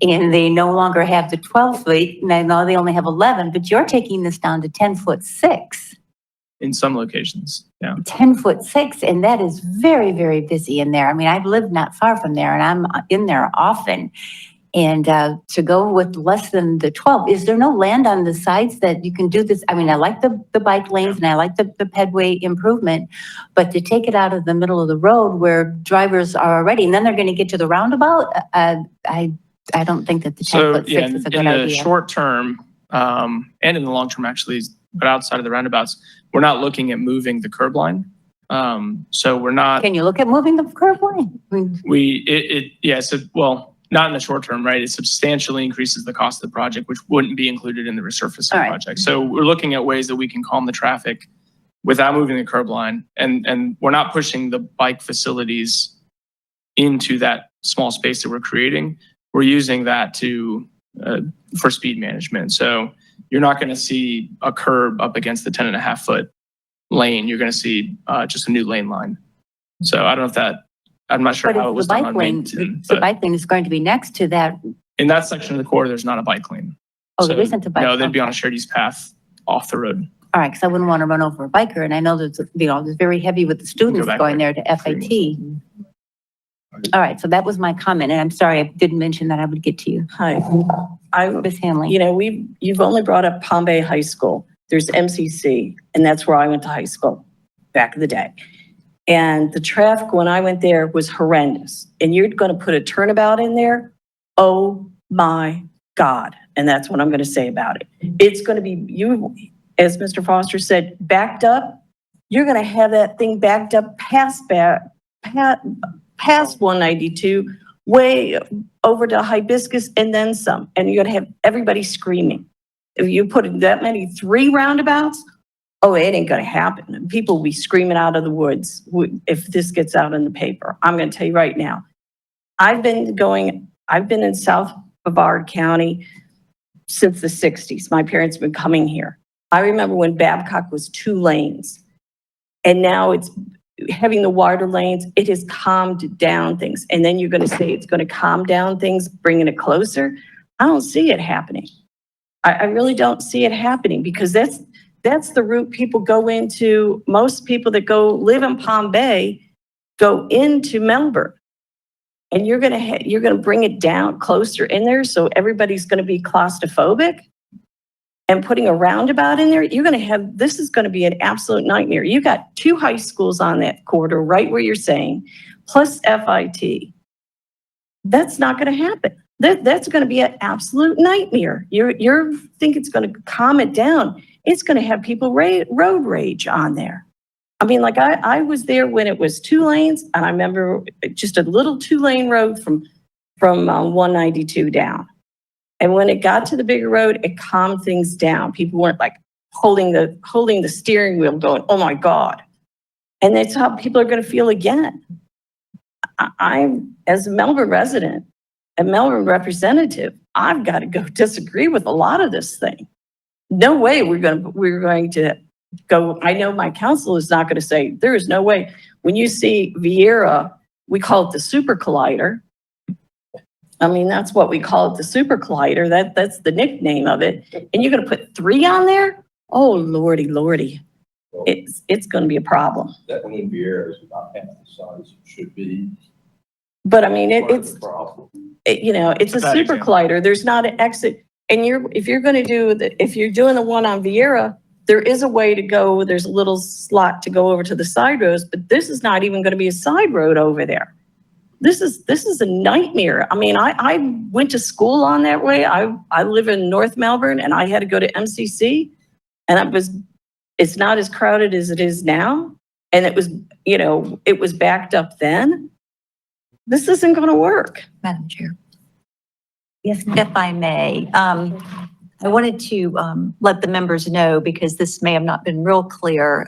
And they no longer have the 12 feet, and I know they only have 11, but you're taking this down to 10'6". In some locations, yeah. 10'6", and that is very, very busy in there. I mean, I've lived not far from there, and I'm in there often. And to go with less than the 12, is there no land on the sides that you can do this? I mean, I like the bike lanes and I like the pedway improvement, but to take it out of the middle of the road where drivers are already, and then they're going to get to the roundabout, I don't think that the 10'6" is a good idea. In the short term, and in the long term, actually, but outside of the roundabouts, we're not looking at moving the curb line. So we're not. Can you look at moving the curb line? Not in the short term, right? It substantially increases the cost of the project, which wouldn't be included in the resurfacing project. So we're looking at ways that we can calm the traffic without moving the curb line. And we're not pushing the bike facilities into that small space that we're creating. We're using that for speed management. So you're not going to see a curb up against the 10.5-foot lane. You're going to see just a new lane line. So I don't know if that, I'm not sure how it was done on Minton. The bike lane is going to be next to that. In that section of the corridor, there's not a bike lane. Oh, there isn't a bike lane? No, they'd be on a shared use path off the road. All right, because I wouldn't want to run over a biker, and I know that, it's very heavy with the students going there to FAT. All right, so that was my comment, and I'm sorry I didn't mention that I would get to you. Hi. Miss Hanley. You've only brought up Palm Bay High School. There's MCC, and that's where I went to high school back in the day. And the traffic when I went there was horrendous. And you're going to put a turnabout in there? Oh my God. And that's what I'm going to say about it. It's going to be, as Mr. Foster said, backed up. You're going to have that thing backed up past 192, way over to Hibiscus and then some. And you're going to have everybody screaming. If you put in that many 3 roundabouts, oh, it ain't going to happen. People will be screaming out of the woods if this gets out in the paper. I'm going to tell you right now. I've been in South Brevard County since the 60s. My parents have been coming here. I remember when Babcock was 2 lanes. And now having the wider lanes, it has calmed down things. And then you're going to say it's going to calm down things, bringing it closer. I don't see it happening. I really don't see it happening because that's the route people go into. Most people that live in Palm Bay go into Melbourne. And you're going to bring it down closer in there. So everybody's going to be claustrophobic. And putting a roundabout in there, this is going to be an absolute nightmare. You got 2 high schools on that corridor, right where you're saying, plus FIT. That's not going to happen. That's going to be an absolute nightmare. You think it's going to calm it down. It's going to have people road rage on there. I mean, like I was there when it was 2 lanes, and I remember just a little 2-lane road from 192 down. And when it got to the bigger road, it calmed things down. People weren't like holding the steering wheel going, oh my God. And that's how people are going to feel again. I'm, as a Melbourne resident, a Melbourne representative, I've got to go disagree with a lot of this thing. No way we're going to go. I know my council is not going to say, there is no way. When you see Vieira, we call it the super collider. I mean, that's what we call it, the super collider. That's the nickname of it. And you're going to put 3 on there? Oh, Lordy. It's going to be a problem. That one in Vieira is about half the size it should be. But I mean, it's a super collider. There's not an exit. And if you're doing the one on Vieira, there is a way to go. There's a little slot to go over to the side roads, but this is not even going to be a side road over there. This is a nightmare. I mean, I went to school on that way. I live in North Melbourne, and I had to go to MCC, and it's not as crowded as it is now. And it was backed up then. This isn't going to work. Madam Chair. Yes, If I may, I wanted to let the members know, because this may have not been real clear.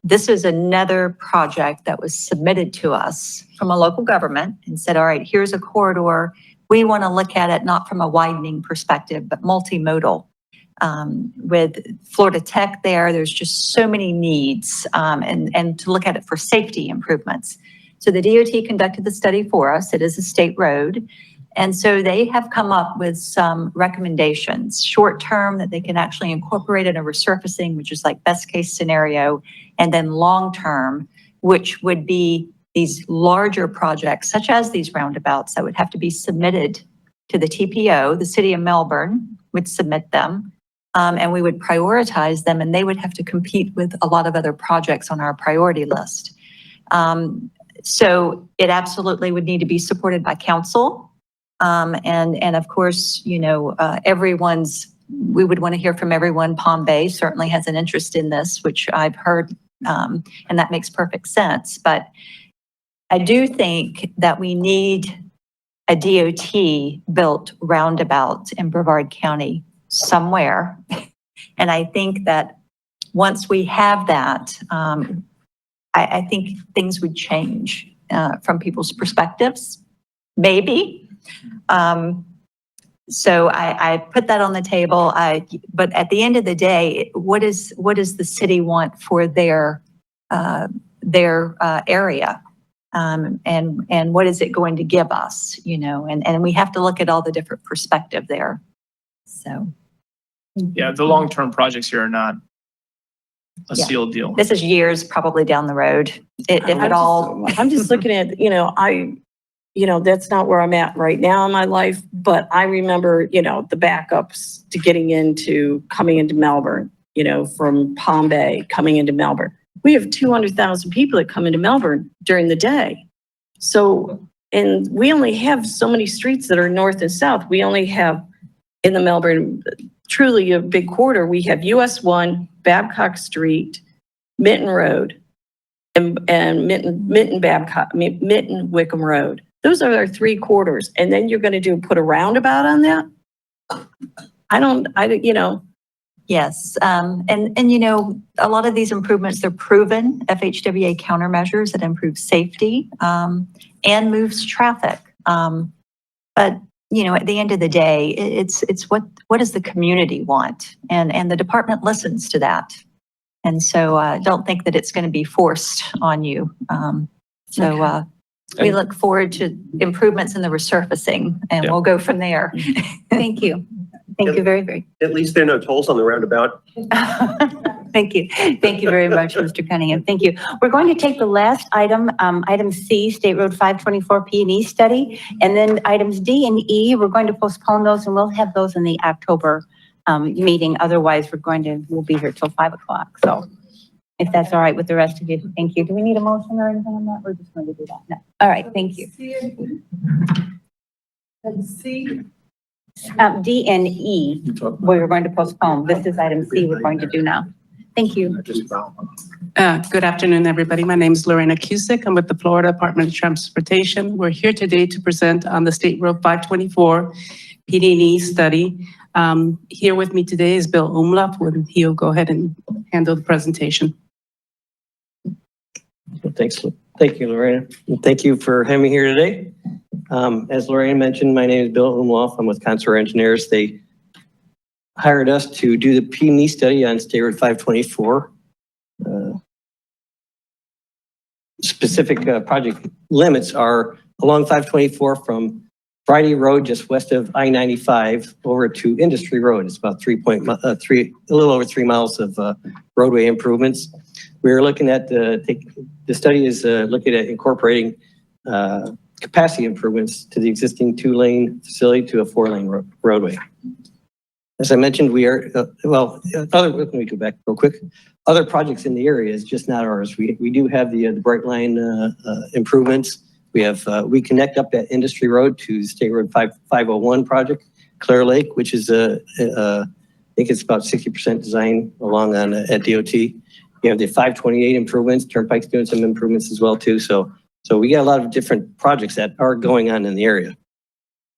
This is another project that was submitted to us from a local government and said, all right, here's a corridor. We want to look at it not from a widening perspective, but multimodal. With Florida Tech there's just so many needs, and to look at it for safety improvements. So the DOT conducted the study for us. It is a state road. And so they have come up with some recommendations, short term, that they can actually incorporate in a resurfacing, which is like best case scenario, and then long term, which would be these larger projects, such as these roundabouts, that would have to be submitted to the TPO. The city of Melbourne would submit them, and we would prioritize them, and they would have to compete with a lot of other projects on our priority list. So it absolutely would need to be supported by council. And of course, we would want to hear from everyone. Palm Bay certainly has an interest in this, which I've heard, and that makes perfect sense. But I do think that we need a DOT built roundabout in Brevard County somewhere. And I think that once we have that, I think things would change from people's perspectives, maybe. So I put that on the table. But at the end of the day, what does the city want for their area? And what is it going to give us, and we have to look at all the different perspective there. So. Yeah, the long-term projects here are not a sealed deal. This is years probably down the road, if at all. I'm just looking at, that's not where I'm at right now in my life, but I remember, the backups to coming into Melbourne, from Palm Bay, coming into Melbourne. We have 200,000 people that come into Melbourne during the day. So, and we only have so many streets that are north and south. We only have in the Melbourne, truly a big quarter, we have US 1, Babcock Street, Minton Road, and Minton Wickham Road. Those are our 3 quarters. And then you're going to put a roundabout on that? Yes. And a lot of these improvements, they're proven FHWA countermeasures that improve safety, and moves traffic. But at the end of the day, it's what does the community want? And the department listens to that. And so don't think that it's going to be forced on you. We look forward to improvements in the resurfacing, and we'll go from there. Thank you. Thank you very, very. At least there are no tolls on the roundabout. Thank you. Thank you very much, Mr. Cunningham. Thank you. We're going to take the last item, item C, State Road 524 P&E study, and then items D and E, we're going to postpone those and we'll have those in the October meeting. Otherwise, we'll be here till 5 o'clock. So if that's all right with the rest of you, thank you. Do we need a motion or anything on that? We're just going to do that. No. All right. Thank you. C. D and E, we're going to postpone. This is item C we're going to do now. Thank you. Good afternoon, everybody. My name is Lorena Cusick. I'm with the Florida Department of Transportation. We're here today to present on the State Road 524 PD&E study. Here with me today is Bill Umlauf, and he'll go ahead and handle the presentation. Thanks. Thank you, Lorena. And thank you for having me here today. As Lorena mentioned, my name is Bill Umlauf. I'm with Contour Engineers. They hired us to do the P&E study on State Road 524. Specific project limits are along 524 from Friday Road just west of I-95 over to Industry Road. It's about a little over 3 miles of roadway improvements. We're looking at the study is looking at incorporating capacity improvements to the existing 2-lane facility to a 4-lane roadway. As I mentioned, we are, let me go back real quick. Other projects in the area is just not ours. We do have the Bright Line improvements. We connect up that Industry Road to State Road 501 project, Clear Lake, which is I think it's about 60% design along at DOT. You have the 528 improvements. Turnpike's doing some improvements as well too. So we got a lot of different projects that are going on in the area.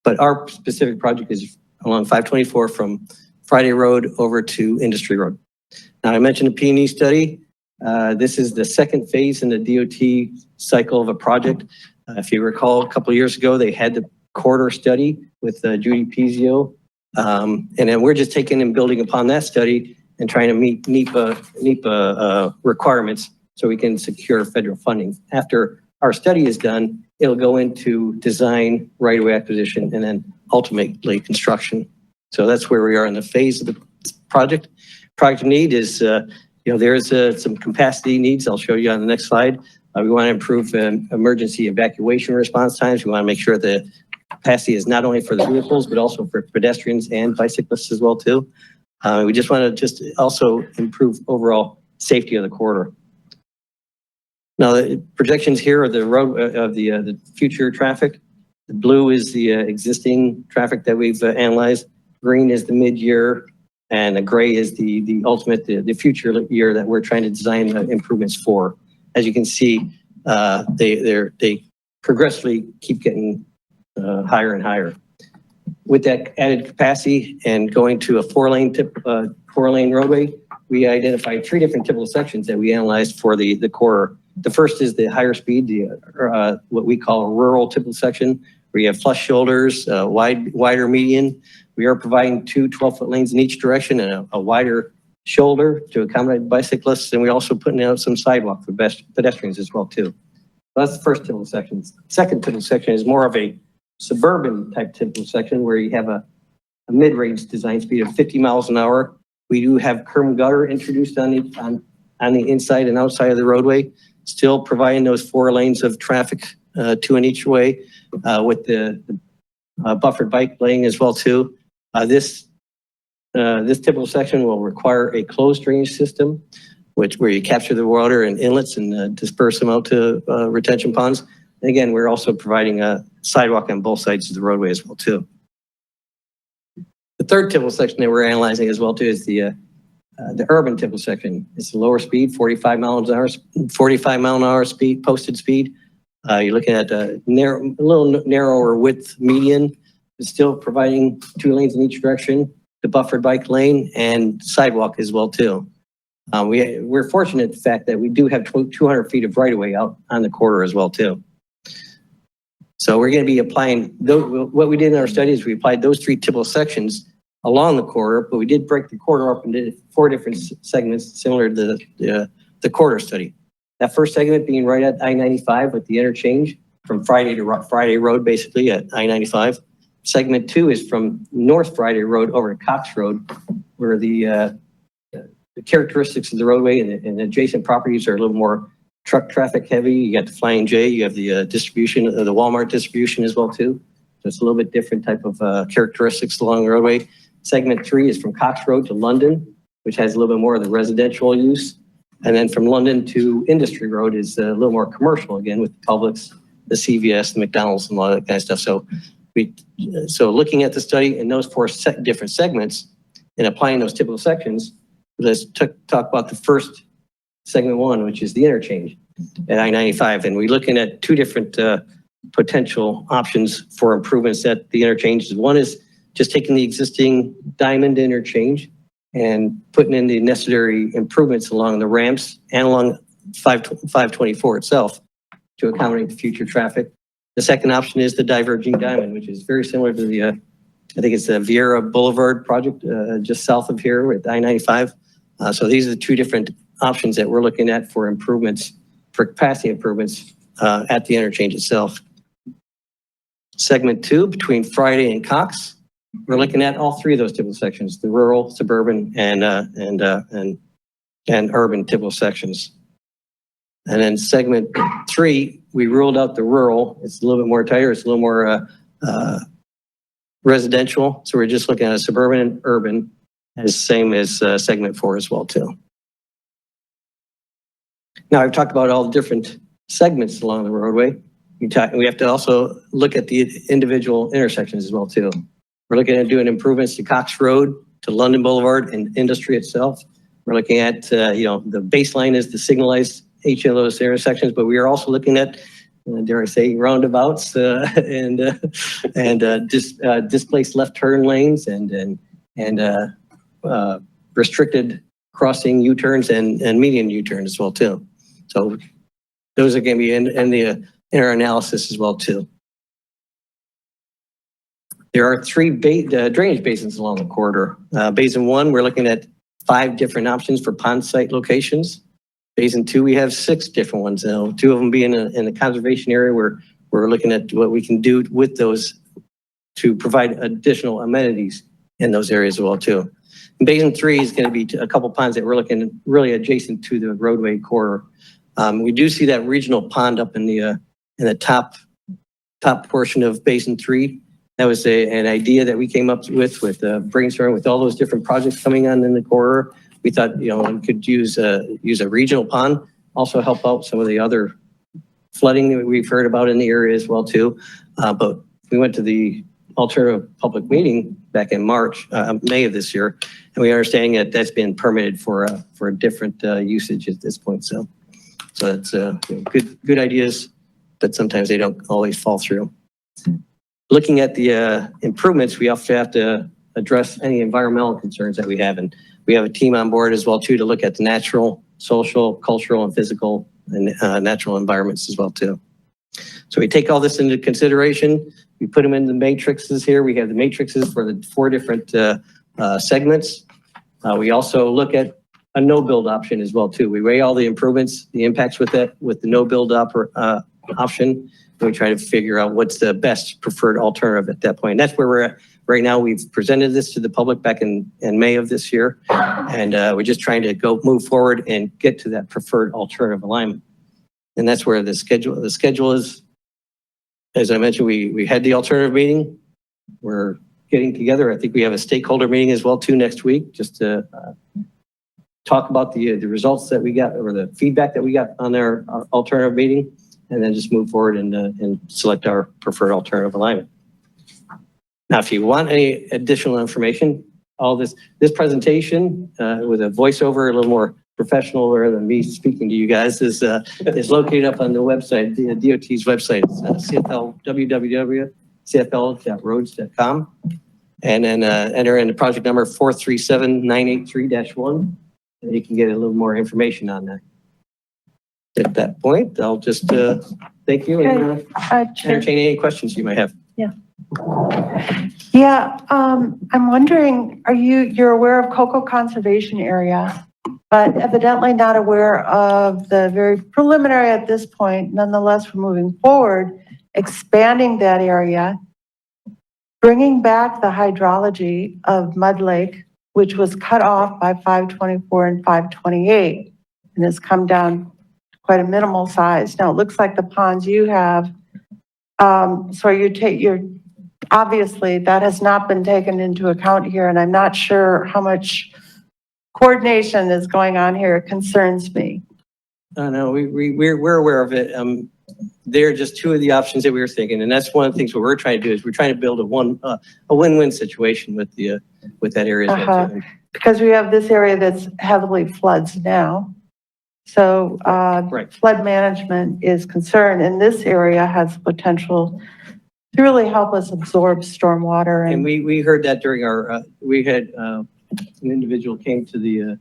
But our specific project is along 524 from Friday Road over to Industry Road. Now I mentioned a P&E study. This is the second phase in the DOT cycle of a project. If you recall, a couple of years ago, they had the corridor study with Judy Pizio. And then we're just taking and building upon that study and trying to meet NEPA requirements so we can secure federal funding. After our study is done, it'll go into design, right-of-way acquisition, and then ultimately construction. So that's where we are in the phase of the project. Project need is, there's some capacity needs. I'll show you on the next slide. We want to improve emergency evacuation response times. We want to make sure the capacity is not only for the vehicles, but also for pedestrians and bicyclists as well too. We just want to also improve overall safety of the corridor. Now, the projections here are the road of the future traffic. The blue is the existing traffic that we've analyzed. Green is the mid-year, and the gray is the ultimate, the future year that we're trying to design the improvements for. As you can see, they progressively keep getting higher and higher. With that added capacity and going to a 4-lane roadway, we identified 3 different typical sections that we analyzed for the corridor. The first is the higher speed, what we call a rural typical section, where you have flush shoulders, wider median. We are providing 2 12-foot lanes in each direction and a wider shoulder to accommodate bicyclists. And we're also putting out some sidewalk for pedestrians as well too. So that's the first typical section. Second typical section is more of a suburban type typical section where you have a mid-range design speed of 50 miles an hour. We do have curb and gutter introduced on the inside and outside of the roadway, still providing those 4 lanes of traffic, 2 in each way, with the buffered bike lane as well too. This typical section will require a closed drainage system, where you capture the water in inlets and disperse them out to retention ponds. And again, we're also providing a sidewalk on both sides of the roadway as well too. The third typical section that we're analyzing as well too is the urban typical section. It's the lower speed, 45 mile an hour speed, posted speed. You're looking at a little narrower width median, but still providing 2 lanes in each direction, the buffered bike lane and sidewalk as well too. We're fortunate the fact that we do have 200 feet of right-of-way out on the corridor as well too. So we're going to be applying, what we did in our study is we applied those 3 typical sections along the corridor, but we did break the corridor up into 4 different segments similar to the corridor study. That first segment being right at I-95 with the interchange from Friday to Friday Road, basically at I-95. Segment 2 is from North Friday Road over to Cox Road, where the characteristics of the roadway and adjacent properties are a little more truck traffic heavy. You got the Flying J, you have the distribution, the Walmart distribution as well too. So it's a little bit different type of characteristics along the roadway. Segment 3 is from Cox Road to London, which has a little bit more of the residential use. And then from London to Industry Road is a little more commercial again with the Publix, the CVS, the McDonald's, and a lot of that kind of stuff. So looking at the study in those 4 different segments and applying those typical sections, let's talk about the first segment 1, which is the interchange at I-95. And we're looking at 2 different potential options for improvements at the interchange. One is just taking the existing diamond interchange and putting in the necessary improvements along the ramps and along 524 itself to accommodate the future traffic. The second option is the diverging diamond, which is very similar to the, I think it's the Vieira Boulevard project just south of here with I-95. So these are the 2 different options that we're looking at for improvements, for capacity improvements at the interchange itself. Segment 2 between Friday and Cox, we're looking at all 3 of those typical sections: the rural, suburban, and urban typical sections. And then segment 3, we ruled out the rural. It's a little bit more tighter. It's a little more residential. So we're just looking at a suburban and urban, as same as segment 4 as well too. Now I've talked about all the different segments along the roadway. We have to also look at the individual intersections as well too. We're looking at doing improvements to Cox Road, to London Boulevard, and Industry itself. We're looking at, the baseline is the signalized each of those intersections, but we are also looking at, dare I say, roundabouts and displaced left turn lanes and restricted crossing U-turns and median U-turns as well too. So those are going to be in our analysis as well too. There are 3 drainage basins along the corridor. Basin 1, we're looking at 5 different options for pond site locations. Basin 2, we have 6 different ones. 2 of them being in the conservation area where we're looking at what we can do with those to provide additional amenities in those areas as well too. And Basin 3 is going to be a couple ponds that we're looking really adjacent to the roadway corridor. We do see that regional pond up in the top portion of Basin 3. That was an idea that we came up with brainstorming with all those different projects coming on in the corridor. We thought, we could use a regional pond, also help out some of the other flooding that we've heard about in the area as well too. But we went to the alternative public meeting back in May of this year, and we are understanding that that's been permitted for a different usage at this point. So it's good ideas, but sometimes they don't always fall through. Looking at the improvements, we also have to address any environmental concerns that we have. And we have a team on board as well too to look at the natural, social, cultural, and physical and natural environments as well too. So we take all this into consideration. We put them in the matrices here. We have the matrices for the 4 different segments. We also look at a no-build option as well too. We weigh all the improvements, the impacts with the no-build option. And we try to figure out what's the best preferred alternative at that point. And that's where we're at right now. We've presented this to the public back in May of this year. And we're just trying to move forward and get to that preferred alternative alignment. And that's where the schedule is. As I mentioned, we had the alternative meeting. We're getting together. I think we have a stakeholder meeting as well too next week, just to talk about the results that we got or the feedback that we got on our alternative meeting, and then just move forward and select our preferred alternative alignment. Now, if you want any additional information, all this presentation with a voiceover, a little more professional rather than me speaking to you guys, is located up on the website, the DOT's website. It's www.cfl.roads.com, and then enter in the project number 437983-1, and you can get a little more information on that. At that point, I'll just thank you and entertain any questions you might have. Yeah. Yeah, I'm wondering, you're aware of Cocoa Conservation Area, but evidently not aware of the very preliminary at this point. Nonetheless, we're moving forward, expanding that area, bringing back the hydrology of Mud Lake, which was cut off by 524 and 528, and has come down quite a minimal size. Now, it looks like the ponds you have, so you're obviously, that has not been taken into account here, and I'm not sure how much coordination is going on here. It concerns me. No, we're aware of it. They're just two of the options that we were thinking, and that's one of the things what we're trying to do is we're trying to build a win-win situation with that area. As well, too. Because we have this area that's heavily floods now. So right. Flood management is concerned, and this area has potential to really help us absorb stormwater. And we heard that during our, we had an individual came to the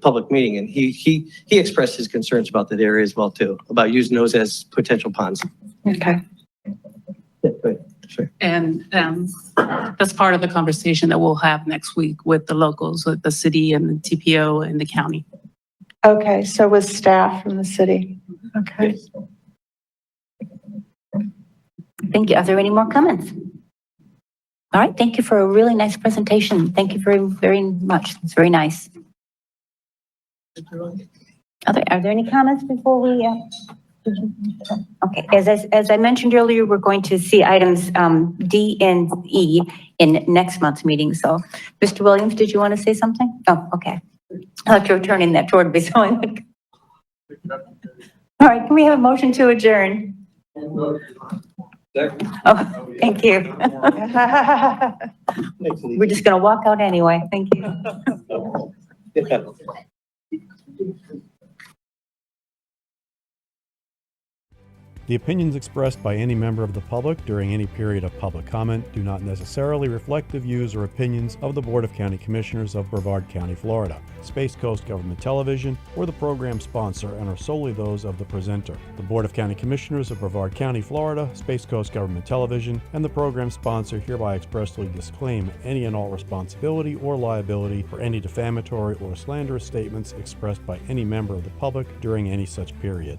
public meeting, and he expressed his concerns about that area as well too, about using those as potential ponds. Okay. Yeah, right. Sure. And that's part of the conversation that we'll have next week with the locals, with the city and the TPO and the county. Okay, so with staff from the city. Okay. Yes. Thank you. Are there any more comments? All right. Thank you for a really nice presentation. Thank you very, very much. It's very nice. Are there any comments before we? Okay. As I mentioned earlier, we're going to see items D and E in next month's meeting. So, Mr. Williams, did you want to say something? Oh, okay. I thought you were turning that toward me. So all right. Can we have a motion to adjourn? Oh, thank you. We're just going to walk out anyway. Thank you. The opinions expressed by any member of the public during any period of public comment do not necessarily reflect the views or opinions of the Board of County Commissioners of Brevard County, Florida, Space Coast Government Television, or the program sponsor, and are solely those of the presenter. The Board of County Commissioners of Brevard County, Florida, Space Coast Government Television, and the program sponsor hereby expressly disclaim any and all responsibility or liability for any defamatory or slanderous statements expressed by any member of the public during any such period.